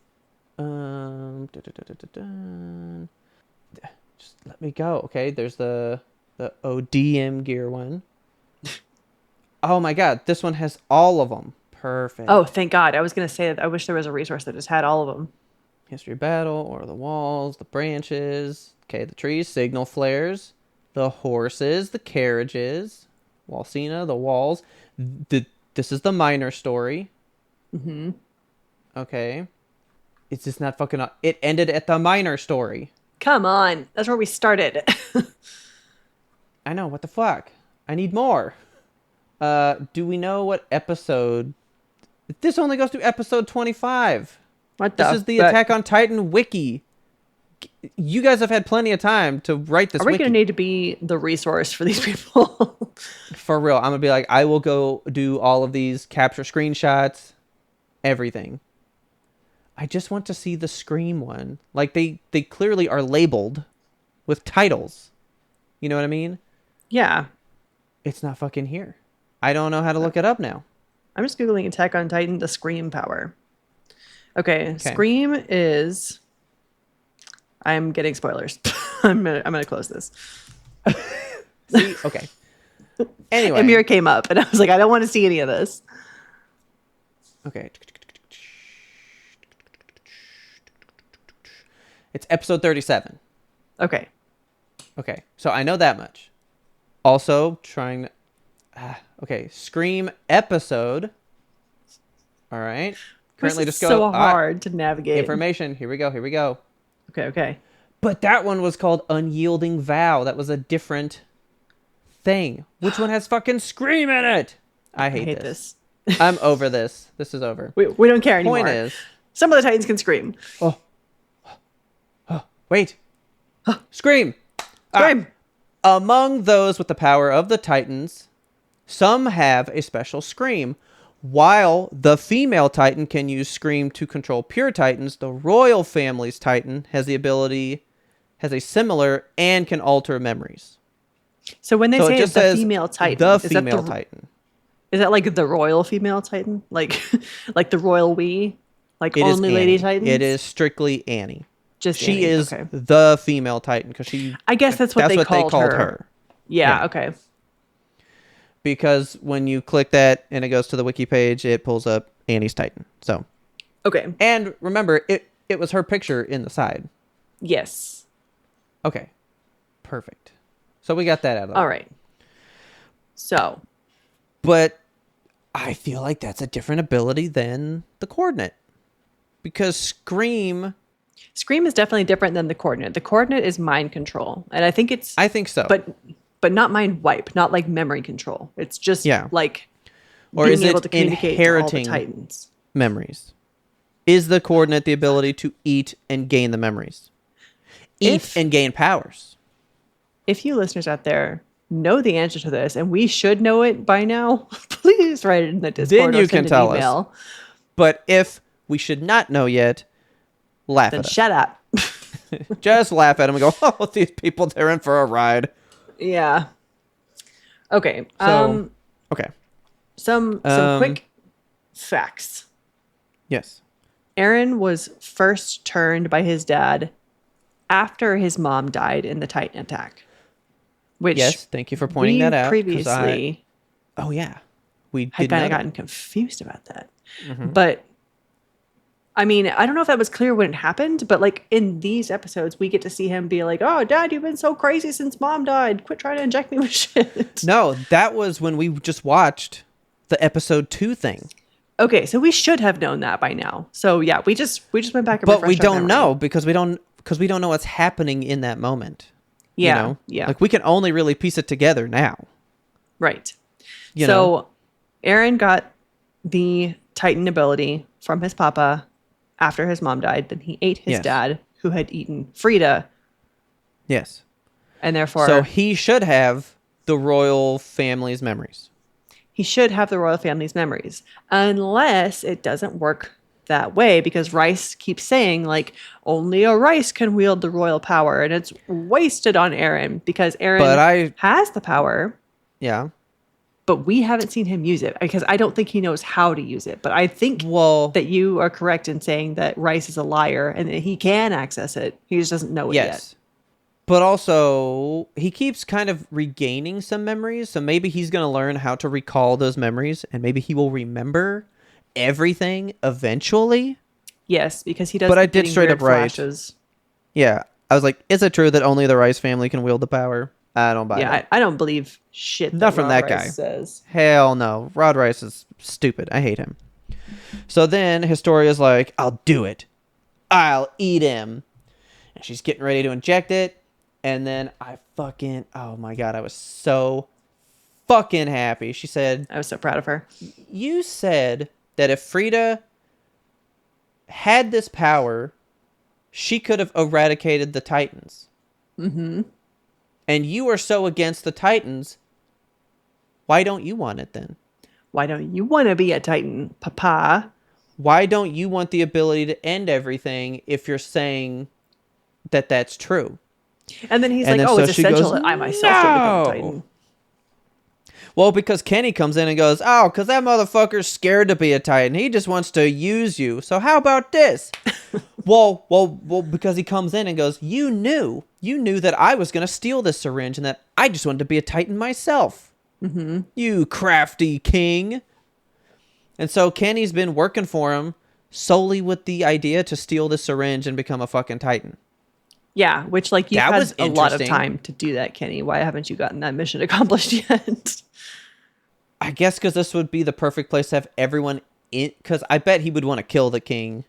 Just let me go. Okay, there's the ODM gear one. Oh my god, this one has all of them. Perfect. Oh, thank God. I was going to say that I wish there was a resource that just had all of them. History battle, or the walls, the branches. Okay, the trees, signal flares, the horses, the carriages, Walsina, the walls. This is the minor story. Mm-hmm. Okay. It's just not fucking up. It ended at the minor story. Come on. That's where we started. I know, what the fuck? I need more. Do we know what episode? This only goes to episode 25. What This is the Attack on Titan wiki. You guys have had plenty of time to write this Are we wiki. going to need to be the resource for these people? For real, I'm going to be like, I will go do all of these, capture screenshots, everything. I just want to see the Scream one. Like, they clearly are labeled with titles. You know what I mean? Yeah. It's not fucking here. I don't know how to look it up now. I'm just Googling Attack on Titan, the Scream power. Okay. Scream is... I'm getting spoilers. I'm gonna close this. See? Okay. Anyway. Amir came up, and I was like, I don't want to see any of this. Okay. It's episode 37. Okay. Okay. So I know that much. Also, trying... okay. Scream episode. All right. Currently This is just go... so hard to navigate. Information. Here we go. Okay. But that one was called Unyielding Vow. That was a different thing. Which one has fucking Scream in it? I hate this. I'm over this. This is over. We don't care anymore. Point is... Some of the Titans can scream. Wait. Scream. Scream. Among those with the power of the Titans, some have a special Scream. While the female Titan can use Scream to control pure Titans, the royal family's Titan has a similar and can alter memories. So when they So it say just the says female Titan, the is that female Titan. Is that like the royal female Titan? Like like the royal we? Like It is only Lady Annie. Titans? It is strictly Annie. Just She Annie, is okay. the female Titan because she. I guess that's what they called her. Yeah, Yeah. okay. Because when you click that and it goes to the wiki page, it pulls up Annie's Titan. So, Okay. and remember, it was her picture in the side. Yes. Okay, perfect. So we got that out of the way. All right. So, But I feel like that's a different ability than the coordinate. Because Scream... Scream is definitely different than the coordinate. The coordinate is mind control. And I think it's I think so. but not mind wipe, not like memory control. It's just like or being is able it to communicate to all the inheriting Titans. memories? Is the coordinate the ability to eat and gain the memories? Eat and gain powers. If you listeners out there know the answer to this, and we should know it by now, please write it in the Discord. Then you or can send tell an email. us. But if we should not know yet, laugh Then at us. shut up. Just laugh at them and go, oh, these people, they're in for a ride. Yeah. Okay. So, okay. Some quick facts. Yes. Aaron was first turned by his dad after his mom died in the Titan attack. Which Yes, thank you for pointing that out. 'cause Previously oh, yeah. We had did kind of know gotten confused about that. Mm-hmm. But I mean, I don't know if that was clear when it happened, but like in these episodes, we get to see him be like, "Oh, Dad, you've been so crazy since Mom died. Quit trying to inject me with shit." No, that was when we just watched the episode 2 thing. Okay, so we should have known that by now. So yeah, we just went back and But we refreshed our don't memory. know because we don't know what's happening in that moment. Yeah, You know? yeah. Like we can only really piece it together now. Right. You So know? Aaron got the Titan ability from his papa after his mom died. Then he ate his Yes. dad, who had eaten Frida, Yes. and therefore So he should have the royal family's memories. he should have the royal family's memories, unless it doesn't work that way, because Rice keeps saying like only a Rice can wield the royal power, and it's wasted on Aaron because Aaron has the power, Yeah. but we haven't seen him use it because I don't think he knows how to use it. But I think Well, that you are correct in saying that Rice is a liar and that he can access it. He just doesn't know it yet. yes. But also, he keeps kind of regaining some memories, so maybe he's going to learn how to recall those memories, and maybe he will remember everything eventually. Yes, because he does. But I keep did getting straight weird up right. flashes. Yeah. I was like, is it true that only the Rice family can wield the power? I don't buy Yeah, that. I don't believe shit. Not from Rod that Rice guy. says. Hell no. Rod Rice is stupid. I hate him. So then Historia's like, I'll do it. I'll eat him. And she's getting ready to inject it. And then oh my God, I was so fucking happy. She said, I was so proud of her. you said that if Frida had this power, she could have eradicated the Titans. Mm-hmm. And you are so against the Titans. Why don't you want it then? Why don't you want to be a Titan, Papa? Why don't you want the ability to end everything if you're saying that that's true? And then he's And like, then "Oh, so it's she essential goes, that I myself should become a "No." Titan." Well, because Kenny comes in and goes, oh, because that motherfucker's scared to be a Titan. He just wants to use you. So how about this? well, because he comes in and goes, you knew that I was going to steal this syringe and that I just wanted to be a Titan myself. Mm-hmm. You crafty king. And so Kenny's been working for him solely with the idea to steal this syringe and become a fucking Titan. Yeah, which like you've That had was a lot of interesting. time to do that, Kenny. Why haven't you gotten that mission accomplished yet? I guess because this would be the perfect place to have everyone in. Because I bet he would want to kill the king.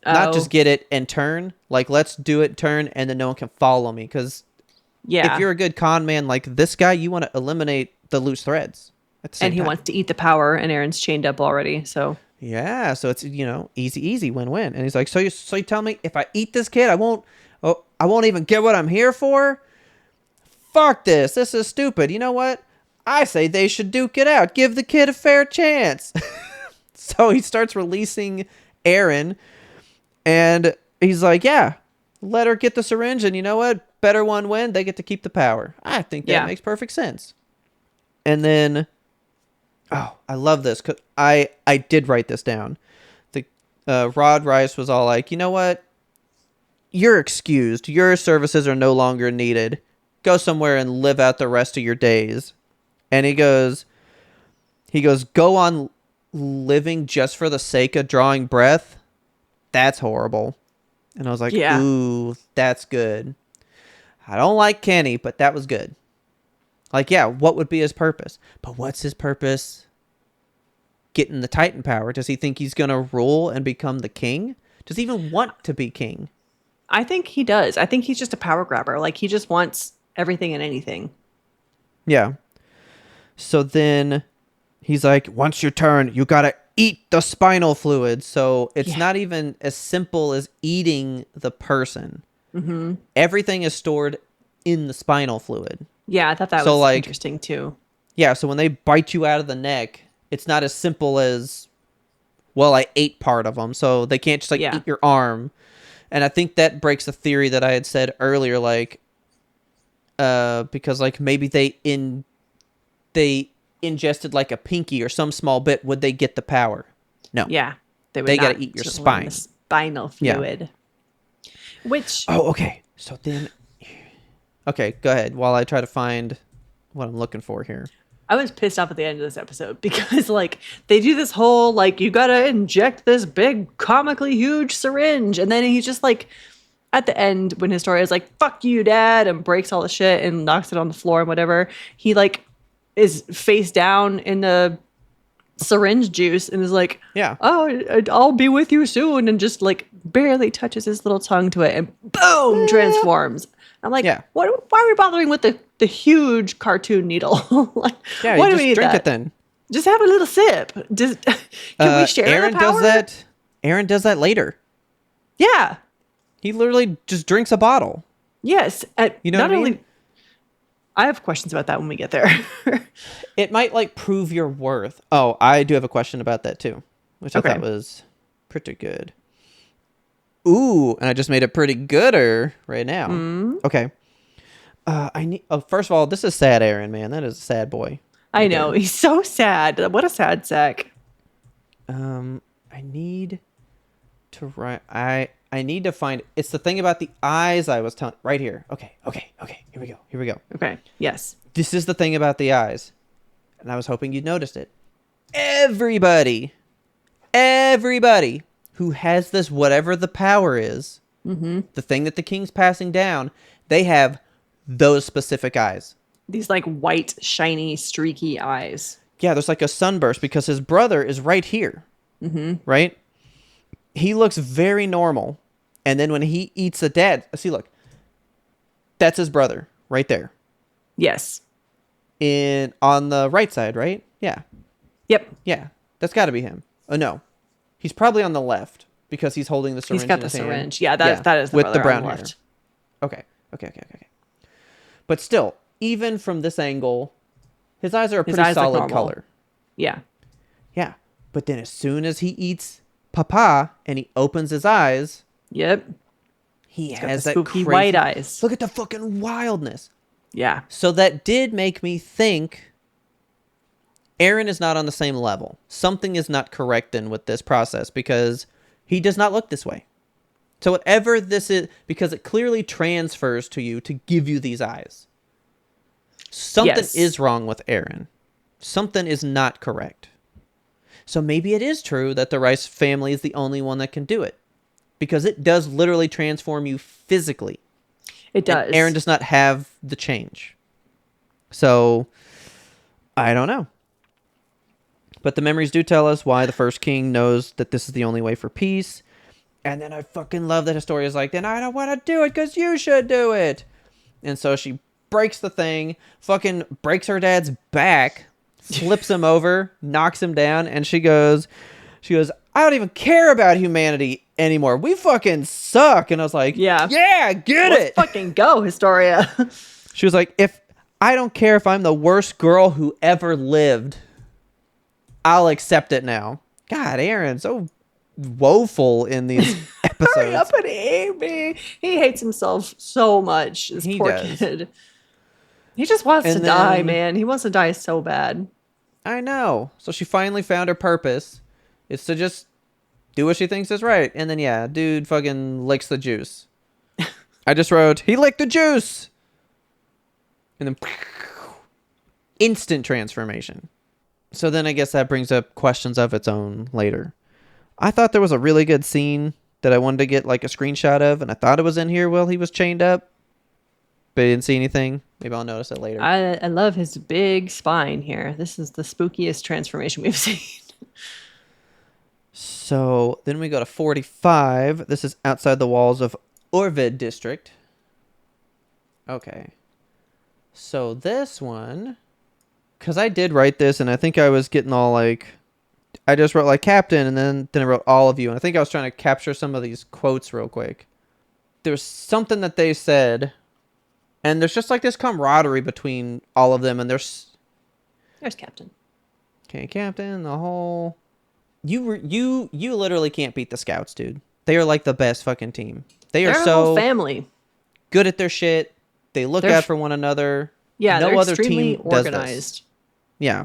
Not just get it and turn. Like, let's do it, turn, and then no one can follow me. Because Yeah. if you're a good con man like this guy, you want to eliminate the loose threads. At the same And he time. wants to eat the power, and Aaron's chained up already. So Yeah, so it's, easy, win-win. And he's like, so you tell me if I eat this kid, I won't even get what I'm here for? Fuck this. This is stupid. You know what? I say they should duke it out. Give the kid a fair chance. So he starts releasing Aaron, and he's like, yeah, let her get the syringe, and you know what? Better one win. They get to keep the power. I think that makes perfect sense. And then, oh, I love this, because I did write this down. The Rod Rice was all like, you know what? You're excused. Your services are no longer needed. Go somewhere and live out the rest of your days. And he goes, go on living just for the sake of drawing breath? That's horrible. And I was like, Yeah. ooh, that's good. I don't like Kenny, but that was good. Like, yeah, what would be his purpose? But what's his purpose? Getting the Titan power. Does he think he's going to rule and become the king? Does he even want to be king? I think he does. I think he's just a power grabber. Like he just wants everything and anything. Yeah. So then he's like, once your turn, you got to eat the spinal fluid. So it's not even as simple as eating the person. Mm-hmm. Everything is stored in the spinal fluid. Yeah, I thought that So, was like, interesting too. Yeah, so when they bite you out of the neck, it's not as simple as, well, I ate part of them. So they can't just, eat your arm. And I think that breaks the theory that I had said earlier, because, maybe they ingested, a pinky or some small bit. Would they get the power? No. Yeah. They They got gotta eat your spine. The spinal fluid. Which... Oh, okay. So then... Okay, go ahead while I try to find what I'm looking for here. I was pissed off at the end of this episode because like they do this whole like you gotta inject this big comically huge syringe, and then he's just like at the end when Historia is like fuck you dad and breaks all the shit and knocks it on the floor and whatever, he like is face down in the syringe juice and is like, Yeah. oh, I'll be with you soon, and just like barely touches his little tongue to it and boom, transforms. I'm like, Yeah. why are we bothering with the huge cartoon needle? Like, Yeah, why you do just we need drink that? it then. Just have a little sip. Just can we share Aaron the power? does that. Aaron does that later. Yeah. He literally just drinks a bottle. Yes. You know not what I mean? only. I have questions about that when we get there. It might like prove your worth. Oh, I do have a question about that too, which I Okay. thought was pretty good. Ooh, and I just made it pretty gooder right now. Okay. I need. Oh, first of all, this is sad, Aaron. Man, that is a sad boy. I know. He's so sad. What a sad sack. I need to write. I need to find. It's the thing about the eyes I was telling. Right here. Okay. Here we go. Okay. Yes. This is the thing about the eyes, and I was hoping you'd noticed it. Everybody who has this, whatever the power is, the thing that the king's passing down, they have those specific eyes. These like white, shiny, streaky eyes. Yeah, there's like a sunburst because his brother is right here. Right? He looks very normal. And then when he eats a dad, see, look, that's his brother right there. Yes. On the right side, right? Yeah. Yep. Yeah. That's got to be him. Oh, no. He's probably on the left because he's holding the syringe. He's got in the his hand. syringe. Yeah, that is the with brother the brown on the hair. left. Okay. But still, even from this angle, his eyes are a His pretty eyes look solid normal. color. Yeah. Yeah. But then as soon as he eats Papa and he opens his eyes, Yep. he got has the that spooky crazy, white eyes. Look at the fucking wildness. Yeah. So that did make me think Aaron is not on the same level. Something is not correct in with this process because he does not look this way. So whatever this is, because it clearly transfers to you to give you these eyes. Something Yes. is wrong with Aaron. Something is not correct. So maybe it is true that the Rice family is the only one that can do it. Because it does literally transform you physically. It does. And Aaron does not have the change. So, I don't know. But the memories do tell us why the first king knows that this is the only way for peace. And then I fucking love that Historia's like, then I don't want to do it because you should do it. And so she breaks the thing, fucking breaks her dad's back, flips him over, knocks him down, and she goes, I don't even care about humanity anymore. We fucking suck. And I was like, yeah, get Let's it. fucking go, Historia. She was like, I don't care if I'm the worst girl who ever lived, I'll accept it now. God, Aaron, so woeful in these episodes. Hurry up and aim me. He hates himself so much. This He poor does. kid. He just wants And to die, then- man. He wants to die so bad. I know. So she finally found her purpose. It's to just do what she thinks is right. And then, yeah, dude fucking licks the juice. I just wrote, he licked the juice. And then instant transformation. So then I guess that brings up questions of its own later. I thought there was a really good scene that I wanted to get like a screenshot of, and I thought it was in here while he was chained up, but I didn't see anything. Maybe I'll notice it later. I love his big spine here. This is the spookiest transformation we've seen. So then we go to 45. This is outside the walls of Orvid district. Okay. So this one, because I did write this, and I think I was getting all like, I just wrote like captain, and then I wrote all of you, and I think I was trying to capture some of these quotes real quick. There's something that they said, and there's just like this camaraderie between all of them, and there's Captain. okay, captain, the whole. You literally can't beat the Scouts, dude. They are like the best fucking team. They're a so whole family. good at their shit. They look They're out for one another. Yeah, no they're other extremely team does organized. this. Yeah.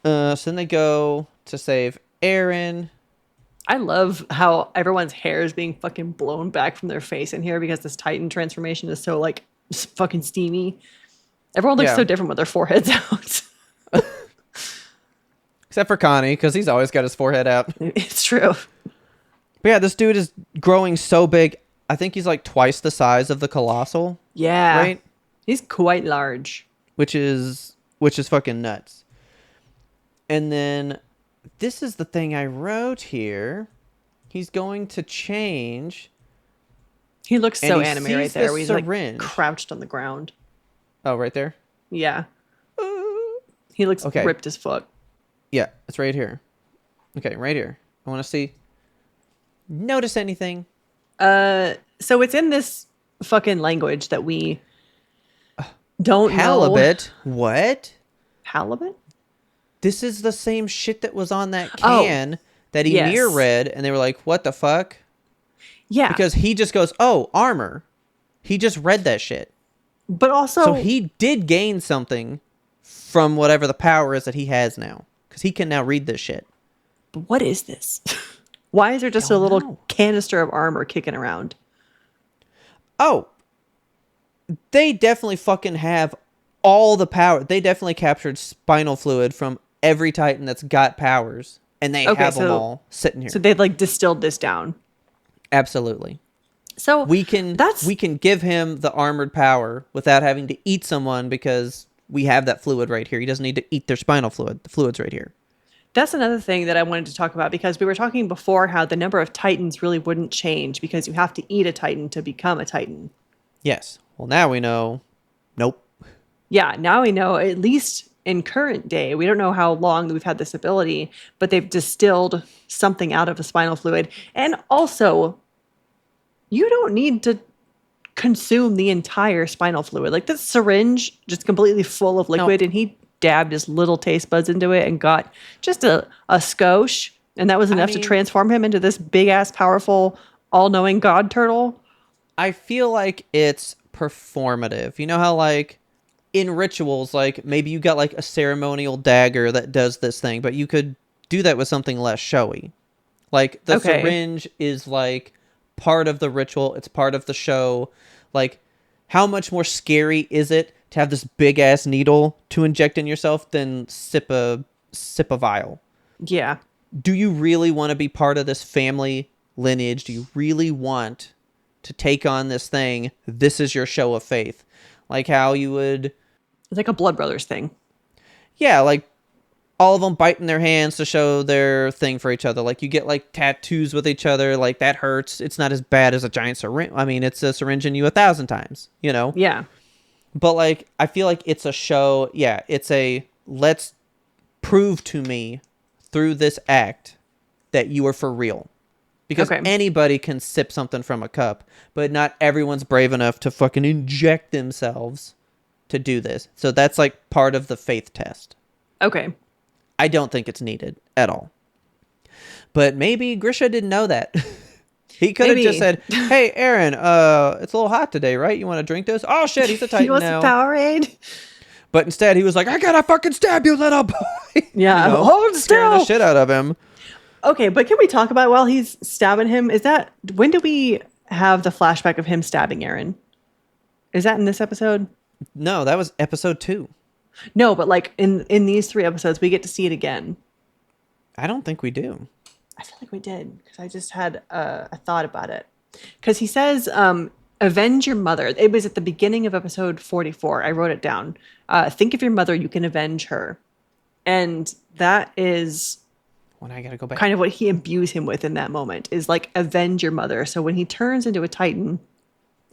So then they go to save Aaron. I love how everyone's hair is being fucking blown back from their face in here because this Titan transformation is so like fucking steamy. Everyone looks Yeah. so different with their foreheads out. Except for Connie, because he's always got his forehead out. It's true. But yeah, this dude is growing so big. I think he's like twice the size of the Colossal, Yeah. right? He's quite large. Which is fucking nuts. And then this is the thing I wrote here. He's going to change. He looks And so he anime sees right there, this where he's syringe. like crouched on the ground. Oh, right there. Yeah. He looks Okay. ripped as fuck. Yeah, it's right here. Okay, right here. I want to see. Notice anything? So it's in this fucking language that we don't know. Halibut. What? Halibut? This is the same shit that was on that Oh, can that Emir yes. read, and they were like, "What the fuck?" Yeah. Because he just goes, "Oh, armor." He just read that shit. but also So he did gain something from whatever the power is that he has now. Because he can now read this shit. but what is this? Why is there just a Don't little know. canister of armor kicking around? Oh. They definitely fucking have all the power. They definitely captured spinal fluid from every Titan that's got powers. And they Okay, have them so- all sitting here. So they've like distilled this down. Absolutely. So We can give him the armored power without having to eat someone because we have that fluid right here. He doesn't need to eat their spinal fluid. The fluid's right here. That's another thing that I wanted to talk about, because we were talking before how the number of Titans really wouldn't change because you have to eat a Titan to become a Titan. Yes. Well, now we know. Nope. Yeah, now we know, at least in current day, we don't know how long we've had this ability, but they've distilled something out of the spinal fluid. And also, you don't need to consume the entire spinal fluid. Like this syringe, just completely full of liquid, and he dabbed his little taste buds into it and got just a skosh, and that was enough to mean- transform him into this big ass, powerful, all-knowing god turtle. I feel like it's performative. You know how, like, in rituals, like, maybe you got, like, a ceremonial dagger that does this thing, but you could do that with something less showy. Like, the Okay. syringe is, like, part of the ritual. It's part of the show. Like, how much more scary is it to have this big-ass needle to inject in yourself than sip a vial? Yeah. Do you really want to be part of this family lineage? Do you really want to take on this thing? This is your show of faith. Like how you would... It's like a Blood Brothers thing. Yeah, like all of them biting their hands to show their thing for each other. Like you get like tattoos with each other. Like that hurts. It's not as bad as a giant syringe. I mean, it's a syringe in you 1,000 times, you know? Yeah. But like, I feel like it's a show. Yeah, it's a let's prove to me through this act that you are for real. Because Okay. anybody can sip something from a cup, but not everyone's brave enough to fucking inject themselves to do this. So that's like part of the faith test. Okay. I don't think it's needed at all. But maybe Grisha didn't know that. He could have Maybe. just said, "Hey, Aaron, it's a little hot today, right? You want to drink this?" Oh shit, he's a Titan He wants now. a Powerade. But instead, he was like, "I gotta fucking stab you, little boy." Yeah. You know, Hold scaring the still. shit out of him. Okay, but can we talk about while he's stabbing him? When do we have the flashback of him stabbing Aaron? Is that in this episode? No, that was episode 2. No, but like in these 3 episodes, we get to see it again. I don't think we do. I feel like we did, because I just had a thought about it. Because he says, avenge your mother. It was at the beginning of episode 44. I wrote it down. Think of your mother, you can avenge her. And that is When I gotta go back. kind of what he imbues him with in that moment, is like avenge your mother. So when he turns into a Titan,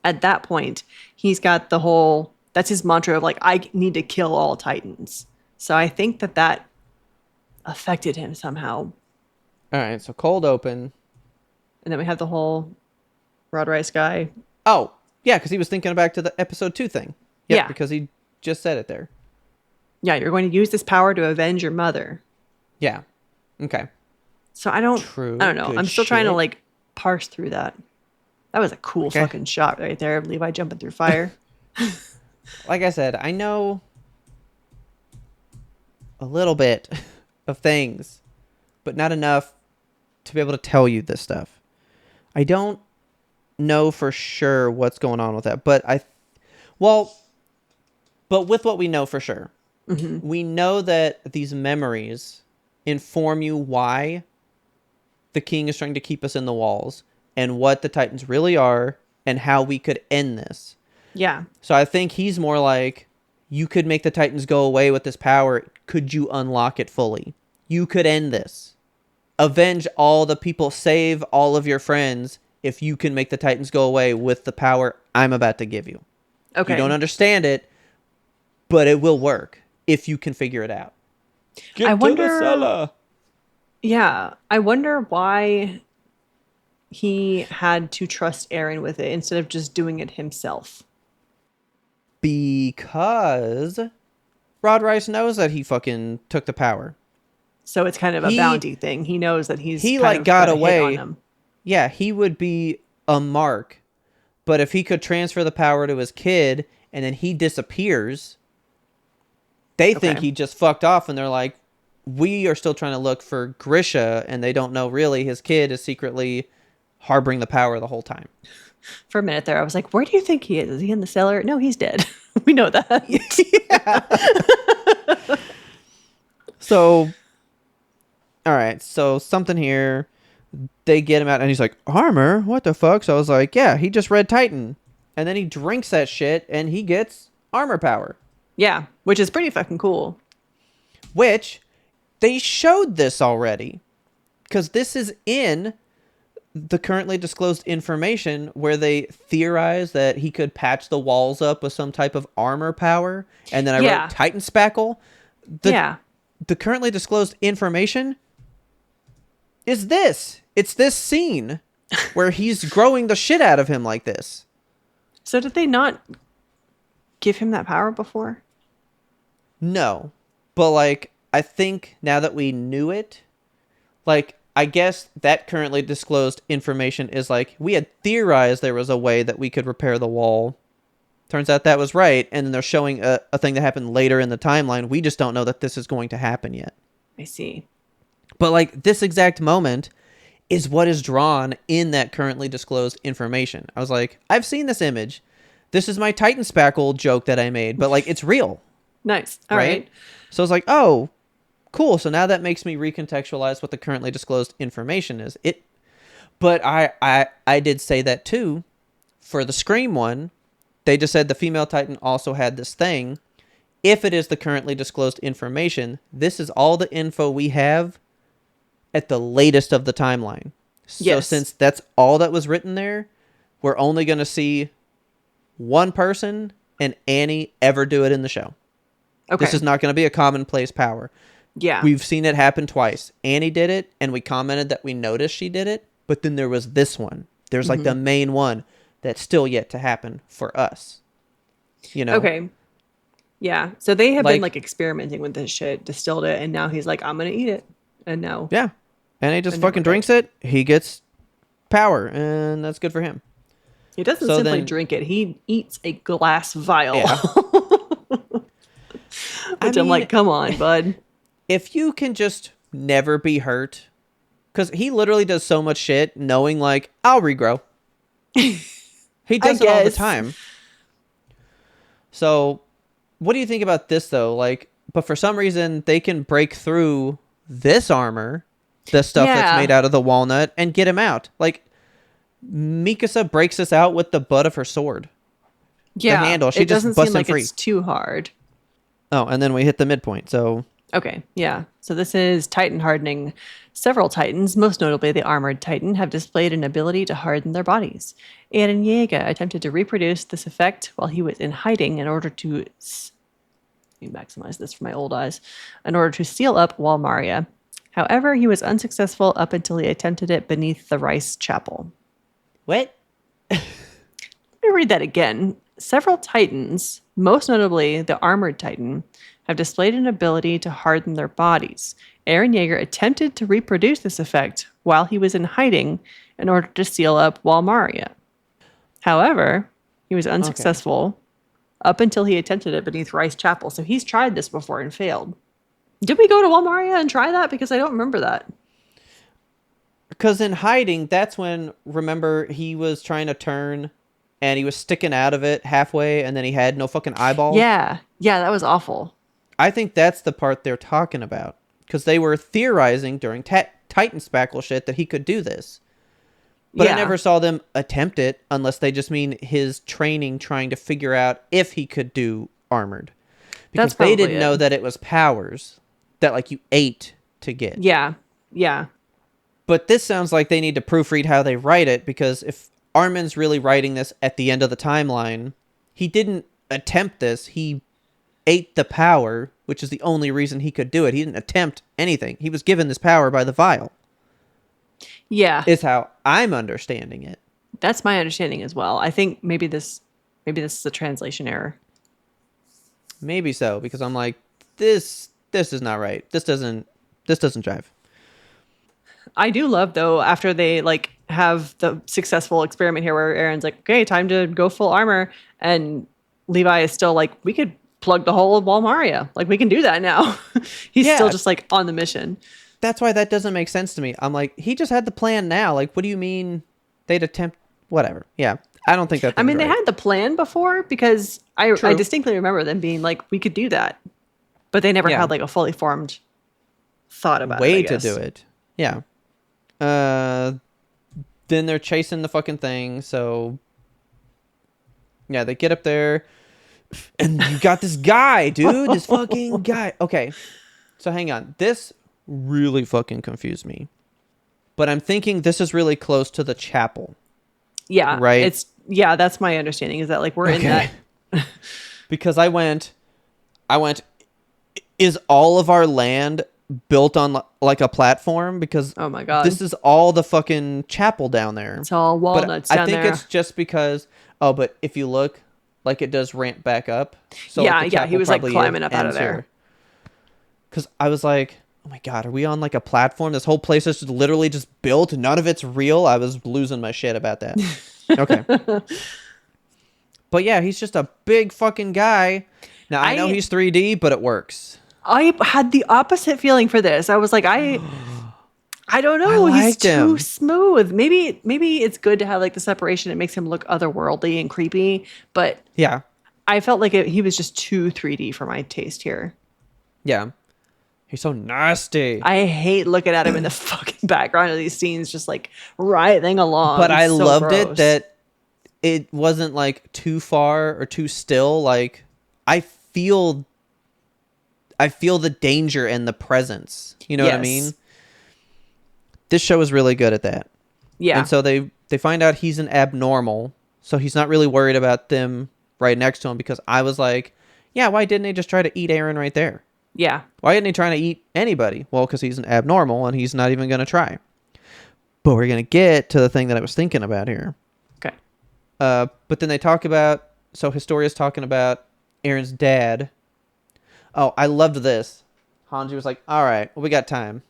at that point, he's got the whole, that's his mantra of like, I need to kill all Titans. So I think that affected him somehow. All right, so cold open. And then we have the whole Rod Rice guy. Oh, yeah, because he was thinking back to the episode 2 thing. Yep, Yeah. because he just said it there. Yeah, you're going to use this power to avenge your mother. Yeah. Okay. So I don't True. know. Good I'm still trying to shit. like parse through that. That was a cool Okay. fucking shot right there. Levi jumping through fire. Like I said, I know a little bit of things, but not enough to be able to tell you this stuff. I don't know for sure what's going on with that, but well, But with what we know for sure, we know that these memories inform you why the king is trying to keep us in the walls and what the Titans really are and how we could end this. Yeah. So I think he's more like, you could make the Titans go away with this power. Could you unlock it fully? You could end this. Avenge all the people. Save all of your friends if you can make the Titans go away with the power I'm about to give you. Okay. You don't understand it, but it will work if you can figure it out. Get I to wonder- the cellar. Yeah. I wonder why he had to trust Aaron with it instead of just doing it himself. Because Rod Rice knows that he fucking took the power. So it's kind of a bounty thing. He knows that he like, kind of got a hit away. on him. Yeah, he would be a mark. But if he could transfer the power to his kid and then he disappears, they think Okay. he just fucked off, and they're like, we are still trying to look for Grisha, and they don't know really his kid is secretly harboring the power the whole time. For a minute there, I was like, where do you think he is? Is he in the cellar? No, he's dead. We know that. So, all right, so something here. They get him out, and he's like, armor? What the fuck? So I was like, yeah, he just read Titan. And then he drinks that shit, and he gets armor power. Yeah, which is pretty fucking cool. Which, they showed this already. Because this is in the currently disclosed information where they theorize that he could patch the walls up with some type of armor power. And then I wrote Titan Spackle. The currently disclosed information is this. It's this scene where he's growing the shit out of him like this. So did they not give him that power before? No. But, like, I think now that we knew it, like, I guess that currently disclosed information is like, we had theorized there was a way that we could repair the wall. Turns out that was right. And then they're showing a thing that happened later in the timeline. We just don't know that this is going to happen yet. I see. But, like, this exact moment is what is drawn in that currently disclosed information. I was like, I've seen this image. This is my Titan Spackle joke that I made, but, like, it's real. Nice. All right. So I was like, oh, cool. So now that makes me recontextualize what the currently disclosed information is. But I did say that too. For the Scream one, they just said the female Titan also had this thing. If it is the currently disclosed information, this is all the info we have at the latest of the timeline. So since that's all that was written there, we're only going to see one person and Annie ever do it in the show. Okay. This is not going to be a commonplace power. Yeah. We've seen it happen twice. Annie did it, and we commented that we noticed she did it, but then there was this one. There's like the main one that's still yet to happen for us. You know? Okay. Yeah. So they have been Like- like experimenting with this shit, distilled it, and now he's like, I'm going to eat it. And no. Yeah. And he just And never fucking did. drinks it. He gets power, and that's good for him. He doesn't So simply then- drink it. He eats a glass vial. Yeah. Which I'm like, come on, bud. If you can just never be hurt, because he literally does so much shit knowing, like, I'll regrow. He does it all the guess. time. So, what do you think about this, though? Like, but for some reason, they can break through this armor, the stuff Yeah. that's made out of the walnut, and get him out. Like, Mikasa breaks us out with the butt of her sword. Yeah. handle, she it just doesn't busts seem him like free. it's too hard. Oh, and then we hit the midpoint, so... Okay, yeah. So this is Titan hardening. Several Titans, most notably the armored Titan, have displayed an ability to harden their bodies. Eren Yeager attempted to reproduce this effect while he was in hiding in order to... Let me maximize this for my old eyes. In order to seal up Walmaria. However, he was unsuccessful up until he attempted it beneath the Rice Chapel. What? Let me read that again. Several Titans, most notably the armored Titan, have displayed an ability to harden their bodies. Eren Yeager attempted to reproduce this effect while he was in hiding in order to seal up Walmaria. However, he was unsuccessful up until he attempted it beneath Rice Chapel. So he's tried this before and failed. Did we go to Walmaria and try that? Because I don't remember that. Because in hiding, that's when, remember, he was trying to turn and he was sticking out of it halfway, and then he had no fucking eyeballs. Yeah. Yeah, that was awful. I think that's the part they're talking about, because they were theorizing during Titan Spackle shit that he could do this. But I never saw them attempt it unless they just mean his training trying to figure out if he could do armored. Because they didn't know that it was powers that like you ate to get. Yeah. Yeah. But this sounds like they need to proofread how they write it, because if Armin's really writing this at the end of the timeline, he didn't attempt this. He ate the power, which is the only reason he could do it. He didn't attempt anything. He was given this power by the vial. Yeah. Is how I'm understanding it. That's my understanding as well. I think maybe this is a translation error. Maybe so, because I'm like, this is not right. This doesn't jive. I do love though, after they like have the successful experiment here where Aaron's like, okay, time to go full armor, and Levi is still like, we could plug the hole of Walmaria. Like, we can do that now. He's still just like on the mission. That's why that doesn't make sense to me. I'm like, he just had the plan now. Like, what do you mean they'd attempt whatever? Yeah. I don't think that. I mean, they had the plan before, because I distinctly remember them being like, we could do that. But they never had like a fully formed thought about way it. to do it. Yeah. Then they're chasing the fucking thing. So yeah, they get up there, and you got this guy, dude. This fucking guy. Okay. So hang on. This really fucking confused me. But I'm thinking this is really close to the chapel. Yeah. Right? That's my understanding, is that like we're in that. Because I went, is all of our land built on like a platform? Because oh my God, this is all the fucking chapel down there. It's all walnuts down there. I think it's just because, but if you look, like it does ramp back up. So yeah, he was like climbing up out of there. Because I was like, oh my God, are we on like a platform? This whole place is just literally just built. None of it's real. I was losing my shit about that. Okay. But yeah, he's just a big fucking guy. Now, I know he's 3D, but it works. I had the opposite feeling for this. I was like, I don't know. He's too smooth. Maybe it's good to have like the separation. It makes him look otherworldly and creepy. But yeah, I felt like he was just too 3D for my taste here. Yeah. He's so nasty. I hate looking at him in the fucking background of these scenes, just like writhing along. But I loved gross. it that it wasn't like too far or too still. Like I feel the danger and the presence. You know what I mean? This show is really good at that. Yeah. And so they find out he's an abnormal, so he's not really worried about them right next to him, because I was like, yeah, why didn't they just try to eat Aaron right there? Yeah. Why isn't he trying to eat anybody? Well, because he's an abnormal and he's not even going to try. But we're going to get to the thing that I was thinking about here. Okay. But then they talk about, so Historia's talking about Aaron's dad. Oh, I loved this. Hanji was like, all right, well, we got time.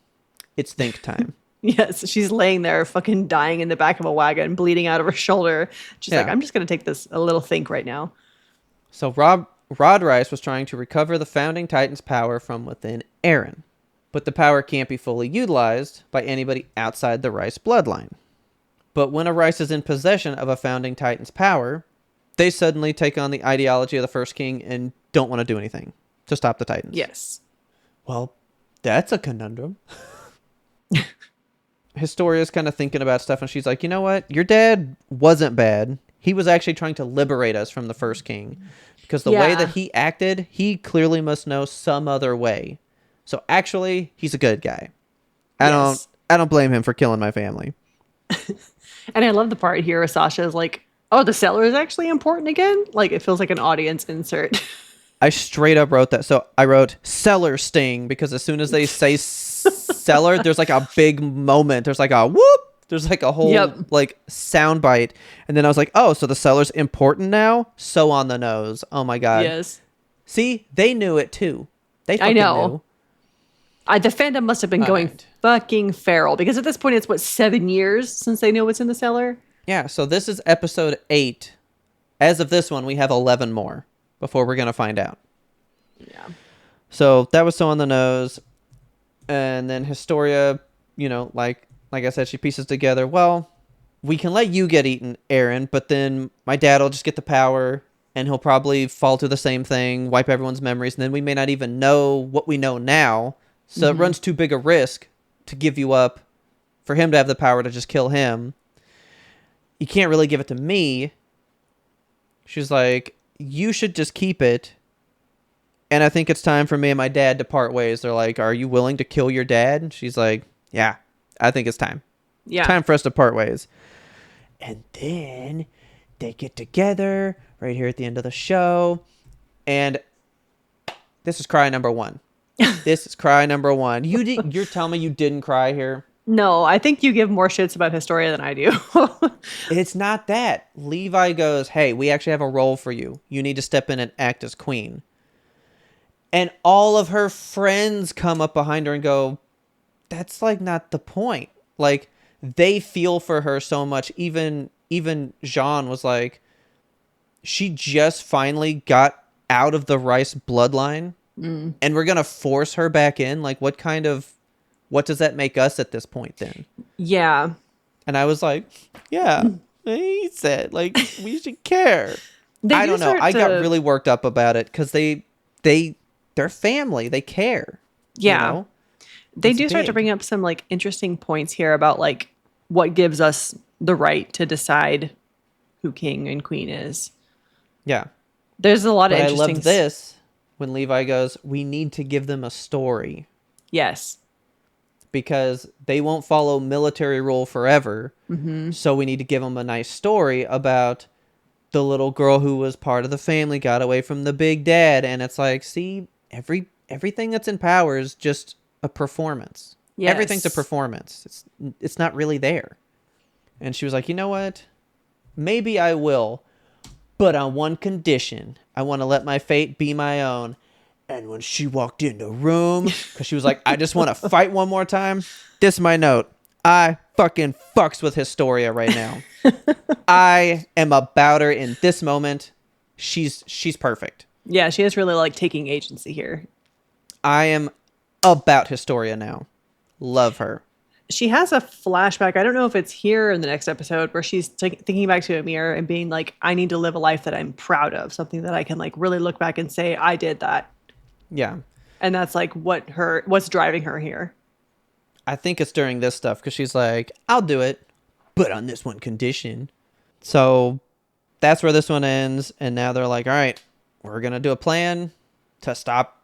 It's think time. Yes, she's laying there fucking dying in the back of a wagon, bleeding out of her shoulder. She's like, I'm just going to take this a little think right now. So Rod Rice was trying to recover the founding Titan's power from within Aaron, but the power can't be fully utilized by anybody outside the Rice bloodline. But when a Rice is in possession of a founding Titan's power, they suddenly take on the ideology of the first king and don't want to do anything to stop the Titans. Yes. Well, that's a conundrum. Historia's kind of thinking about stuff, and she's like, you know what? Your dad wasn't bad. He was actually trying to liberate us from the first king. Because the way that he acted, he clearly must know some other way. So actually, he's a good guy. I don't blame him for killing my family. And I love the part here where Sasha is like, oh, the cellar is actually important again? Like, it feels like an audience insert. I straight up wrote that. So I wrote cellar sting, because as soon as they say cellar, there's like a big moment. There's like a whoop. There's like a whole like sound bite. And then I was like, oh, so the cellar's important now? So on the nose. Oh my God. Yes. See, they knew it too. They fucking knew. The fandom must have been going fucking feral, because at this point it's 7 years since they know what's in the cellar. Yeah, so this is episode 8. As of this one, we have 11 more before we're going to find out. Yeah. So that was so on the nose. And then Historia, you know, like I said, she pieces together, well, we can let you get eaten, Aaron, but then my dad will just get the power and he'll probably fall to the same thing, wipe everyone's memories, and then we may not even know what we know now. So it runs too big a risk to give you up for him to have the power to just kill him. You can't really give it to me. She's like, you should just keep it. And I think it's time for me and my dad to part ways. They're like, are you willing to kill your dad? And she's like, yeah, I think it's time. Yeah. Time for us to part ways. And then they get together right here at the end of the show. And this is cry number one. This is cry number one. You're telling me you didn't cry here? No, I think you give more shits about Historia than I do. It's not that. Levi goes, hey, we actually have a role for you. You need to step in and act as queen. And all of her friends come up behind her and go, that's like not the point. Like, they feel for her so much. Even Jean was like, she just finally got out of the Rice bloodline and we're going to force her back in. Like, what does that make us at this point then? Yeah. And I was like, yeah, he said, like, we should care. I don't know. I got really worked up about it because they're family. They care. Yeah. You know? They It's do start to big. bring up some like interesting points here about like what gives us the right to decide who king and queen is. Yeah. There's a lot of But I interesting. love this when Levi goes, we need to give them a story Yes. because they won't follow military rule forever. So we need to give them a nice story about the little girl who was part of the family got away from the big dad. And it's like, see, everything that's in power is just a performance. Yes. Everything's a performance. It's not really there. And she was like, you know what? Maybe I will, but on one condition. I want to let my fate be my own. And when she walked in the room, because she was like, I just want to fight one more time. This is my note. I fucking fucks with Historia right now. I am about her in this moment. She's perfect. Yeah, she is really like taking agency here. I am about Historia now. Love her. She has a flashback. I don't know if it's here in the next episode where she's thinking back to Amir and being like, I need to live a life that I'm proud of, something that I can like really look back and say, I did that. Yeah. And that's like what's driving her here. I think it's during this stuff because she's like, I'll do it, but on this one condition. So that's where this one ends. And now they're like, all right, we're going to do a plan to stop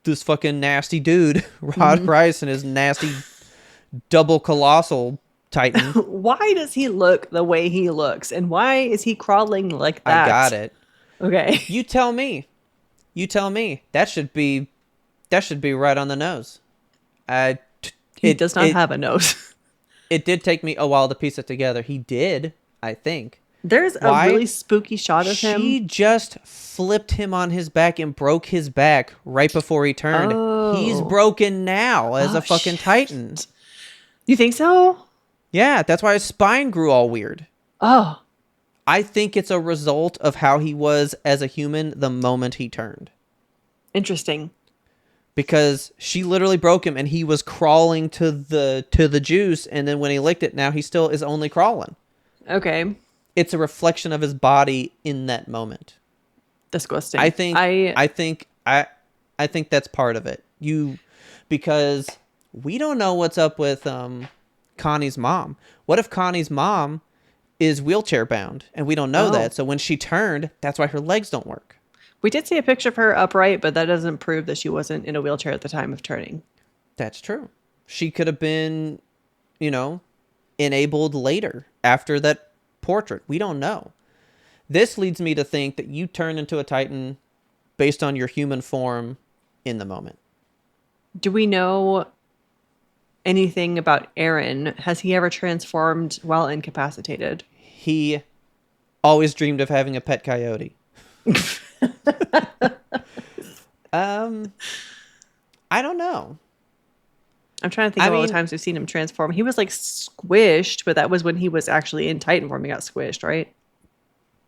this fucking nasty dude, Rod Rice, and his nasty double colossal titan. Why does he look the way he looks? And why is he crawling like that? I got it. Okay. You tell me. That should be right on the nose. He does not have a nose. It did take me a while to piece it together. He did, I think. There's Why? a really spooky shot of him. She just flipped him on his back and broke his back right before he turned. Oh. He's broken now as Oh, a fucking shit. titan. You think so? Yeah, that's why his spine grew all weird. Oh. I think it's a result of how he was as a human the moment he turned. Interesting. Because she literally broke him and he was crawling to the juice, and then when he licked it, now he still is only crawling. Okay. It's a reflection of his body in that moment. Disgusting. I think that's part of it. Because we don't know what's up with Connie's mom. What if Connie's mom is wheelchair bound and we don't know that? So when she turned, that's why her legs don't work. We did see a picture of her upright, but that doesn't prove that she wasn't in a wheelchair at the time of turning. That's true. She could have been, enabled later after that portrait. We don't know. This leads me to think that you turn into a titan based on your human form in the moment. Do we know anything about Aaron? Has he ever transformed while incapacitated? He always dreamed of having a pet coyote. I don't know. I'm trying to think of all the times we've seen him transform. He was like squished, but that was when he was actually in Titan form. He got squished, right?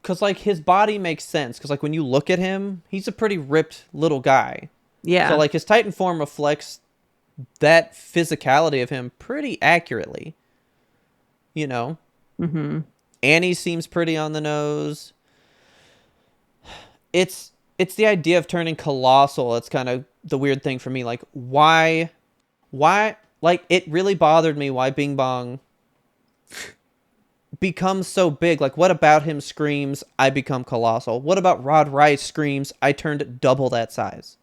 Because like his body makes sense. Because like when you look at him, he's a pretty ripped little guy. Yeah. So like his Titan form reflects that physicality of him pretty accurately. Mm-hmm. Annie seems pretty on the nose. It's the idea of turning colossal. It's kind of the weird thing for me. Like, why, like, it really bothered me why Bing Bong becomes so big. Like, what about him screams, I become colossal? What about Rod Rice screams, I turned double that size?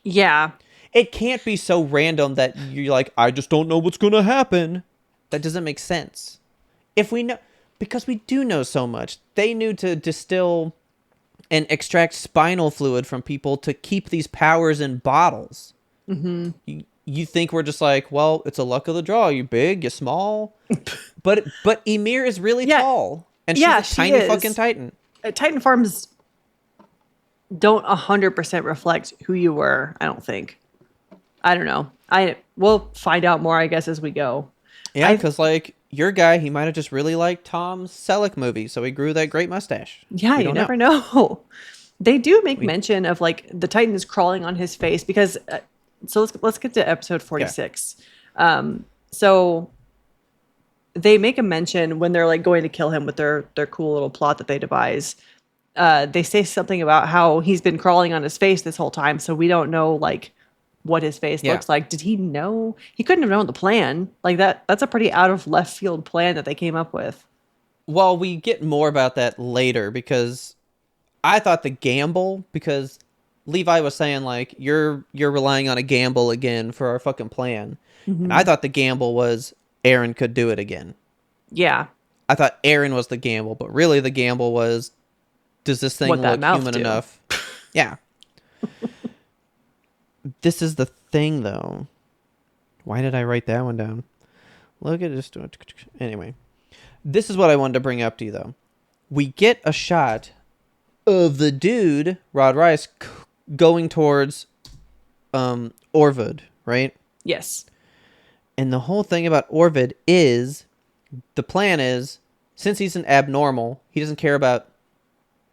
Yeah. It can't be so random that you're like, I just don't know what's going to happen. That doesn't make sense. If we know, because we do know so much. They knew to distill and extract spinal fluid from people to keep these powers in bottles. Mm-hmm. You think we're just like, well, it's a luck of the draw. You big, you small. but Ymir is really tall. And she's a tiny fucking Titan. Titan forms don't 100% reflect who you were, I don't think. I don't know. We'll find out more, I guess, as we go. Yeah, because like your guy, he might have just really liked Tom Selleck movie, so he grew that great mustache. Yeah, you never know. They do make mention of like the Titan is crawling on his face because. So let's get to episode 46. Yeah. So they make a mention when they're like going to kill him with their cool little plot that they devise. They say something about how he's been crawling on his face this whole time, so we don't know like what his face looks like. Did he know? He couldn't have known the plan. Like that's a pretty out of left field plan that they came up with. Well, we get more about that later because I thought the gamble, because Levi was saying like you're relying on a gamble again for our fucking plan. Mm-hmm. And I thought the gamble was Aaron could do it again. Yeah. I thought Aaron was the gamble, but really the gamble was, does this thing look human enough? Yeah. This is the thing though. Why did I write that one down? Look at this. Anyway, this is what I wanted to bring up to you though. We get a shot of the dude, Rod Rice, going towards Orvud, right? Yes. And the whole thing about Orvud is, the plan is, since he's an abnormal, he doesn't care about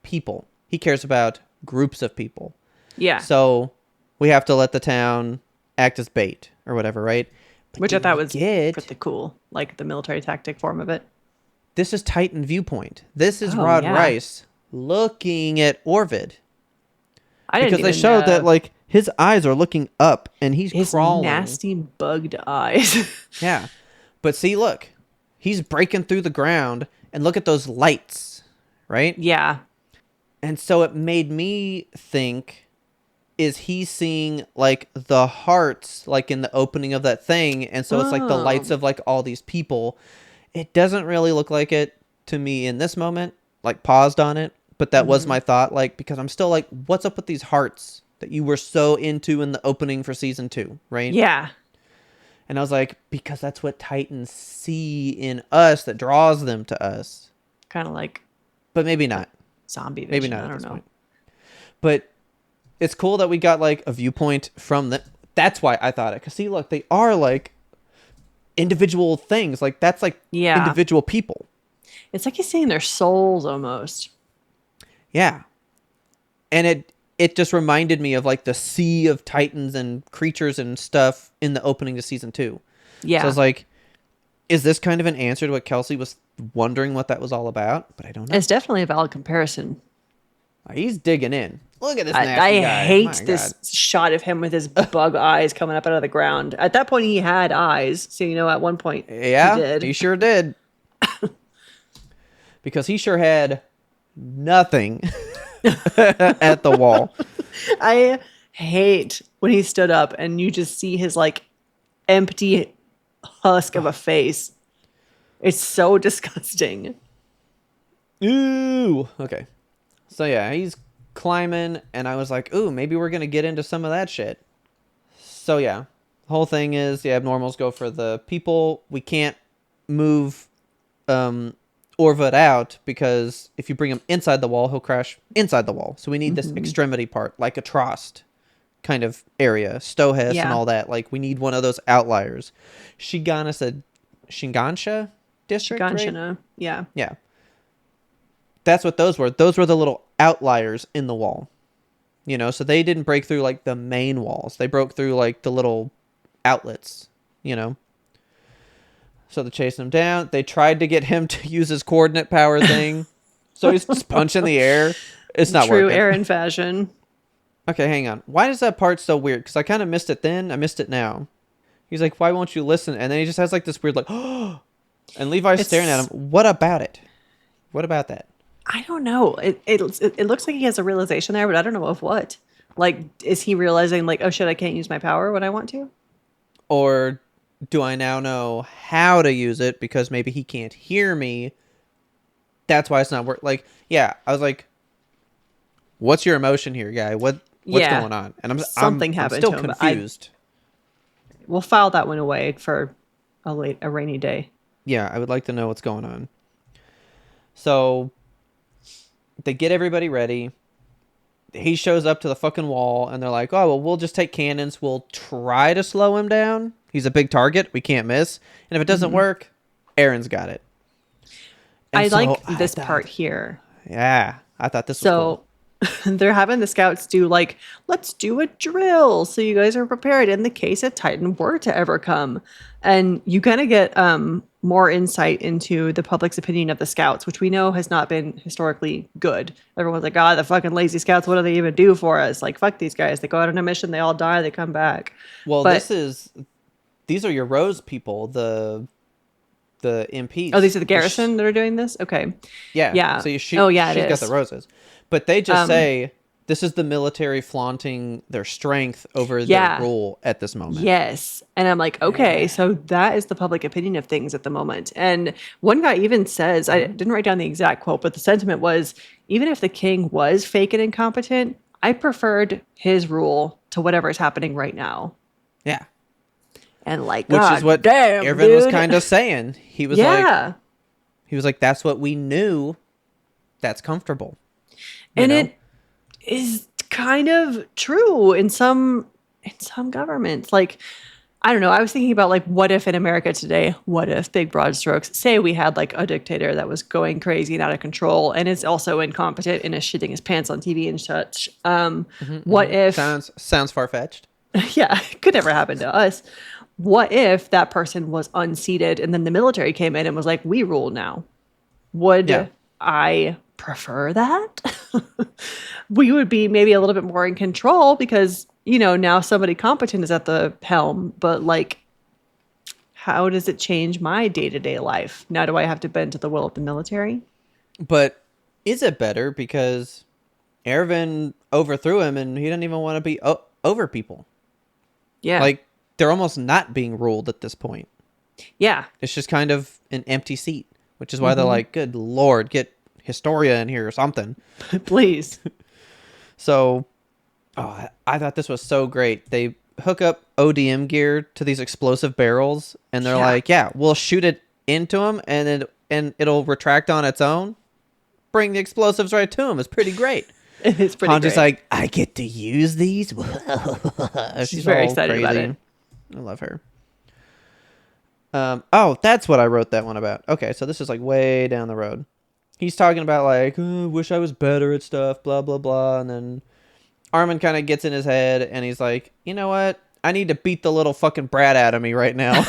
people. He cares about groups of people. Yeah. So we have to let the town act as bait or whatever, right? But which I thought was pretty cool, like the military tactic form of it. This is Titan viewpoint. This is Rod Rice looking at Orvud. Because they showed that like his eyes are looking up and he's crawling. Nasty bugged eyes. Yeah. But see, look. He's breaking through the ground and look at those lights, right? Yeah. And so it made me think, is he seeing like the hearts like in the opening of that thing? And so it's like the lights of like all these people. It doesn't really look like it to me in this moment, like paused on it. But that was my thought, like, because I'm still like, what's up with these hearts that you were so into in the opening for season 2, right? Yeah. And I was like, because that's what Titans see in us that draws them to us. Kind of like. But maybe not. Zombie vision. Maybe not. I don't know. Point. But it's cool that we got like a viewpoint from them. That's why I thought it. Because see, look, they are like individual things. Like that's like individual people. It's like he's seeing their souls almost. Yeah. And it just reminded me of like the sea of Titans and creatures and stuff in the opening to season 2. Yeah. So I was like, is this kind of an answer to what Kelsey was wondering what that was all about? But I don't know. It's definitely a valid comparison. He's digging in. Look at this nasty guy. I hate this shot of him with his bug eyes coming up out of the ground. At that point, he had eyes. So, at one point he did. He sure did. Because he sure had nothing at the wall. I hate when he stood up and you just see his like empty husk of a face. It's so disgusting. Ooh. Okay. So yeah, he's climbing and I was like, ooh, maybe we're going to get into some of that shit. So yeah, the whole thing is the abnormals go for the people. We can't move Orvud out because if you bring him inside the wall, he'll crash inside the wall. So we need this extremity part, like a Trost kind of area, Stohess and all that. Like we need one of those outliers. Shigansha district, Shiganshina, right? Yeah. Yeah. That's what those were. Those were the little outliers in the wall. So they didn't break through like the main walls. They broke through like the little outlets, So they're chasing him down. They tried to get him to use his coordinate power thing. So he's just punching the air. It's not True working. Aaron fashion. Okay, hang on. Why is that part so weird? Because I kind of missed it then. I missed it now. He's like, why won't you listen? And then he just has like this weird like, oh. And Levi's staring at him. What about it? What about that? I don't know. It looks like he has a realization there, but I don't know of what. Like, is he realizing like, oh shit, I can't use my power when I want to? Or do I now know how to use it because maybe he can't hear me? That's why it's not work. Like, yeah, I was like, what's your emotion here, guy? What's going on? And Something I'm happened still to him, but confused. We'll file that one away for a rainy day. Yeah, I would like to know what's going on. So they get everybody ready. He shows up to the fucking wall, and they're like, oh, well, we'll just take cannons. We'll try to slow him down. He's a big target. We can't miss. And if it doesn't work, Aaron's got it. And I so like this thought- part here. Yeah, I thought this was cool. They're having the scouts do like, let's do a drill so you guys are prepared in the case a Titan were to ever come. And you kind of get more insight into the public's opinion of the scouts, which we know has not been historically good. Everyone's like, the fucking lazy scouts, what do they even do for us? Like, fuck these guys. They go out on a mission, they all die, they come back. Well, these are your Rose people, the MPs. Oh, these are the garrison that are doing this? Okay. Yeah. Yeah. So you shoot, Oh, yeah, it she's got is. the roses. But they just say this is the military flaunting their strength over their rule at this moment. Yes. And I'm like, okay, so that is the public opinion of things at the moment. And one guy even says, I didn't write down the exact quote, but the sentiment was, even if the king was fake and incompetent, I preferred his rule to whatever is happening right now. Yeah. And like, which is what Ervin was kind of saying. He was like, that's what we knew. That's comfortable. And it is kind of true in some governments. Like, I don't know. I was thinking about like, what if in America today, what if, big broad strokes, say we had like a dictator that was going crazy and out of control and is also incompetent and is shitting his pants on TV and such. What if... Sounds far-fetched. Yeah, it could never happen to us. What if that person was unseated and then the military came in and was like, we rule now? Would I prefer that? We would be maybe a little bit more in control because, now somebody competent is at the helm. But like, how does it change my day-to-day life? Now do I have to bend to the will of the military? But is it better because Ervin overthrew him and he didn't even want to be over people? Yeah. Like, they're almost not being ruled at this point. Yeah. It's just kind of an empty seat, which is why they're like, good Lord, get Historia in here or something. Please. So, I thought this was so great. They hook up ODM gear to these explosive barrels, and they're like, we'll shoot it into them, and it'll retract on its own. Bring the explosives right to them. It's pretty great. It's pretty great. Just like, I get to use these. She's very excited about it. I love her. That's what I wrote that one about. Okay, so this is like way down the road. He's talking about like, wish I was better at stuff, blah, blah, blah. And then Armin kind of gets in his head and he's like, you know what? I need to beat the little fucking brat out of me right now.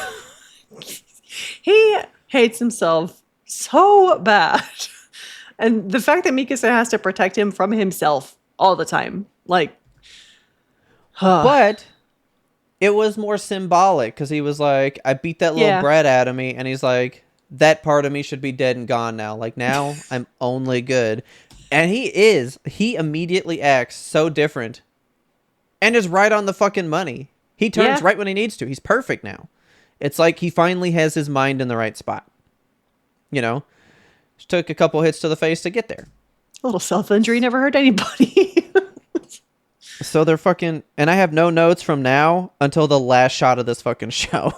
He hates himself so bad. And the fact that Mikasa has to protect him from himself all the time. Like, But it was more symbolic because he was like, I beat that little brat out of me. And he's like, that part of me should be dead and gone now. Like, now I'm only good. And he immediately acts so different and is right on the fucking money. He turns right when he needs to. He's perfect now. It's like he finally has his mind in the right spot. Just took a couple hits to the face to get there. A little self-injury never hurt anybody. So they're fucking... And I have no notes from now until the last shot of this fucking show.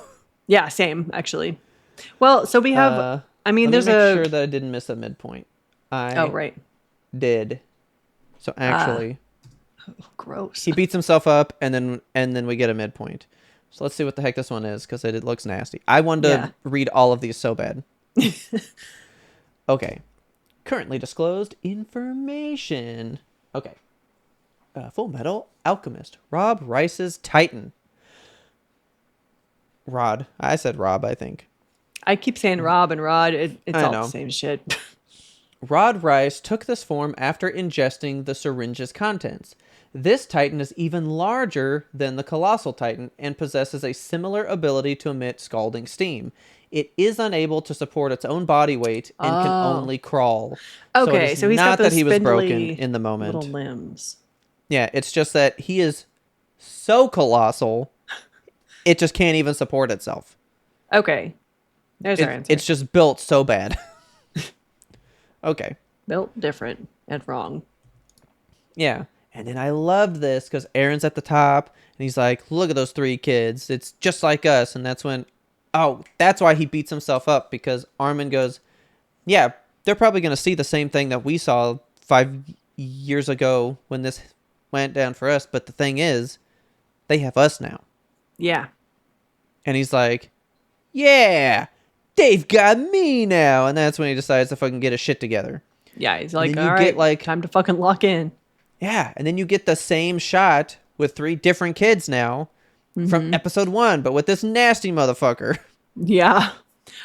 Yeah, same, actually. Well, so we have... let me make sure that I didn't miss a midpoint. Right. Did. So actually... gross. He beats himself up, and then we get a midpoint. So let's see what the heck this one is, because it looks nasty. I wanted to read all of these so bad. Okay. Currently disclosed information. Okay. Full Metal Alchemist. Rob Rice's Titan. Rod. I said Rob, I think. I keep saying Rob and Rod. It's I all know. the same shit. Rod Rice took this form after ingesting the syringe's contents. This Titan is even larger than the Colossal Titan and possesses a similar ability to emit scalding steam. It is unable to support its own body weight and can only crawl. Okay, it is so he's got not those that he was broken spindly in the moment. little limbs. Yeah, it's just that he is so colossal, it just can't even support itself. Okay, there's our answer. It's just built so bad. Okay. Built different and wrong. Yeah. And then I love this because Aaron's at the top and he's like, look at those 3 kids. It's just like us. And that's when, that's why he beats himself up, because Armin goes, yeah, they're probably going to see the same thing that we saw 5 years ago when this went down for us. But the thing is, they have us now. Yeah. And he's like, yeah, they've got me now. And that's when he decides to fucking get his shit together. Yeah, he's like, then all you right, get, like- time to fucking lock in. Yeah, and then you get the same shot with 3 different kids now from episode 1, but with this nasty motherfucker. Yeah.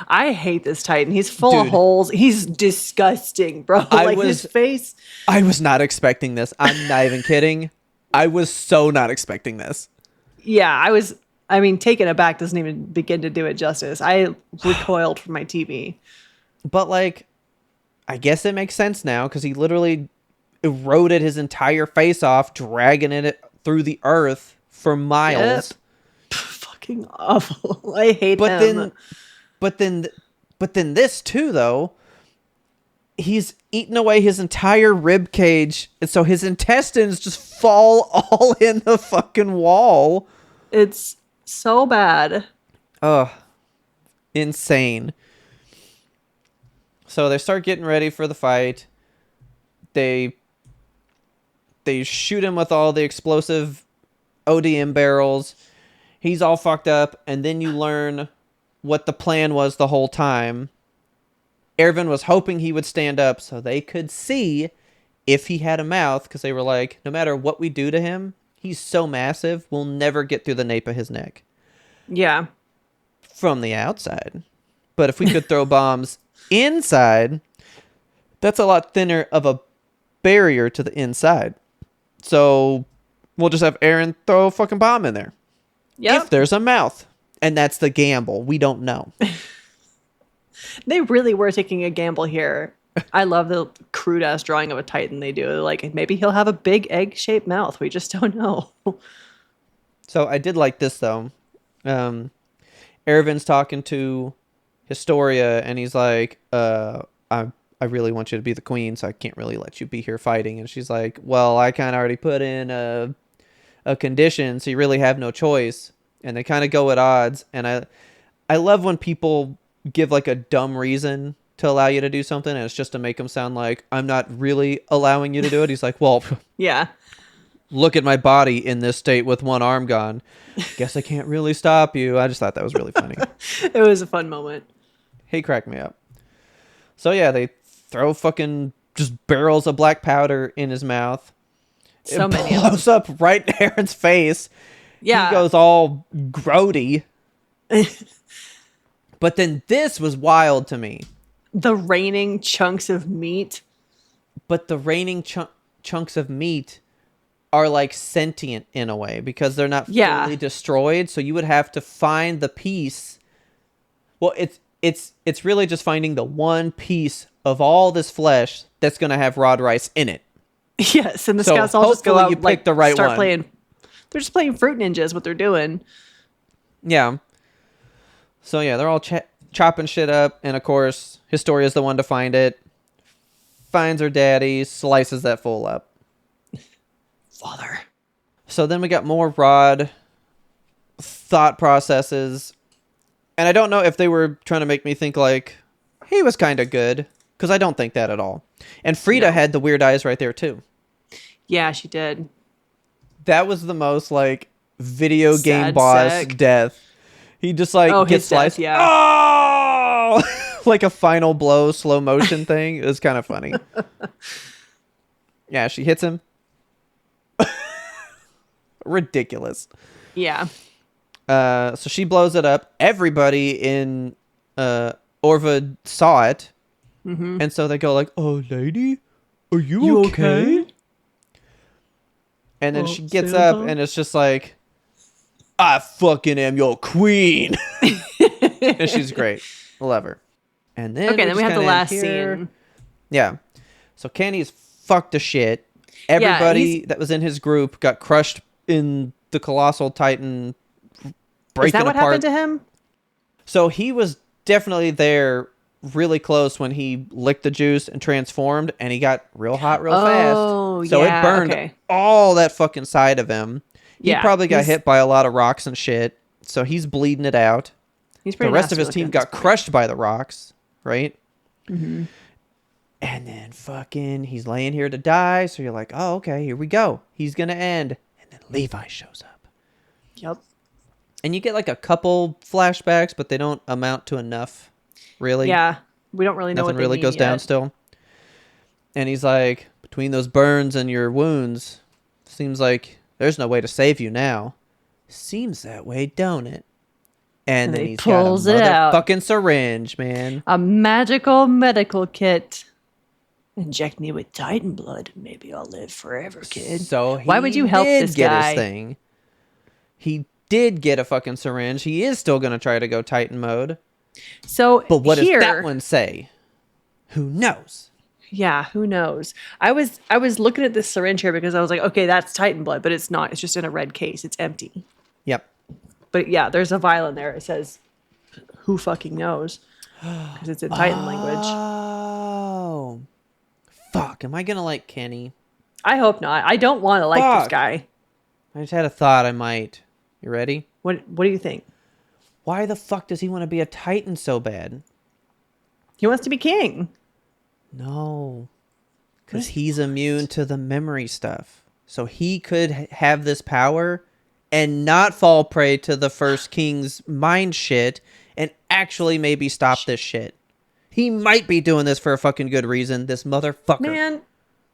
I hate this Titan. He's full of Dude. holes. He's disgusting, bro. His face. I was not expecting this. I'm not even kidding. I was so not expecting this. Yeah, I mean, taken aback doesn't even begin to do it justice. I recoiled from my TV. But, like, I guess it makes sense now because he literally eroded his entire face off, dragging it through the earth for miles. Yep. Fucking awful. I hate But him. then this too, though. He's eaten away his entire rib cage, and so his intestines just fall all in the fucking wall. It's so bad. Ugh. Insane. So they start getting ready for the fight. They shoot him with all the explosive ODM barrels. He's all fucked up, and then you learn what the plan was the whole time. Erwin was hoping he would stand up so they could see if he had a mouth, because they were like, no matter what we do to him, he's so massive, we'll never get through the nape of his neck. Yeah. From the outside. But if we could throw bombs inside, that's a lot thinner of a barrier to the inside. So we'll just have Aaron throw a fucking bomb in there. Yep. If there's a mouth. And that's the gamble. We don't know. They really were taking a gamble here. I love the crude ass drawing of a Titan they do. Like, maybe he'll have a big egg shaped mouth. We just don't know. So I did like this, though. Erwin's talking to Historia, and he's like, I really want you to be the queen, so I can't really let you be here fighting. And she's like, well, I kind of already put in a condition, so you really have no choice. And they kind of go at odds. And I love when people give like a dumb reason to allow you to do something, and it's just to make them sound like I'm not really allowing you to do it. He's like, well, Yeah. look at my body in this state with one arm gone. Guess I can't really stop you. I just thought that was really funny. It was a fun moment. He cracked me up. So yeah, they throw fucking just barrels of black powder in his mouth. So It many of them. blows up right in Aaron's face. Yeah. He goes all grody. But then this was wild to me. The raining chunks of meat. But the raining chunks of meat are like sentient in a way because they're not Yeah. fully destroyed. So you would have to find the piece. Well, it's really just finding the one piece of all this flesh that's going to have Rod Rice in it. Yes, and the So scouts all just go hopefully out you like picked the right start one. playing. They're just playing Fruit Ninjas. What they're doing. Yeah. So yeah, they're all chopping shit up, and of course, Historia's the one to find it. Finds her daddy, slices that fool up. Father. So then we got more Rod thought processes, and I don't know if they were trying to make me think like he was kind of good, because I don't think that at all. And Frida had the weird eyes right there too. Yeah, she did. That was the most like video game Sad boss sack. death. He just like Oh, gets his death, sliced. yeah. Oh! Like a final blow slow motion thing. It was kind of funny. Yeah, she hits him. Ridiculous. Yeah. So she blows it up. Everybody in Orva saw it, and so they go like, "Oh, lady, are you okay?" And then she gets up, and it's just like, "I fucking am your queen," and she's great. I love her. And then Okay, then we just have the kinda end last here. scene. Yeah. So Kenny's fucked to shit. Everybody that was in his group got crushed in the Colossal Titan breaking Is that what apart. happened to him? So he was definitely there really close when he licked the juice and transformed, and he got real hot real Oh, fast. So yeah, it burned okay. all that fucking side of him. He Yeah, probably got he's- hit by a lot of rocks and shit, so he's bleeding it out. He's The pretty rest of nasty his looking team at this got point. crushed by the rocks, right? Mm-hmm. And then fucking he's laying here to die, so you're like, oh, okay, here we go. He's going to end. And then Levi shows up. Yep. And you get like a couple flashbacks, but they don't amount to enough, really. Yeah, we don't really know Nothing what they really mean goes down yet. still. And he's like, between those burns and your wounds, seems like there's no way to save you now. Seems that way, don't it? And then he he's got a pulls it out. motherfucking syringe, man. A magical medical kit. Inject me with Titan blood. Maybe I'll live forever, kid. So Why would you help did this get guy? his thing. He did get a fucking syringe. He is still going to try to go Titan mode. So, But what here, does that one say? Who knows? Yeah, who knows? I was looking at this syringe here because I was like, okay, that's Titan blood, but it's not. It's just in a red case. It's empty. Yep. But yeah, there's a vial in there. It says, "Who fucking knows?" Because it's in Titan language. Oh. Fuck. Am I going to like Kenny? I hope not. I don't want to like this Fuck. guy. I just had a thought I might. You ready? What do you think? Why the fuck does he want to be a Titan so bad? He wants to be king. No. Because he's immune to the memory stuff. So he could have this power and not fall prey to the first king's mind shit and actually maybe stop this shit. He might be doing this for a fucking good reason, this motherfucker. Man,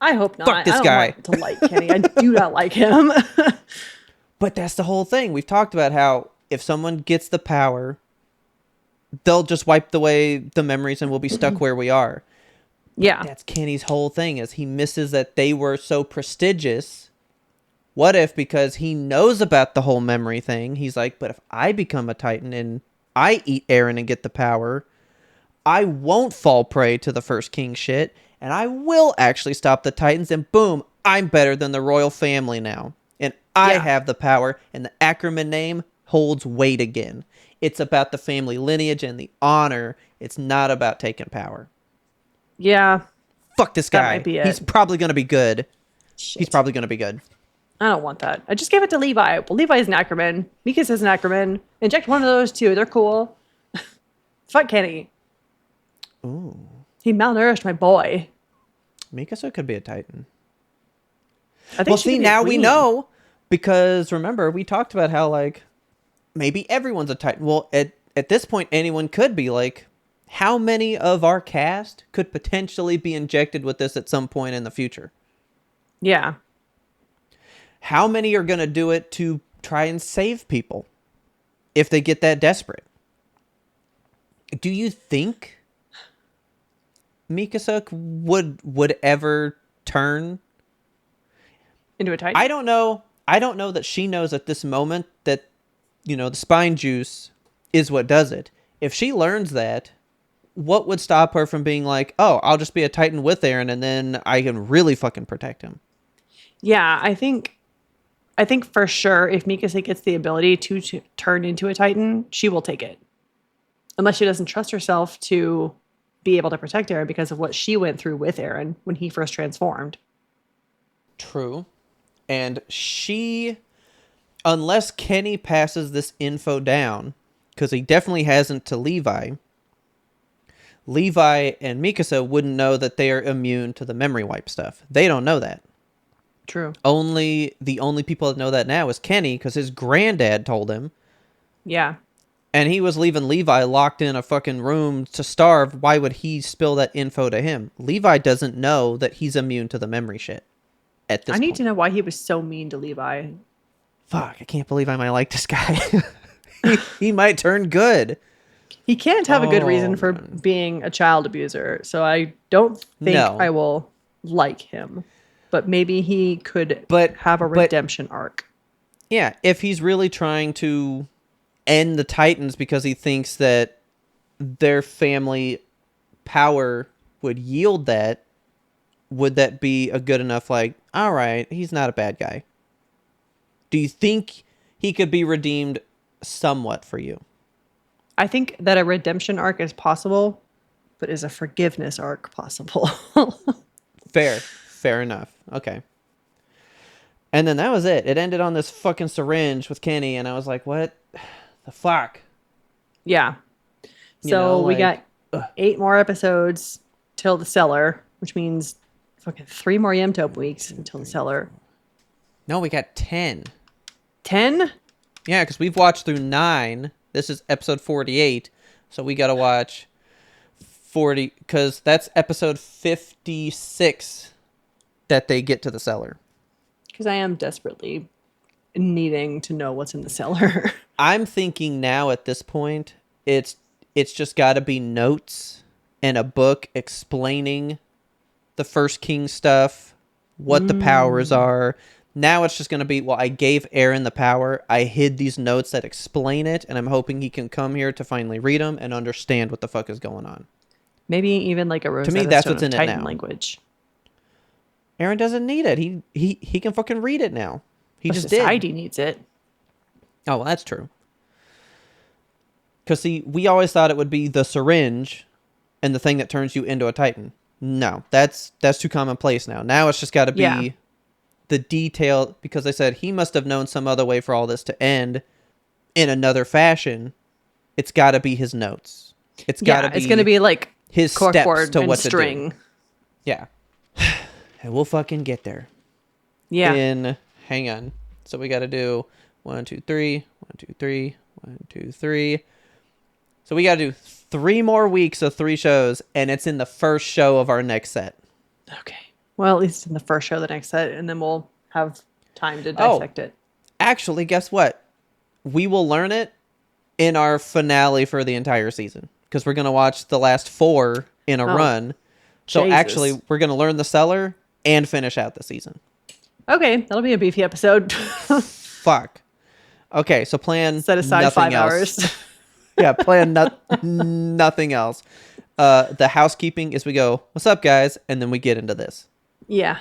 I hope not. Fuck this I don't guy. want to like Kenny. I do not like him. But that's the whole thing. We've talked about how if someone gets the power, they'll just wipe away the memories and we'll be stuck where we are. Yeah. That's Kenny's whole thing, is he misses that they were so prestigious. What if, because he knows about the whole memory thing, he's like, but if I become a Titan and I eat Eren and get the power, I won't fall prey to the first king shit, and I will actually stop the Titans, and boom, I'm better than the royal family now. And I Yeah. have the power, and the Ackerman name holds weight again. It's about the family lineage and the honor. It's not about taking power. Yeah. Fuck this That guy. might be it. He's probably going to be good. Shit. He's probably going to be good. I don't want that. I just gave it to Levi. Well, Levi's an Ackerman. Mika's is an Ackerman. Inject one of those too. They're cool. Fuck Kenny. Ooh. He malnourished my boy. Mikasa could be a Titan. I think Well, she see, could be a now we queen. know, because remember, we talked about how, like, maybe everyone's a Titan. Well, at this point, anyone could be. Like, how many of our cast could potentially be injected with this at some point in the future? Yeah. How many are going to do it to try and save people if they get that desperate? Do you think Mikasa would ever turn? Into a Titan. I don't know. I don't know that she knows at this moment that, you know, the spine juice is what does it. If she learns that, what would stop her from being like, oh, I'll just be a Titan with Eren and then I can really fucking protect him? Yeah, I think for sure if Mikasa gets the ability to turn into a Titan, she will take it. Unless she doesn't trust herself to be able to protect Eren because of what she went through with Eren when he first transformed. True. And she, unless Kenny passes this info down, because he definitely hasn't to Levi and Mikasa wouldn't know that they are immune to the memory wipe stuff. They don't know that. True. The only people that know that now is Kenny, because his granddad told him. Yeah. And he was leaving Levi locked in a fucking room to starve. Why would he spill that info to him? Levi doesn't know that he's immune to the memory shit at this I need point. to know why he was so mean to Levi. Fuck, I can't believe I might like this guy. he might turn good. He can't have a good Oh, reason for man. being a child abuser, so I don't think No. I will like him. But maybe he could But- have a but- redemption arc. Yeah, if he's really trying to end the Titans because he thinks that their family power would yield that, would that be a good enough, like, all right, he's not a bad guy? Do you think he could be redeemed somewhat for you? I think that a redemption arc is possible, but is a forgiveness arc possible? Fair enough. Okay. And then that was it. It ended on this fucking syringe with Kenny, and I was like, what the fuck? Yeah. You So know, we like, got 8 more episodes till the cellar, which means fucking 3 more YMToAP weeks until the cellar. No, we got 10. 10? Yeah, because we've watched through 9. This is episode 48. So we got to watch 40, because that's episode 56 that they get to the cellar. Because I am desperately needing to know what's in the cellar. I'm thinking now at this point, it's just got to be notes and a book explaining the First King stuff, what the powers are. Now it's just going to be, well, I gave Aaron the power. I hid these notes that explain it, and I'm hoping he can come here to finally read them and understand what the fuck is going on. Maybe even like a Rosetta me, that's Stone what's of in it Titan now. language. Aaron doesn't need it. He can fucking read it now. He But just society did. needs it. Oh, well, that's true. Because, see, we always thought it would be the syringe and the thing that turns you into a Titan. No, that's too commonplace now. Now it's just got to be Yeah. the detail, because I said he must have known some other way for all this to end in another fashion. It's got to be his notes. It's got to be it's going to be like his steps corkboard to and what string. to do. Yeah. And we'll fucking get there. Yeah. Hang on. So we got to do 1, 2, 3, 1, 2, 3, 1, 2, 3. So we got to do 3 more weeks of 3 shows, and it's in the first show of our next set. Okay. Well, at least in the first show of the next set, and then we'll have time to Oh. dissect it. Actually, guess what? We will learn it in our finale for the entire season, because we're going to watch the last 4 in a run. So Jesus. actually, we're going to learn the cellar and finish out the season. Okay, that'll be a beefy episode. Fuck. Okay, so plan Set aside nothing 5 else. hours. Yeah, plan nothing else. The housekeeping is we go, what's up, guys? And then we get into this. Yeah.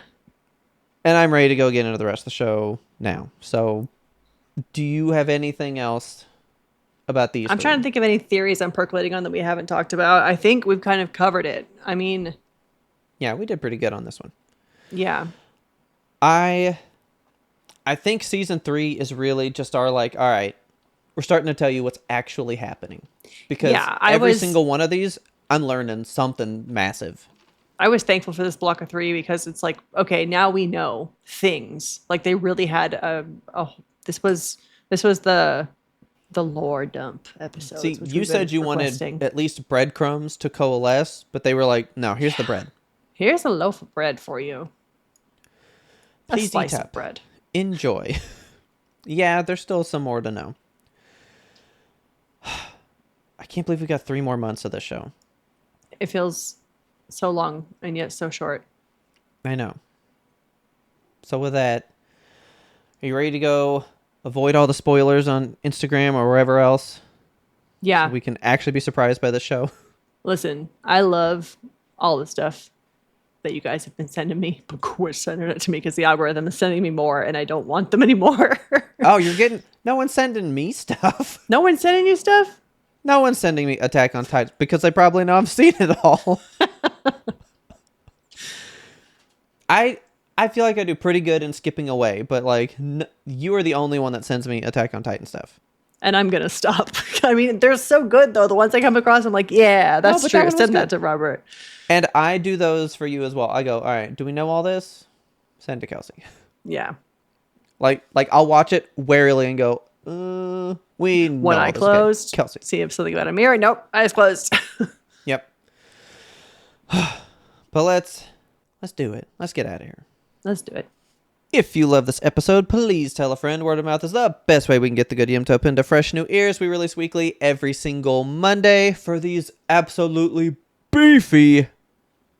And I'm ready to go get into the rest of the show now. So, do you have anything else about these? I'm trying to think of any theories I'm percolating on that we haven't talked about. I think we've kind of covered it. I mean, Yeah, we did pretty good on this one. yeah. I think season 3 is really just our, like, all right, we're starting to tell you what's actually happening. Because every single one of these, I'm learning something massive. I was thankful for this block of 3 because it's like, okay, now we know things. Like they really had this was the lore dump episode. See, you said you wanted at least breadcrumbs to coalesce, but they were like, no, here's the bread. Here's a loaf of bread for you. Please a slice eat of up. bread. Enjoy. Yeah, there's still some more to know. I can't believe we got 3 more months of this show. It feels so long and yet so short. I know. So with that, are you ready to go avoid all the spoilers on Instagram or wherever else? Yeah. So we can actually be surprised by the show. Listen, I love all the stuff that you guys have been sending me, but quit sending it to me because the algorithm is sending me more and I don't want them anymore. Oh, you're getting... No one's sending me stuff. No one's sending you stuff? No one's sending me Attack on Titan because they probably know I've seen it all. I feel like I do pretty good in skipping away, but like you are the only one that sends me Attack on Titan stuff. And I'm going to stop. I mean, they're so good though. The ones I come across, I'm like, yeah, that's but true. that one was Send that good. to Robert. And I do those for you as well. I go, all right, do we know all this? Send to Kelsey. Yeah. Like I'll watch it warily and go, we know When all I this. closed, Kelsey. see if something about a mirror. Nope, eyes closed. Yep. But let's do it. Let's get out of here. Let's do it. If you love this episode, please tell a friend. Word of mouth is the best way we can get the good YMBToAP into fresh new ears. We release weekly every single Monday for these absolutely beefy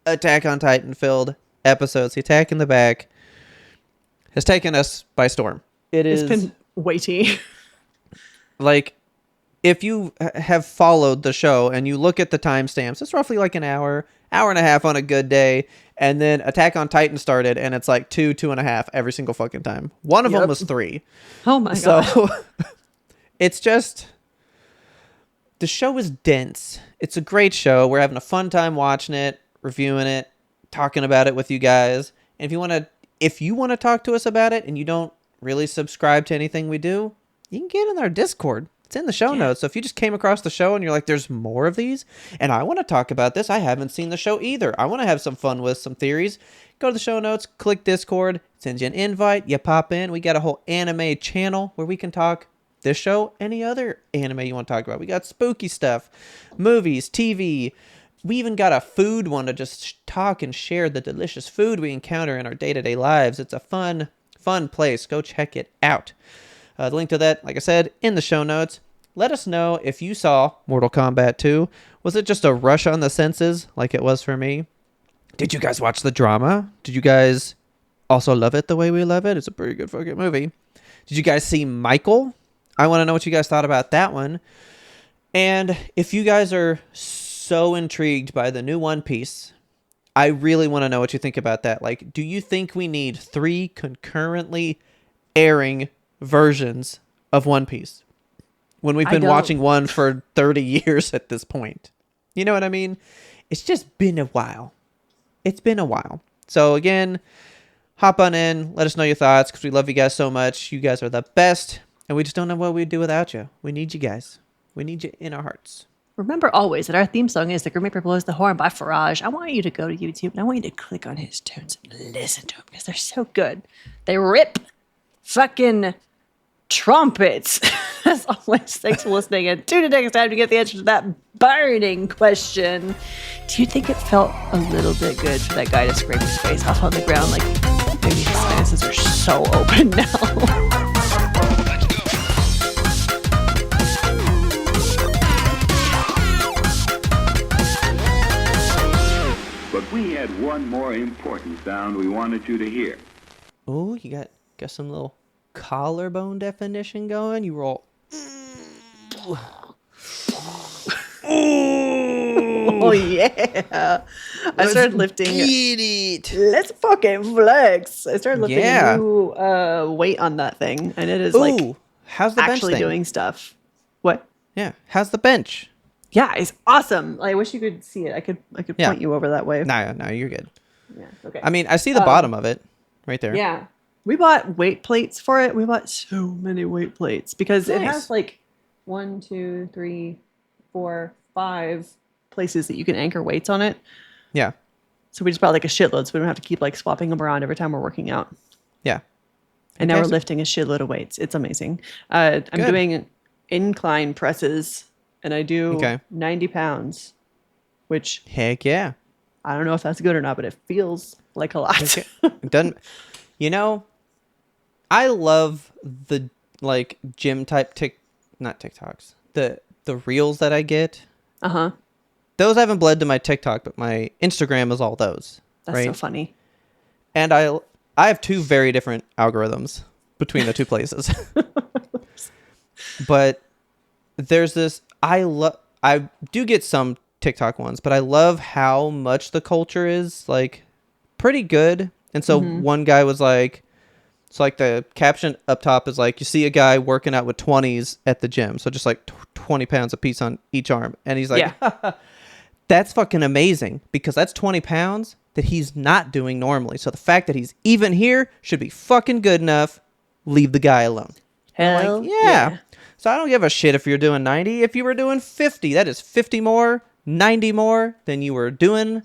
Attack on Titan filled episodes. The Attack in the Back has taken us by storm. It's been weighty. Like, if you have followed the show and you look at the timestamps, it's roughly like an hour and a half on a good day. And then Attack on Titan started, and it's like 2.5 every single fucking time. One of them was 3. Oh my god. So it's just, the show is dense. It's a great show. We're having a fun time watching it, reviewing it, talking about it with you guys. And if you want to talk to us about it and you don't really subscribe to anything we do, you can get in our Discord. It's in the show notes. So if you just came across the show and you're like, there's more of these, and I want to talk about this, I haven't seen the show either, I want to have some fun with some theories, go to the show notes, click Discord, send you an invite, you pop in. We got a whole anime channel where we can talk this show, any other anime you want to talk about. We got spooky stuff, movies, TV. We even got a food one to just talk and share the delicious food we encounter in our day-to-day lives. It's a fun place. Go check it out. The link to that, like I said, in the show notes. Let us know if you saw Mortal Kombat 2. Was it just a rush on the senses like it was for me? Did you guys watch the drama? Did you guys also love it the way we love it? It's a pretty good fucking movie. Did you guys see Michael? I want to know what you guys thought about that one. And if you guys are so intrigued by the new One Piece, I really want to know what you think about that. Like, do you think we need 3 concurrently airing versions of One Piece when we've been watching one for 30 years at this point? You know what I mean? It's just been a while. It's been a while. So again, hop on in, let us know your thoughts, because we love you guys so much. You guys are the best, and we just don't know what we'd do without you. We need you guys. We need you in our hearts. Remember always that our theme song is The Grim Reaper Blows the Horn by Faraj. I want you to go to YouTube and I want you to click on his tunes and listen to them because they're so good. They rip fucking trumpets. As always, thanks for listening, and tune in next time to get the answer to that burning question. Do you think it felt a little bit good for that guy to scrape his face off on the ground? Like, maybe his sinuses are so open now. But we had one more important sound we wanted you to hear. Oh, you got some little collarbone definition going. You roll. Oh yeah! I started lifting. Get it. Let's fucking flex. I started lifting a new weight on that thing, and it is like how's the actually bench thing? doing stuff. What? Yeah, how's the bench? Yeah, it's awesome. I wish you could see it. I could point you over that way. No, you're good. Yeah. Okay. I mean, I see the bottom of it right there. Yeah. We bought weight plates for it. We bought so many weight plates because it Nice. has like 1, 2, 3, 4, 5 places that you can anchor weights on it. Yeah. So we just bought like a shitload, so we don't have to keep like swapping them around every time we're working out. Yeah. And now we're Fantastic. lifting a shitload of weights. It's amazing. I'm Good. doing incline presses, and I do 90 pounds, which Heck yeah. I don't know if that's good or not, but it feels like a lot. Okay. It doesn't. You know, I love the like gym type not TikToks. The reels that I get. Uh-huh. Those haven't bled to my TikTok, but my Instagram is all those. That's right? so funny. And I have 2 very different algorithms between the 2 places. But there's this I do get some TikTok ones, but I love how much the culture is like pretty good. And so one guy was like, it's like the caption up top is like, you see a guy working out with 20s at the gym. So just like 20 pounds a piece on each arm. And he's like, that's fucking amazing because that's 20 pounds that he's not doing normally. So the fact that he's even here should be fucking good enough. Leave the guy alone. Hell Like, yeah. So I don't give a shit if you're doing 90. If you were doing 50, that is 50 more, 90 more than you were doing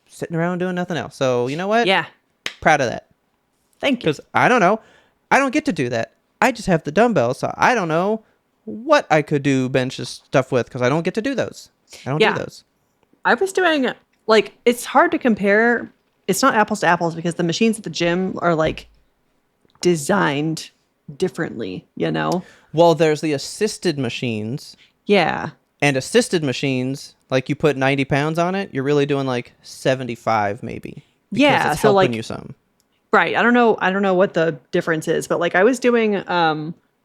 sitting around doing nothing else. So you know what? Yeah. Proud of that. Thank you. Because I don't know. I don't get to do that. I just have the dumbbells. So I don't know what I could do bench stuff with because I don't get to do those. I don't do those. I was doing, like, it's hard to compare. It's not apples to apples because the machines at the gym are like designed differently, you know? Well, there's the assisted machines, Yeah. and assisted machines, like you put 90 pounds on it, you're really doing like 75 maybe. Because Yeah, it's so, helping like- you some. Right. I don't know what the difference is, but like I was doing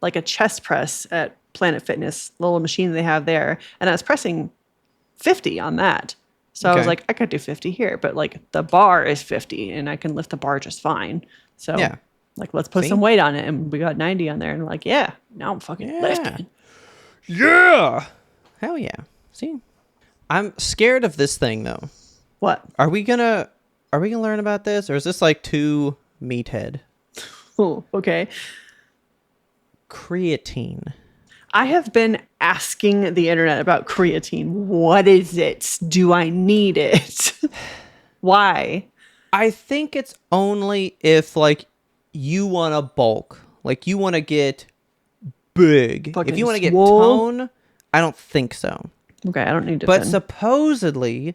like a chest press at Planet Fitness, little machine they have there, and I was pressing 50 on that. So I was Okay. like, I could do 50 here, but like the bar is 50 and I can lift the bar just fine. So Yeah. like let's put See? some weight on it, and we got 90 on there, and I'm like, yeah, now I'm fucking Yeah. lifting. Yeah. Hell yeah. See? I'm scared of this thing though. What? Are we gonna learn about this, or is this like too meathead? Oh, okay. Creatine. I have been asking the internet about creatine. What is it? Do I need it? Why? I think it's only if like you want to bulk, like you want to get big. Fucking If you want to get swole? tone, I don't think so. Okay, I don't need to. But then. supposedly,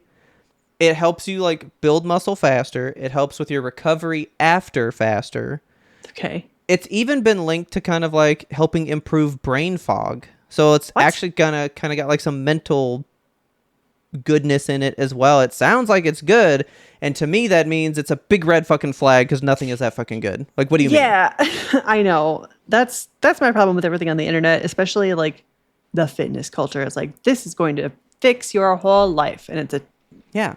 it helps you like build muscle faster. It helps with your recovery after faster. Okay. It's even been linked to kind of like helping improve brain fog. So it's What? actually gonna kind of got like some mental goodness in it as well. It sounds like it's good, and to me that means it's a big red fucking flag because nothing is that fucking good. Like, what do you mean? Yeah, I know. That's my problem with everything on the internet, especially like the fitness culture. It's like this is going to fix your whole life, and it's Yeah,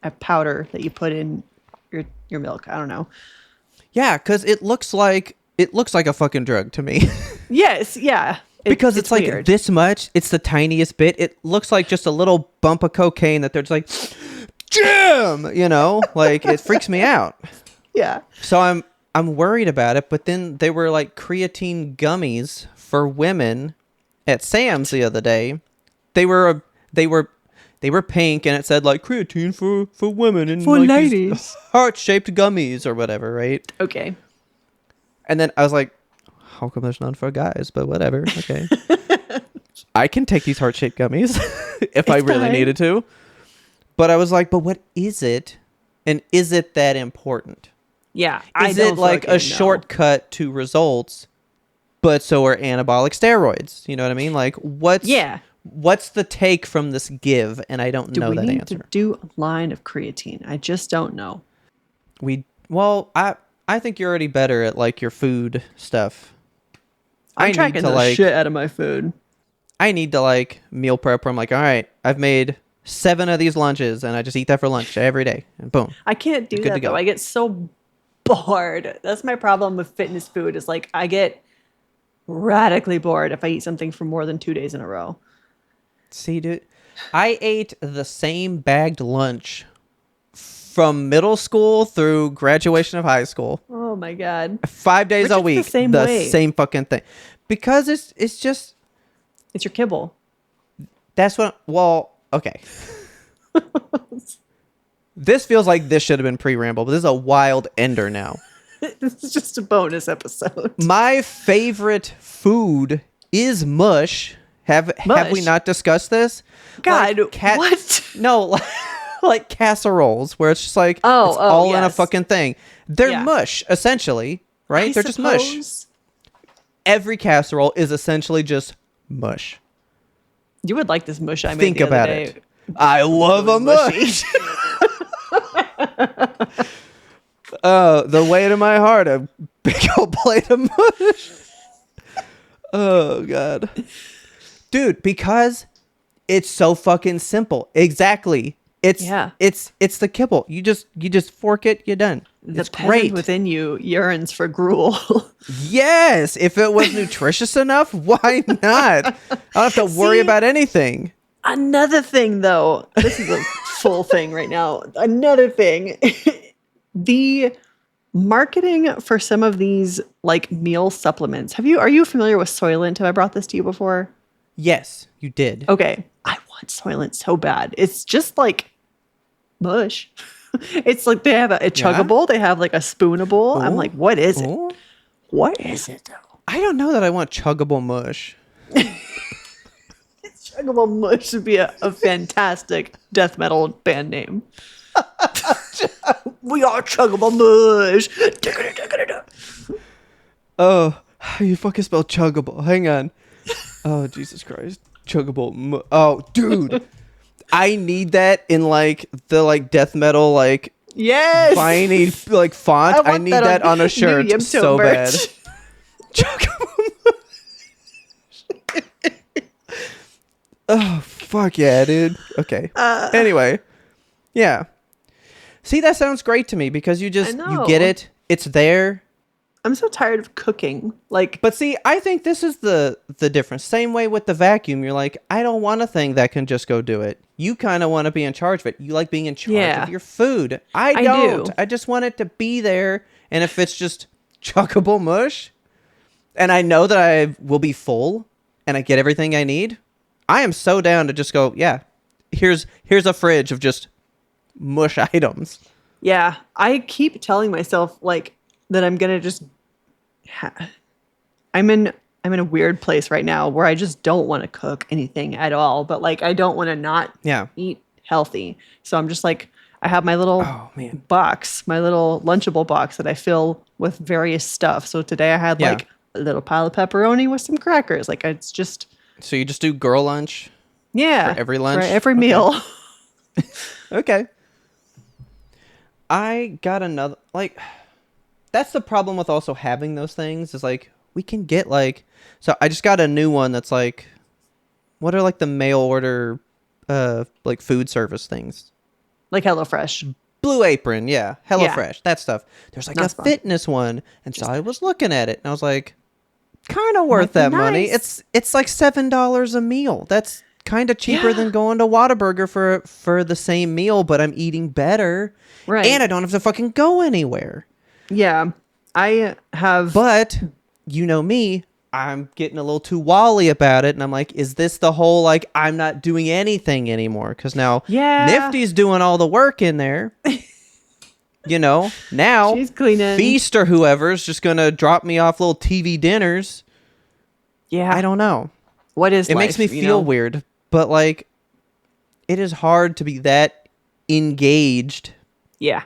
a powder that you put in your milk. I don't know. yeah, because it looks like a fucking drug to me. Yes, yeah. Because it's like weird. this much. It's the tiniest bit. It looks like just a little bump of cocaine that they're just like, Jim, you know, like it freaks me out. Yeah. So I'm worried about it. But then they were like creatine gummies for women at Sam's the other day. They were pink and it said like creatine for women and For like ladies. heart-shaped gummies or whatever, right? Okay. And then I was like, how come there's none for guys? But whatever. Okay. I can take these heart-shaped gummies if I really fine. needed to. But I was like, but what is it? And is it that important? Yeah. Is it like a shortcut to results, but so are anabolic steroids? You know what I mean? Like, what's the take from this give? And I don't know we that need answer. to do a line of creatine? I just don't know. I think you're already better at like your food stuff. I'm I need tracking to the like shit out of my food. I need to like meal prep where I'm like, all right, I've made 7 of these lunches and I just eat that for lunch every day. And boom. I can't do Good to that go. though. I get so bored. That's my problem with fitness food. Is like I get radically bored if I eat something for more than 2 days in a row. See, dude, I ate the same bagged lunch from middle school through graduation of high school. Oh my god. 5 days a Richard's the week. same way. Same fucking thing. Because it's just It's your kibble. that's what okay. This feels like this should have been pre-ramble, but this is a wild ender now. This is just a bonus episode. My favorite food is mush. Have we Mush? not discussed this? God, Like what? No, like casseroles where it's just like it's all in a yes. fucking thing. They're Yeah. mush essentially, right? I They're just mush. suppose Every casserole is essentially just mush. You would like this mush I made Think the other about day. it. I love a mush. The weight of my heart, a big old plate of mush. Oh god, dude, because it's so fucking simple. Exactly. It's the kibble. You just fork it. You're done. The It's peasant great. within you yearns for gruel. Yes, if it was nutritious enough, why not? I don't have to worry See? about anything. Another thing, though, this is a full thing right now. Another thing, the marketing for some of these like meal supplements. Are you familiar with Soylent? Have I brought this to you before? Yes, you did. Okay, I want Soylent so bad. It's just like mush. It's like they have a chuggable. They have like a spoonable. I'm Ooh. like, what is it? Ooh. What is it though? I don't know that I want chuggable mush. Chuggable mush would be a fantastic death metal band name. We are chuggable mush. Oh, how you fucking spell chuggable? Hang on. Oh, Jesus Christ. Chuggable. Oh, dude. I need that in like the like death metal like Yes. viney like font. I want need that on a new shirt YMBToAP so bad. merch. Chuggable. Oh, fuck yeah, dude. Okay. Anyway. Yeah. See, that sounds great to me because you just you get know. it. It's there. I'm so tired of cooking. Like, But see, I think this is the difference. Same way with the vacuum. You're like, I don't want a thing that can just go do it. You kind of want to be in charge of it. You like being in charge Yeah. of your food. I I don't. do. I just want it to be there. And if it's just chuckable mush, and I know that I will be full and I get everything I need, I am so down to just go, yeah, here's a fridge of just mush items. yeah, I keep telling myself like that I'm gonna just. I'm in a weird place right now where I just don't want to cook anything at all. But like, I don't want to not Yeah. eat healthy. So I'm just like, I have my little Oh, man. box, my little Lunchable box that I fill with various stuff. So today I had Yeah. like a little pile of pepperoni with some crackers. Like it's just So you just do girl lunch? yeah For every lunch? for every Okay. meal. Okay. I got another like that's the problem with also having those things is like we can get like so I just got a new one that's like what are like the mail order like food service things? Like HelloFresh. Blue Apron, yeah. Yeah. HelloFresh, that stuff. There's like That's a fun. fitness one and so I was looking at it and I was like kind of worth that money. nice. It's like $7 a meal. That's kind of cheaper Yeah. than going to Whataburger for the same meal, but I'm eating better. Right. And I don't have to fucking go anywhere. Yeah. I have But you know me, I'm getting a little too wally about it and I'm like, is this the whole like I'm not doing anything anymore? Because now Yeah. Nifty's doing all the work in there. You know, now She's cleaning. Feast or whoever's just gonna drop me off little TV dinners. yeah. I don't know. What is It makes me life, you feel know? weird, but like it is hard to be that engaged Yeah.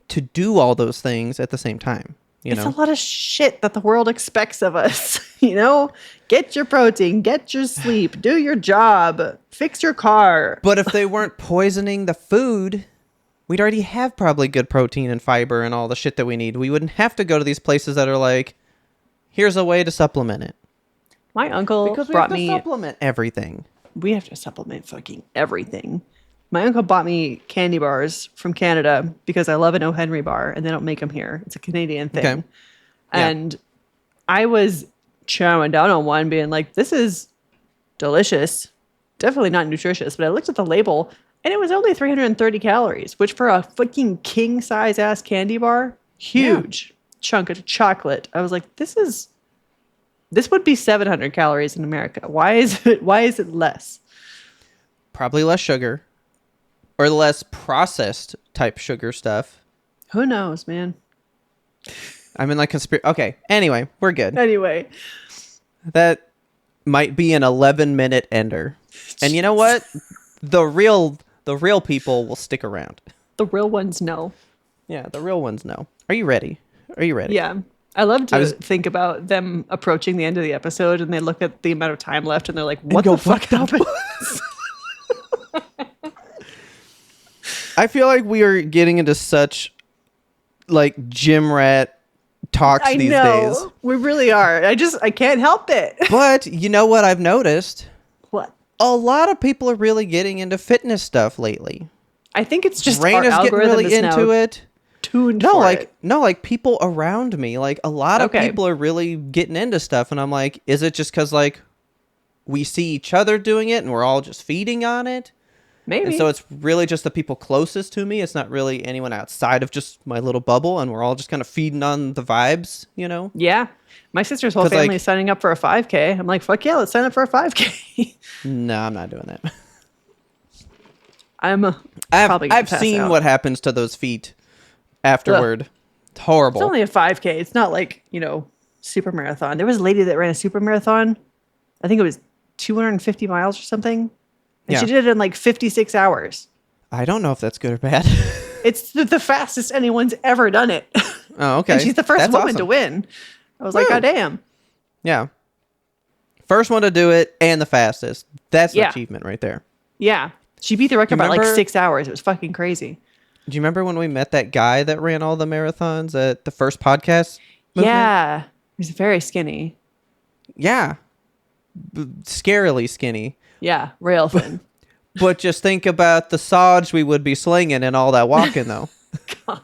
to do all those things at the same time. You It's know, a lot of shit that the world expects of us. You know, get your protein, get your sleep, do your job, fix your car. but if they weren't poisoning the food, we'd already have probably good protein and fiber and all the shit that we need. We wouldn't have to go to these places that are like, here's a way to supplement it. My uncle Because we brought have to me. supplement everything. We have to supplement fucking everything. My uncle bought me candy bars from Canada because I love an O. Henry bar, and they don't make them here. It's a Canadian thing. Okay. Yeah. And I was chowing down on one, being like, "This is delicious, definitely not nutritious." But I looked at the label, and it was only 330 calories, which for a fucking king size ass candy bar, huge chunk of chocolate. I was like, "This would be 700 calories in America. Why is it less?" Probably less sugar or less processed type sugar stuff. Who knows, man? I'm in like Okay. Anyway, we're good. Anyway, That might be an 11-minute ender. And you know what? The real people will stick around. the real ones know. Yeah, the real ones know. Are you ready? Are you ready? Yeah. I love to was- think about them approaching the end of the episode and they look at the amount of time left and they're like, what go, the fuck "What the happened? I feel like we are getting into such like gym rat talks I these know. days. We really are. I can't help it. But you know what I've noticed? What? A lot of people are really getting into fitness stuff lately. I think it's just our Raina's getting algorithm really is now into it. tuned No, for like it. no, like people around me, like a lot of Okay. people are really getting into stuff, and I'm like, is it just because like we see each other doing it and we're all just feeding on it? Maybe. And so it's really just the people closest to me. It's not really anyone outside of just my little bubble, and we're all just kind of feeding on the vibes, you know? yeah. My sister's whole 'Cause, family like- is signing up for a 5K. I'm like, fuck yeah, let's sign up for a 5K. No, I'm not doing that. I'm probably gonna I've pass seen out. what happens to those feet afterward. It's horrible. It's only a 5K. It's not like, super marathon. There was a lady that ran a super marathon. I think it was 250 miles or something. And Yeah. she did it in like 56 hours. I don't know if that's good or bad. It's the fastest anyone's ever done it. Oh, okay. And she's the first That's woman awesome. to win. I was like, Woo. God damn. Yeah. First one to do it and the fastest. That's an Yeah. achievement right there. Yeah. She beat the record by like remember- 6 hours. It was fucking crazy. Do you remember when we met that guy that ran all the marathons at the first podcast movement? Yeah. He's very skinny. Yeah. Scarily skinny. Yeah. Real thin. But just think about the sods we would be slinging and all that walking, though. God.